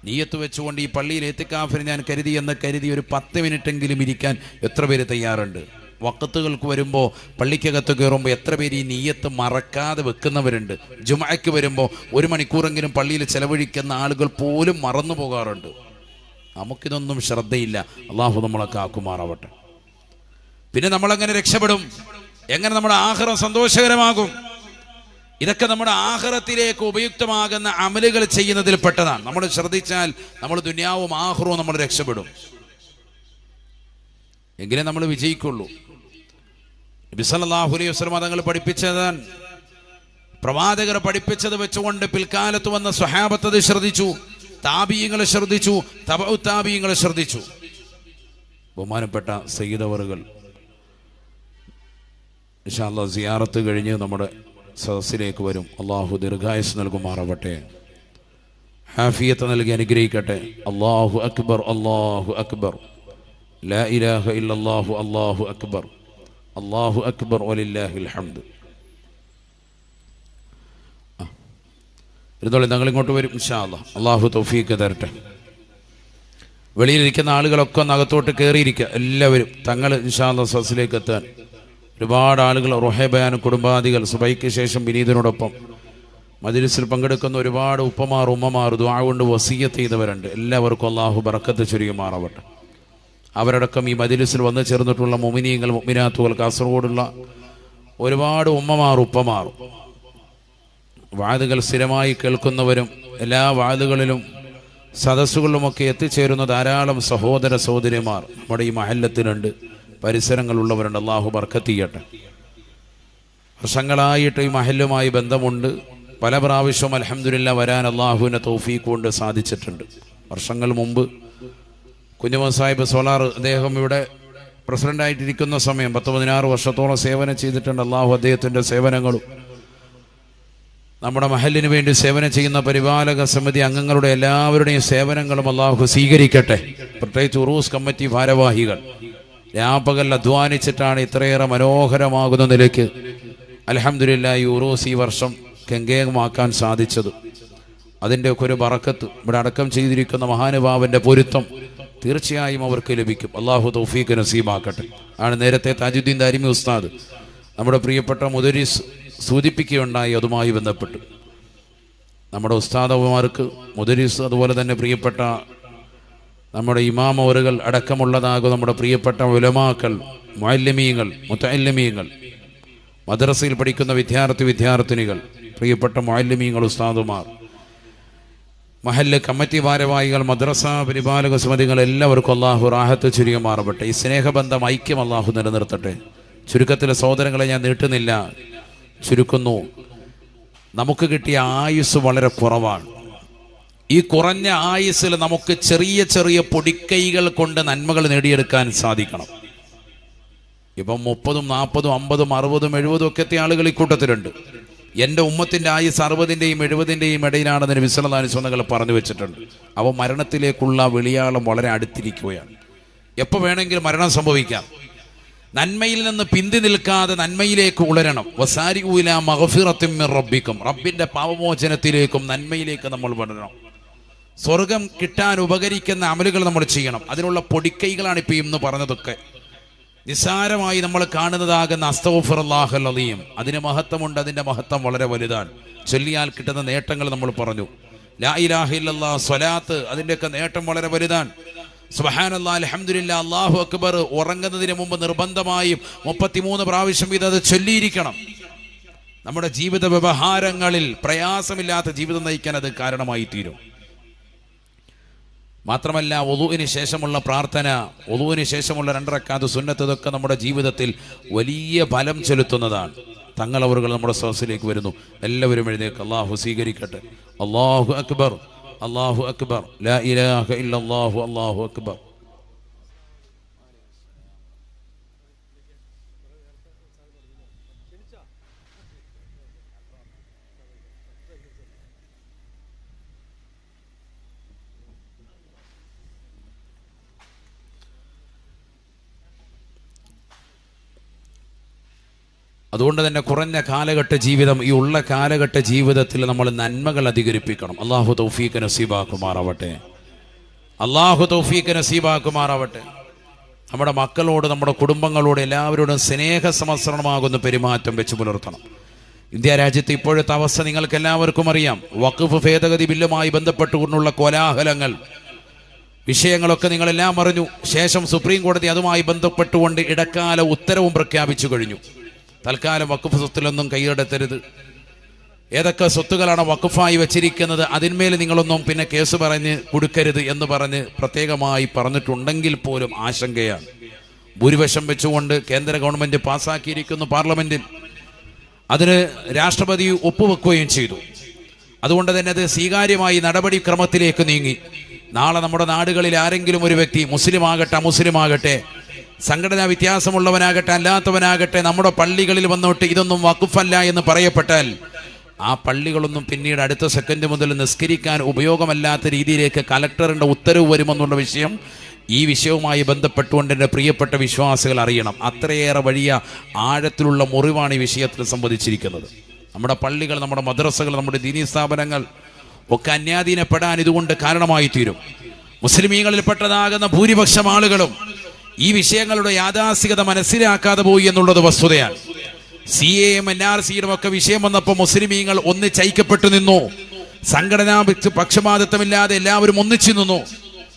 നിയ്യത്ത് വെച്ചുകൊണ്ട് ഈ പള്ളിയിൽ ഇഅ്തികാഫിനെ ഞാൻ കരുതി എന്ന് കരുതി ഒരു 10 മിനിറ്റെങ്കിലും ഇരിക്കാൻ എത്ര പേര് തയ്യാറുണ്ട്? വഖത്തുകൾക്ക് വരുമ്പോൾ പള്ളിക്കകത്ത് കയറുമ്പോൾ എത്ര പേര് ഈ നിയ്യത്ത് മറക്കാതെ വെക്കുന്നവരുണ്ട്? ജുമഅയ്ക്ക് വരുമ്പോൾ 1 മണിക്കൂറെങ്കിലും പള്ളിയിൽ ചെലവഴിക്കുന്ന ആളുകൾ പോലും മറന്നു പോകാറുണ്ട്. നമുക്കിതൊന്നും ശ്രദ്ധയില്ല. അല്ലാഹു നമ്മളെ കാക്കുമാറാവട്ടെ. പിന്നെ നമ്മളെങ്ങനെ രക്ഷപ്പെടും? എങ്ങനെ നമ്മുടെ ആഖിറം സന്തോഷകരമാകും? ഇതൊക്കെ നമ്മുടെ ആഖിറത്തിലേക്ക് ഉപയുക്തമാകുന്ന അമലുകൾ ചെയ്യുന്നതിൽ പെട്ടതാണ്. നമ്മൾ ശ്രദ്ധിച്ചാൽ നമ്മൾ ദുനിയാവും ആഖിറവും നമ്മൾ രക്ഷപ്പെടും. എങ്കിലേ നമ്മൾ വിജയിക്കുള്ളൂ. നബി സല്ലല്ലാഹു അലൈഹി വസല്ലം തങ്ങൾ പഠിപ്പിച്ചതാണ്, പ്രവാചകർ പഠിപ്പിച്ചത് വെച്ചുകൊണ്ട് പിൽക്കാലത്ത് വന്ന സ്വഹാബത്ത് അത് ശ്രദ്ധിച്ചു, താബിഈങ്ങൾ ശ്രദ്ധിച്ചു, തബഉ താബിഈങ്ങൾ ശ്രദ്ധിച്ചു. ബഹുമാനപ്പെട്ട സയ്യിദ് അവറുകൾ ഇൻഷാ അല്ലാഹ് സിയാറത്ത് കഴിഞ്ഞ് നമ്മുടെ സദസ്സിലേക്ക് വരും. അല്ലാഹു ദീർഘായുസ് നൽകുമാറാവട്ടെ, ആഫിയത്ത് നൽകി അനുഗ്രഹിക്കട്ടെ. അല്ലാഹു അക്ബർ, അല്ലാഹു അക്ബർ, ലാ ഇലാഹ ഇല്ലല്ലാഹു, അല്ലാഹു അക്ബർ, അല്ലാഹു അക്ബർ വലില്ലാഹിൽ ഹംദ്. ഇരുന്നോളി, ഞങ്ങൾ ഇങ്ങോട്ട് വരും ഇൻഷാ അല്ലാഹ്. അല്ലാഹു തൗഫീഖ് തരട്ടെ. വെളിയിലിരിക്കുന്ന ആളുകളൊക്കെ ഒന്ന് അകത്തോട്ട് കയറിയിരിക്കുക. എല്ലാവരും തങ്ങൾ ഇൻഷാ അല്ലാഹ് സദസ്സിലേക്ക് എത്താൻ. ഒരുപാട് ആളുകൾ, റുഹേ ബയാൻ കുടുംബാദികൾ, സുബൈക്ക് ശേഷം വിനീതിനോടൊപ്പം മജ്‌ലിസിൽ പങ്കെടുക്കുന്ന ഒരുപാട് ഉപ്പമാർ, ഉമ്മമാർ, ദുആ കൊണ്ട് വസിയ്യത്ത് ചെയ്തവരുണ്ട്. എല്ലാവർക്കും അല്ലാഹു ബറക്കത്ത് ചൊരിയുമാറാവട്ടെ. അവരടക്കം ഈ മജ്‌ലിസിൽ വന്നു ചേർന്നിട്ടുള്ള മുഅ്മിനീങ്ങൾ, മുഅ്മിനാത്തുകൾ, കാസർഗോഡുള്ള ഒരുപാട് ഉമ്മമാർ, ഉപ്പമാർ, വാദുകൾ സ്ഥിരമായി കേൾക്കുന്നവരും എല്ലാ വാദുകളിലും സദസ്സുകളിലുമൊക്കെ എത്തിച്ചേരുന്ന ധാരാളം സഹോദര സഹോദരിമാർ നമ്മുടെ ഈ മഹല്ലത്തിലുണ്ട്, പരിസരങ്ങളുള്ളവരുണ്ട്. അല്ലാഹു ബർക്കത്ത് ചെയ്യട്ടെ. വർഷങ്ങളായിട്ട് ഈ മഹല്ലുമായി ബന്ധമുണ്ട്. പല പ്രാവശ്യവും അൽഹംദുലില്ലാ വരാൻ അള്ളാഹുവിൻ്റെ തൗഫീഖ് കൊണ്ട് സാധിച്ചിട്ടുണ്ട്. വർഷങ്ങൾ മുമ്പ് കുഞ്ഞുമോൻ സാഹിബ് സോളാർ അദ്ദേഹം ഇവിടെ പ്രസിഡൻ്റായിട്ടിരിക്കുന്ന സമയം 10-16 വർഷത്തോളം സേവനം ചെയ്തിട്ടുണ്ട്. അള്ളാഹു അദ്ദേഹത്തിൻ്റെ സേവനങ്ങളും നമ്മുടെ മഹലിന് വേണ്ടി സേവനം ചെയ്യുന്ന പരിപാലക സമിതി അംഗങ്ങളുടെ എല്ലാവരുടെയും സേവനങ്ങളും അള്ളാഹു സ്വീകരിക്കട്ടെ. പ്രത്യേകിച്ച് ഉറൂസ് കമ്മിറ്റി ഭാരവാഹികൾ രാപ്പകൽ അധ്വാനിച്ചിട്ടാണ് ഇത്രയേറെ മനോഹരമാകുന്ന നിലയ്ക്ക് അൽഹംദുലില്ലാ ഈ ഉറൂസ് ഈ വർഷം കെങ്കേമാക്കാൻ സാധിച്ചത്. അതിൻ്റെയൊക്കെ ഒരു ബറക്കത്ത് ഇവിടെ അടക്കം ചെയ്തിരിക്കുന്ന മഹാനുഭാവൻ്റെ പൊരുത്തം തീർച്ചയായും അവർക്ക് ലഭിക്കും. അള്ളാഹു തൗഫീഖ് നസീബാക്കട്ടെ. ആണ് നേരത്തെ താജുദ്ദീൻ ദാരിമി ഉസ്താദ് നമ്മുടെ പ്രിയപ്പെട്ട മുദരിസ് സൂചിപ്പിക്കുകയുണ്ടായി. അതുമായി ബന്ധപ്പെട്ട് നമ്മുടെ ഉസ്താദന്മാർക്ക് മുദരിസ്, അതുപോലെ തന്നെ പ്രിയപ്പെട്ട നമ്മുടെ ഇമാം അവറുകൾ അടക്കമുള്ളതാകും നമ്മുടെ പ്രിയപ്പെട്ട ഉലമാക്കൾ, മുഅല്ലിമീങ്ങൾ, മുതഅല്ലിമീങ്ങൾ, മദ്രസയിൽ പഠിക്കുന്ന വിദ്യാർത്ഥിനികൾ, പ്രിയപ്പെട്ട മുഅല്ലിമീങ്ങൾ, ഉസ്താദുമാർ, മഹല്ല് കമ്മിറ്റി ഭാരവാഹികൾ, മദ്രസ പരിപാലക സമിതികൾ എല്ലാവർക്കും അള്ളാഹു റാഹത്ത് ചുരുങ്ങമാറട്ടെ. ഈ സ്നേഹബന്ധം, ഐക്യം അള്ളാഹു നിലനിർത്തട്ടെ. ചുരുക്കത്തിലെ സഹോദരങ്ങളെ ഞാൻ നീട്ടുന്നില്ല, ചുരുക്കുന്നു. നമുക്ക് കിട്ടിയ ആയുസ് വളരെ കുറവാണ്. ഈ കുറഞ്ഞ ആയുസ്സിൽ നമുക്ക് ചെറിയ ചെറിയ പൊടിക്കൈകൾ കൊണ്ട് നന്മകൾ നേടിയെടുക്കാൻ സാധിക്കണം. ഇപ്പം 30, 40, 50, 60, 70 ഒക്കെ എത്തിയ ആളുകൾ ഈ കൂട്ടത്തിലുണ്ട്. എൻ്റെ ഉമ്മത്തിൻ്റെ ആയുസ് 60-ൻ്റെയും 70-ൻ്റെയും ഇടയിലാണെന്ന് നബി സല്ലല്ലാഹു അലൈഹി വസല്ലം പറഞ്ഞു വെച്ചിട്ടുണ്ട്. അവ മരണത്തിലേക്കുള്ള വെളിയാളം വളരെ അടുത്തിരിക്കുകയാണ്. എപ്പോൾ വേണമെങ്കിലും മരണം സംഭവിക്കാം. നന്മയിൽ നിന്ന് പിന്തി നിൽക്കാതെ നന്മയിലേക്ക് ഉളരണം. വസാരിഉ ഇലാ മഗ്ഫിറത്തിൻ മിർ റബ്ബിക്കും, റബ്ബിൻ്റെ പാപമോചനത്തിലേക്കും നന്മയിലേക്ക് നമ്മൾ വളരണം. സ്വർഗം കിട്ടാൻ ഉപകരിക്കുന്ന അമലുകൾ നമ്മൾ ചെയ്യണം. അതിനുള്ള പൊടിക്കൈകളാണ് ഇപ്പോൾ ഇന്ന് പറഞ്ഞതൊക്കെ. നിസ്സാരമായി നമ്മൾ കാണുന്നതാകുന്ന അസ്തഗ്ഫിറുല്ലാഹൽ അലീം, അതിന് മഹത്വമുണ്ട്. അതിൻ്റെ മഹത്വം വളരെ വലുതാണ്. ചൊല്ലിയാൽ കിട്ടുന്ന നേട്ടങ്ങൾ നമ്മൾ പറഞ്ഞു. ലാ ഇലാഹ ഇല്ലല്ലാഹ്, സ്വലാത്ത്, അതിൻ്റെയൊക്കെ നേട്ടം വളരെ വലുതാണ്. സുബ്ഹാനല്ലാഹ്, അൽഹംദുലില്ലാഹ്, അല്ലാഹു അക്ബർ ഉറങ്ങുന്നതിന് മുമ്പ് നിർബന്ധമായും 33 പ്രാവശ്യം ഇത് ചൊല്ലിയിരിക്കണം. നമ്മുടെ ജീവിത വ്യവഹാരങ്ങളിൽ പ്രയാസമില്ലാത്ത ജീവിതം നയിക്കാൻ അത് കാരണമായി തീരും. മാത്രമല്ല വുളൂഇന് ശേഷമുള്ള പ്രാർത്ഥന, വുളൂഇന് ശേഷമുള്ള 2 റക്അത്ത് സുന്നത്ത്, ഇതൊക്കെ നമ്മുടെ ജീവിതത്തിൽ വലിയ ഫലം ചെലുത്തുന്നതാണ്. തങ്ങളവറുകൾ നമ്മുടെ സദസ്സിലേക്ക് വരുന്നു. എല്ലാവരും എഴുന്നേൽക്കുക. അല്ലാഹു സ്വീകരിക്കട്ടെ. അല്ലാഹു അക്ബർ, അല്ലാഹു അക്ബർ, ലാ ഇലാഹ ഇല്ലല്ലാഹു, അല്ലാഹു അക്ബർ. അതുകൊണ്ട് തന്നെ കുറഞ്ഞ കാലഘട്ട ജീവിതം, ഈ ഉള്ള കാലഘട്ട ജീവിതത്തിൽ നമ്മൾ നന്മകൾ അധികരിപ്പിക്കണം. അള്ളാഹു തൗഫീഖ് നസീബാക്കുമാറാവട്ടെ. അള്ളാഹു തൗഫീഖ് നസീബാക്കുമാറാവട്ടെ. നമ്മുടെ മക്കളോട്, നമ്മുടെ കുടുംബങ്ങളോട് എല്ലാവരോടും സ്നേഹസമസ്രണമാകുന്ന പെരുമാറ്റം വെച്ച് പുലർത്തണം. ഇന്ത്യ രാജ്യത്ത് ഇപ്പോഴത്തെ അവസ്ഥ നിങ്ങൾക്ക് എല്ലാവർക്കും അറിയാം. വഖഫ് ഭേദഗതി ബില്ലുമായി ബന്ധപ്പെട്ടുകൊണ്ടുള്ള കോലാഹലങ്ങൾ, വിഷയങ്ങളൊക്കെ നിങ്ങളെല്ലാം അറിഞ്ഞു. ശേഷം സുപ്രീം കോടതി അതുമായി ബന്ധപ്പെട്ടുകൊണ്ട് ഇടക്കാല ഉത്തരവും പ്രഖ്യാപിച്ചു കഴിഞ്ഞു. തൽക്കാലം വഖഫ് സ്വത്തിലൊന്നും കൈയടത്തരുത്. ഏതൊക്കെ സ്വത്തുകളാണ് വഖഫായി വെച്ചിരിക്കുന്നത് അതിന്മേൽ നിങ്ങളൊന്നും പിന്നെ കേസ് പറഞ്ഞ് കൊടുക്കരുത് എന്ന് പറഞ്ഞ് പ്രത്യേകമായി പറഞ്ഞിട്ടുണ്ടെങ്കിൽ പോലും ആശങ്കയാണ്. ഭൂരിപക്ഷം വെച്ചുകൊണ്ട് കേന്ദ്ര ഗവൺമെന്റ് പാസ്സാക്കിയിരിക്കുന്നു പാർലമെന്റിൽ. അതിന് രാഷ്ട്രപതി ഒപ്പുവെക്കുകയും ചെയ്തു. അതുകൊണ്ട് തന്നെ അത് സ്വീകാര്യമായി നടപടിക്രമത്തിലേക്ക് നീങ്ങി. നാളെ നമ്മുടെ നാടുകളിൽ ആരെങ്കിലും ഒരു വ്യക്തി, മുസ്ലിം ആകട്ടെ അമുസ്ലിം ആകട്ടെ, സംഘടനാ വ്യത്യാസമുള്ളവനാകട്ടെ അല്ലാത്തവനാകട്ടെ, നമ്മുടെ പള്ളികളിൽ വന്നോട്ട് ഇതൊന്നും വഖഫല്ല എന്ന് പറയപ്പെട്ടാൽ ആ പള്ളികളൊന്നും പിന്നീട് അടുത്ത സെക്കൻഡ് മുതൽ നിസ്കരിക്കാൻ ഉപയോഗമല്ലാത്ത രീതിയിലേക്ക് കലക്ടറിൻ്റെ ഉത്തരവ് വരുമെന്നുള്ള വിഷയം, ഈ വിഷയവുമായി ബന്ധപ്പെട്ടുകൊണ്ട് എൻ്റെ പ്രിയപ്പെട്ട വിശ്വാസികൾ അറിയണം. അത്രയേറെ വലിയ ആഴത്തിലുള്ള മുറിവാണ് ഈ വിഷയത്തിൽ സംബന്ധിച്ചിരിക്കുന്നത്. നമ്മുടെ പള്ളികൾ, നമ്മുടെ മദ്രസകൾ, നമ്മുടെ ദീനീ സ്ഥാപനങ്ങൾ ഒക്കെ അന്യാധീനപ്പെടാൻ ഇതുകൊണ്ട് കാരണമായി തീരും. മുസ്ലിമീങ്ങളിൽപ്പെട്ടതാകുന്ന ഭൂരിപക്ഷം ആളുകളും ഈ വിഷയങ്ങളുടെ യാഥാസ്ഥികത മനസ്സിലാക്കാതെ പോയി എന്നുള്ളത് വസ്തുതയാണ്. CAM NRCയും ഒക്കെ വിഷയം വന്നപ്പോൾ മുസ്ലിമീങ്ങൾ ഒന്നിച്ചൈക്യപ്പെട്ടു നിന്നു. സംഘടനാ പക്ഷപാതിത്വമില്ലാതെ എല്ലാവരും ഒന്നിച്ചു നിന്നു.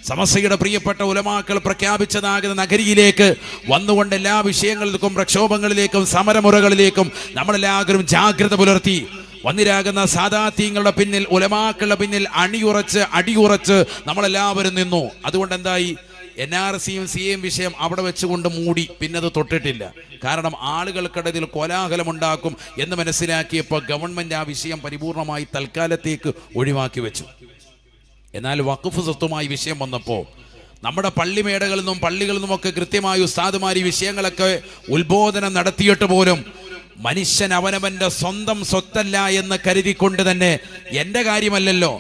സമസ്തയുടെ പ്രിയപ്പെട്ട ഉലമാക്കൾ പ്രഖ്യാപിച്ചതാകുന്ന നഗരിയിലേക്ക് വന്നുകൊണ്ട് എല്ലാ വിഷയങ്ങളിലേക്കും പ്രക്ഷോഭങ്ങളിലേക്കും സമരമുറകളിലേക്കും നമ്മളെല്ലാവരും ജാഗ്രത പുലർത്തി. വന്നിരാകുന്ന സാദാത്യങ്ങളുടെ പിന്നിൽ, ഉലമാക്കളുടെ പിന്നിൽ അടിയുറച്ച് നമ്മളെല്ലാവരും നിന്നു. അതുകൊണ്ട് എന്തായി? NRCയും CAയും വിഷയം അവിടെ വെച്ചുകൊണ്ട് മൂടി, പിന്നത് തൊട്ടിട്ടില്ല. കാരണം ആളുകൾക്കിടയിൽ കോലാഹലമുണ്ടാക്കും എന്ന് മനസ്സിലാക്കിയപ്പോൾ ഗവൺമെന്റ് ആ വിഷയം പരിപൂർണമായി തൽക്കാലത്തേക്ക് ഒഴിവാക്കി വെച്ചു. എന്നാൽ വഖഫ് സ്വത്തുമായി വിഷയം വന്നപ്പോൾ നമ്മുടെ പള്ളിമേടകളിൽ നിന്നും പള്ളികളിൽ നിന്നുമൊക്കെ കൃത്യമായി ഉസ്താദുമാർ ഈ വിഷയങ്ങളൊക്കെ ഉത്ബോധനം നടത്തിയിട്ട് പോലും മനുഷ്യൻ അവനവന്റെ സ്വന്തം സ്വത്തല്ല എന്ന് കരുതിക്കൊണ്ട് തന്നെ എൻ്റെ കാര്യമല്ലല്ലോ,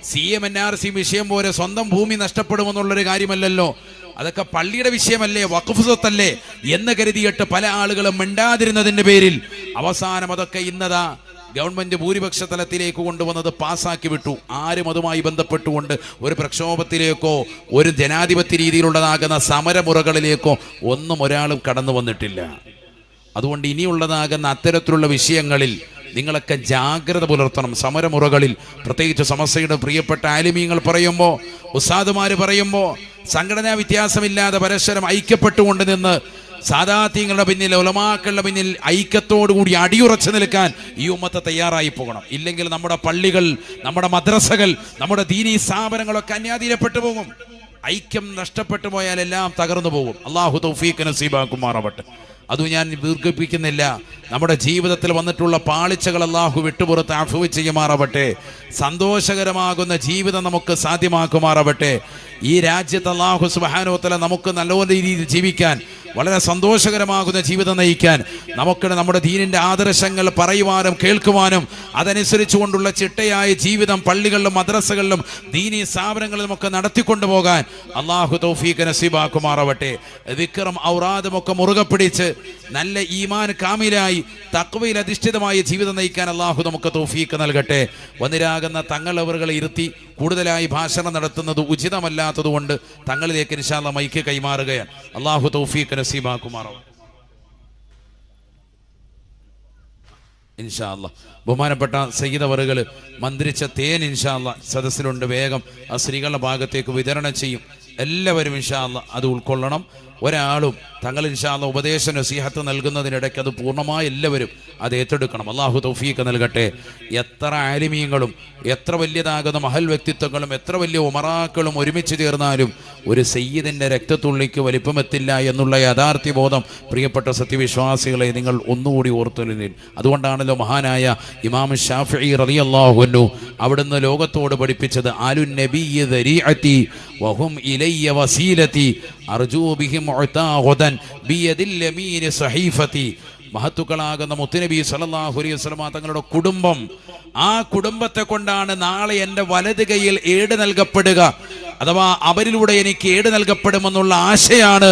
CM NRC വിഷയം പോലെ സ്വന്തം ഭൂമി നഷ്ടപ്പെടുമെന്നുള്ളൊരു കാര്യമല്ലല്ലോ, അതൊക്കെ പള്ളിയുടെ വിഷയമല്ലേ, വഖഫ് സ്വത്തല്ലേ എന്ന് കരുതിയിട്ട് പല ആളുകളും മിണ്ടാതിരുന്നതിൻ്റെ പേരിൽ അവസാനം അതൊക്കെ ഇന്നതാ ഗവൺമെന്റ് ഭൂരിപക്ഷ തലത്തിലേക്ക് കൊണ്ടുവന്നത് പാസ്സാക്കി വിട്ടു. ആരും അതുമായി ബന്ധപ്പെട്ടുകൊണ്ട് ഒരു പ്രക്ഷോഭത്തിലേക്കോ ഒരു ജനാധിപത്യ രീതിയിലുള്ളതാകുന്ന സമരമുറകളിലേക്കോ ഒന്നും ഒരാളും കടന്നു വന്നിട്ടില്ല. അതുകൊണ്ട് ഇനിയുള്ളതാകുന്ന അത്തരത്തിലുള്ള വിഷയങ്ങളിൽ നിങ്ങളൊക്കെ ജാഗ്രത പുലർത്തണം. സമരമുറകളിൽ പ്രത്യേകിച്ച് സമസ്തയുടെ പ്രിയപ്പെട്ട ആലിമീങ്ങൾ പറയുമ്പോൾ, ഉസ്താദുമാർ പറയുമ്പോൾ സംഘടനാ വ്യത്യാസമില്ലാതെ പരസ്പരം ഐക്യപ്പെട്ടുകൊണ്ട് നിന്ന് സാദാത്യങ്ങളുടെ പിന്നിൽ, ഉലമാക്കളുടെ പിന്നിൽ ഐക്യത്തോടുകൂടി അടിയുറച്ചു നിൽക്കാൻ ഈ ഉമ്മത്ത് തയ്യാറായി പോകണം. ഇല്ലെങ്കിൽ നമ്മുടെ പള്ളികൾ, നമ്മുടെ മദ്രസകൾ, നമ്മുടെ ദീനീ സ്ഥാപനങ്ങളൊക്കെ അന്യാധീനപ്പെട്ടു പോകും. ഐക്യം നഷ്ടപ്പെട്ടു പോയാൽ എല്ലാം തകർന്നു പോകും. അള്ളാഹു തൗഫീഖ് നസീബാക്കുമാറാവട്ടെ. അത് ഞാൻ ദീർഘിപ്പിക്കുന്നില്ല. നമ്മുടെ ജീവിതത്തിൽ വന്നിട്ടുള്ള പാളിച്ചകൾ അല്ലാഹു വിട്ടുപുറത്ത് അഫ്വ് ചെയ്യുമാറാവട്ടെ. സന്തോഷകരമാകുന്ന ജീവിതം നമുക്ക് സാധ്യമാക്കുമാറാവട്ടെ. ഈ രാജ്യത്ത് അല്ലാഹു സുബ്ഹാനഹു വ തആല നമുക്ക് നല്ലൊരു രീതിയിൽ ജീവിക്കാൻ, വളരെ സന്തോഷകരമാകുന്ന ജീവിതം നയിക്കാൻ, നമുക്ക് നമ്മുടെ ദീനിന്റെ ആദർശങ്ങൾ പറയുവാനും കേൾക്കുവാനും അതനുസരിച്ചു കൊണ്ടുള്ള ചിട്ടയായ ജീവിതം പള്ളികളിലും മദ്രസകളിലും ദീനീ സ്ഥാപനങ്ങളിലും ഒക്കെ നടത്തിക്കൊണ്ടു പോകാൻ അല്ലാഹു തൗഫീഖ് നസീബാക്കുമാറാവട്ടെ. ദിക്റും ഔറാദും ഒക്കെ മുറുകെ പിടിച്ച് നല്ല ഈമാൻ കാമിലായി തഖ്വയിൽ അധിഷ്ഠിതമായ ജീവിതം നയിക്കാൻ അല്ലാഹു നമുക്ക് തൗഫീഖ് നൽകട്ടെ. വന്നിരാകുന്ന തങ്ങളവറുകളെ ഇരുത്തി കൂടുതലായി ഭാഷണം നടത്തുന്നത് ഉചിതമല്ലാത്തതുകൊണ്ട് തങ്ങളിലേക്ക് ഇൻഷാ അല്ലാഹ് മൈക്ക് കൈമാറുകയാണ്. അല്ലാഹു തൗഫീഖ് നസീബാക്കുമാറാവട്ടെ ഇൻഷാ അല്ലാഹ്. ബഹുമാനപ്പെട്ട സയ്യിദ് അവറുകൾ മന്ത്രിച്ച തേൻ ഇൻഷാ അല്ലാഹ് സദസ്സിലുണ്ട്. വേഗം ആ സ്ത്രീകളുടെ ഭാഗത്തേക്ക് വിതരണം ചെയ്യും. എല്ലാവരും ഇൻഷാ അല്ലാഹ് അത് ഉൾക്കൊള്ളണം. ഒരാളും തങ്ങൾ ഇൻഷാ അല്ലാഹ് ഉപദേശ നസീഹത്ത് നൽകുന്നതിനിടയ്ക്ക് അത് പൂർണ്ണമായി എല്ലാവരും അത് ഏറ്റെടുക്കണം. അല്ലാഹു തൗഫീഖ് നൽകട്ടെ. എത്ര ആലിമീങ്ങളും എത്ര വലിയതാകുന്ന മഹൽ വ്യക്തിത്വങ്ങളും എത്ര വലിയ ഉമറാക്കളും ഒരുമിച്ച് ചേർന്നാലും ഒരു സയ്യിദിൻ്റെ രക്തത്തുള്ളിക്ക് വലിപ്പമെത്തില്ല എന്നുള്ള യാഥാർത്ഥ്യ ബോധം പ്രിയപ്പെട്ട സത്യവിശ്വാസികളെ നിങ്ങൾ ഒന്നുകൂടി ഓർത്തുനിന്നിൽ. അതുകൊണ്ടാണല്ലോ മഹാനായ ഇമാം ഷാഫിഈ റളിയല്ലാഹു അൻഹു അവിടുന്ന് ലോകത്തോട് പഠിപ്പിച്ചത് ആലുൻ നബിയ്യ ദരീഅതി വഹും ഇലയ്യ വസീലതി അർജൂ ബിഹിം ഉതാഗദൻ ബിയദിൽ യമീൻ സഹീഫതി. മഹത്തുക്കളാകുന്ന മുത്തുനബി സല്ലല്ലാഹു അലൈഹി വസല്ലം തങ്ങളുടെ കുടുംബം, ആ കുടുംബത്തെ കൊണ്ടാണ് നാളെ എൻ്റെ വലത് കൈയിൽ ഏട് നൽകപ്പെടുക, അഥവാ അവരിലൂടെ എനിക്ക് ഏട് നൽകപ്പെടുമെന്നുള്ള ആശയാണ്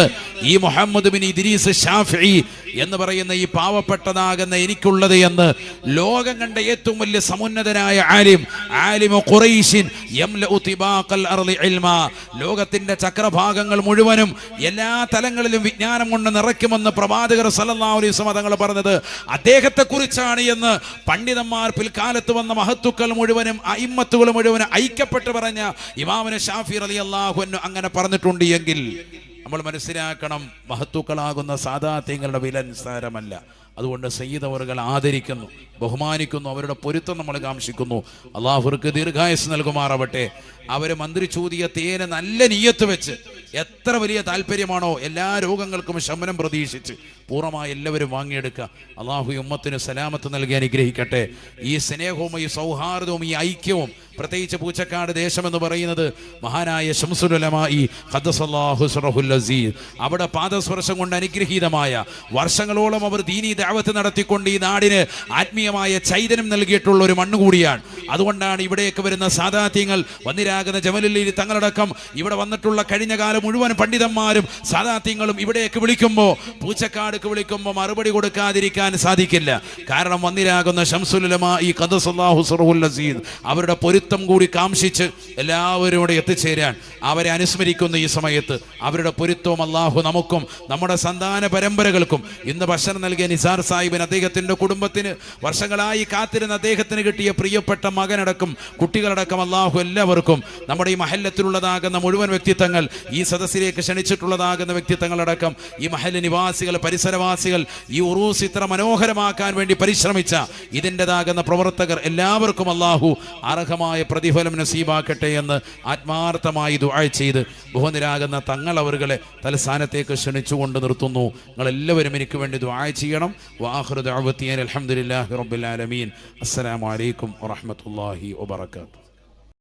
ഈ മുഹമ്മദ് ബിൻ ഇദ്രീസ് ഷാഫിഈ എന്ന് പറയുന്ന ഈ പാവപ്പെട്ടതാകുന്ന എനിക്കുള്ളത് എന്ന് ലോകം കണ്ട ഏറ്റവും വലിയ സമുന്നതനായ ആലിമു ഖുറൈശിൻ യംലഉ തിബാഖൽ അർളി ഇൽമാ, ലോകത്തിന്റെ ചക്രഭാഗങ്ങൾ മുഴുവനും എല്ലാ തലങ്ങളിലും വിജ്ഞാനം കൊണ്ട് നിറയ്ക്കുമെന്ന് പ്രവാചകർ സല്ലല്ലാഹു അലൈഹി വസല്ലം തങ്ങൾ പറഞ്ഞത് അദ്ദേഹത്തെ കുറിച്ചാണ് എന്ന് പണ്ഡിതന്മാർ പിൽക്കാലത്ത് വന്ന മഹത്തുക്കൾ മുഴുവനും അയിമ്മത്തുകൾ മുഴുവനും ഐക്യപ്പെട്ട് പറഞ്ഞ ഇമാമുന ഷാഫി റളിയല്ലാഹു അൻഹു അങ്ങനെ പറഞ്ഞിട്ടുണ്ട് എങ്കിൽ നമ്മൾ മനസ്സിലാക്കണം, മഹത്തുക്കളാകുന്ന സാദാത്യങ്ങളുടെ വില നിസ്സാരമല്ല. അതുകൊണ്ട് സയ്യിദ് അവറുകൾ ആദരിക്കുന്നു, ബഹുമാനിക്കുന്നു, അവരുടെ പൊരുത്തം നമ്മൾ കാംക്ഷിക്കുന്നു. അള്ളാഹുർക്ക് ദീർഘായുസ് നൽകുമാറാവട്ടെ. അവർ മന്ത്രി ചൂതിയ തേന് നല്ല നിയ്യത്ത് വെച്ച് എത്ര വലിയ താല്പര്യമാണോ എല്ലാ രോഗങ്ങൾക്കും ശമനം പ്രതീക്ഷിച്ച് പൂർണ്ണമായി എല്ലാവരും വാങ്ങിയെടുക്കുക. അള്ളാഹു ഉമ്മത്തിന് സലാമത്ത് നൽകി അനുഗ്രഹിക്കട്ടെ. ഈ സ്നേഹവും ഈ സൗഹാർദ്ദവും ഈ ഐക്യവും പ്രത്യേകിച്ച് പൂച്ചക്കാട് ദേശമെന്ന് പറയുന്നത് മഹാനായ ശംസുൽ ഉലമാഇ ഖദ്ദസല്ലാഹു സിറഹുൽ അസീസ് അവിടെ പാദസ്പർശം കൊണ്ട് അനുഗ്രഹീതമായ വർഷങ്ങളോളം അവർ ദീനീ ദഅവത്ത് നടത്തിക്കൊണ്ട് ഈ നാടിന് ആത്മീയമായ ചൈതന്യം നൽകിയിട്ടുള്ള ഒരു മണ്ണ് കൂടിയാണ്. അതുകൊണ്ടാണ് ഇവിടേക്ക് വരുന്ന സാദാത്യങ്ങൾ വന്നിരാകുന്ന ജമലുല്ലീൽ തങ്ങളടക്കം ഇവിടെ വന്നിട്ടുള്ള കഴിഞ്ഞ കാലം മുഴുവൻ പണ്ഡിതന്മാരും സാദാത്യങ്ങളും ഇവിടേക്ക് വിളിക്കുമ്പോൾ, പൂച്ചക്കാടുക്ക് വിളിക്കുമ്പോൾ മറുപടി കൊടുക്കാതിരിക്കാൻ സാധിക്കില്ല. കാരണം വന്നിരാകുന്ന ശംസുൽ ഉലമാഇ ഖദ്ദസല്ലാഹു സിറഹുൽ അസീസ് അവരുടെ പൊരുത്തം കൂടി കാംക്ഷിച്ച് എല്ലാവരും ഇവിടെ എത്തിച്ചേരാൻ അവരെ അനുസ്മരിക്കുന്ന ഈ സമയത്ത് അവരുടെ പൊരുത്തവും അല്ലാഹു നമുക്കും നമ്മുടെ സന്താന പരമ്പരകൾക്കും ഇന്ന് ഭക്ഷണം നൽകിയ നിസാർ സാഹിബിന്, അദ്ദേഹത്തിന്റെ കുടുംബത്തിന്, വർഷങ്ങളായി കാത്തിരുന്ന അദ്ദേഹത്തിന് കിട്ടിയ പ്രിയപ്പെട്ട മകനടക്കം കുട്ടികളടക്കം അല്ലാഹു എല്ലാവർക്കും നമ്മുടെ ഈ മഹല്ലത്തിലുള്ളതാകുന്ന മുഴുവൻ വ്യക്തിത്വങ്ങൾ, ഈ സദസ്സിലേക്ക് ക്ഷണിച്ചിട്ടുള്ളതാകുന്ന വ്യക്തിത്വങ്ങളടക്കം ഈ മഹല്ല് നിവാസികൾ, പരിസരവാസികൾ, ഈ ഉറൂസ് ഇത്ര മനോഹരമാക്കാൻ വേണ്ടി പരിശ്രമിച്ച ഇതിൻ്റെതാകുന്ന പ്രവർത്തകർ എല്ലാവർക്കും അള്ളാഹു അർഹമായ പ്രതിഫലം നസീബാക്കട്ടെ എന്ന് ആത്മാർത്ഥമായി ദുആ ചെയ്ത് ബഹുനിരാകുന്ന തങ്ങൾ അവരുടെ തലസ്ഥാനത്തേക്ക് ക്ഷണിച്ചുകൊണ്ട് നിർത്തുന്നു. നിങ്ങളെല്ലാവരും എനിക്ക് വേണ്ടി ദുആ ചെയ്യണം. വആഖിറു ദഅവതി അൽഹംദുലില്ലാഹി റബ്ബിൽ ആലമീൻ. അസ്സലാമു അലൈക്കും വറഹ്മത്തുള്ളാഹി വബറകാതുഹു.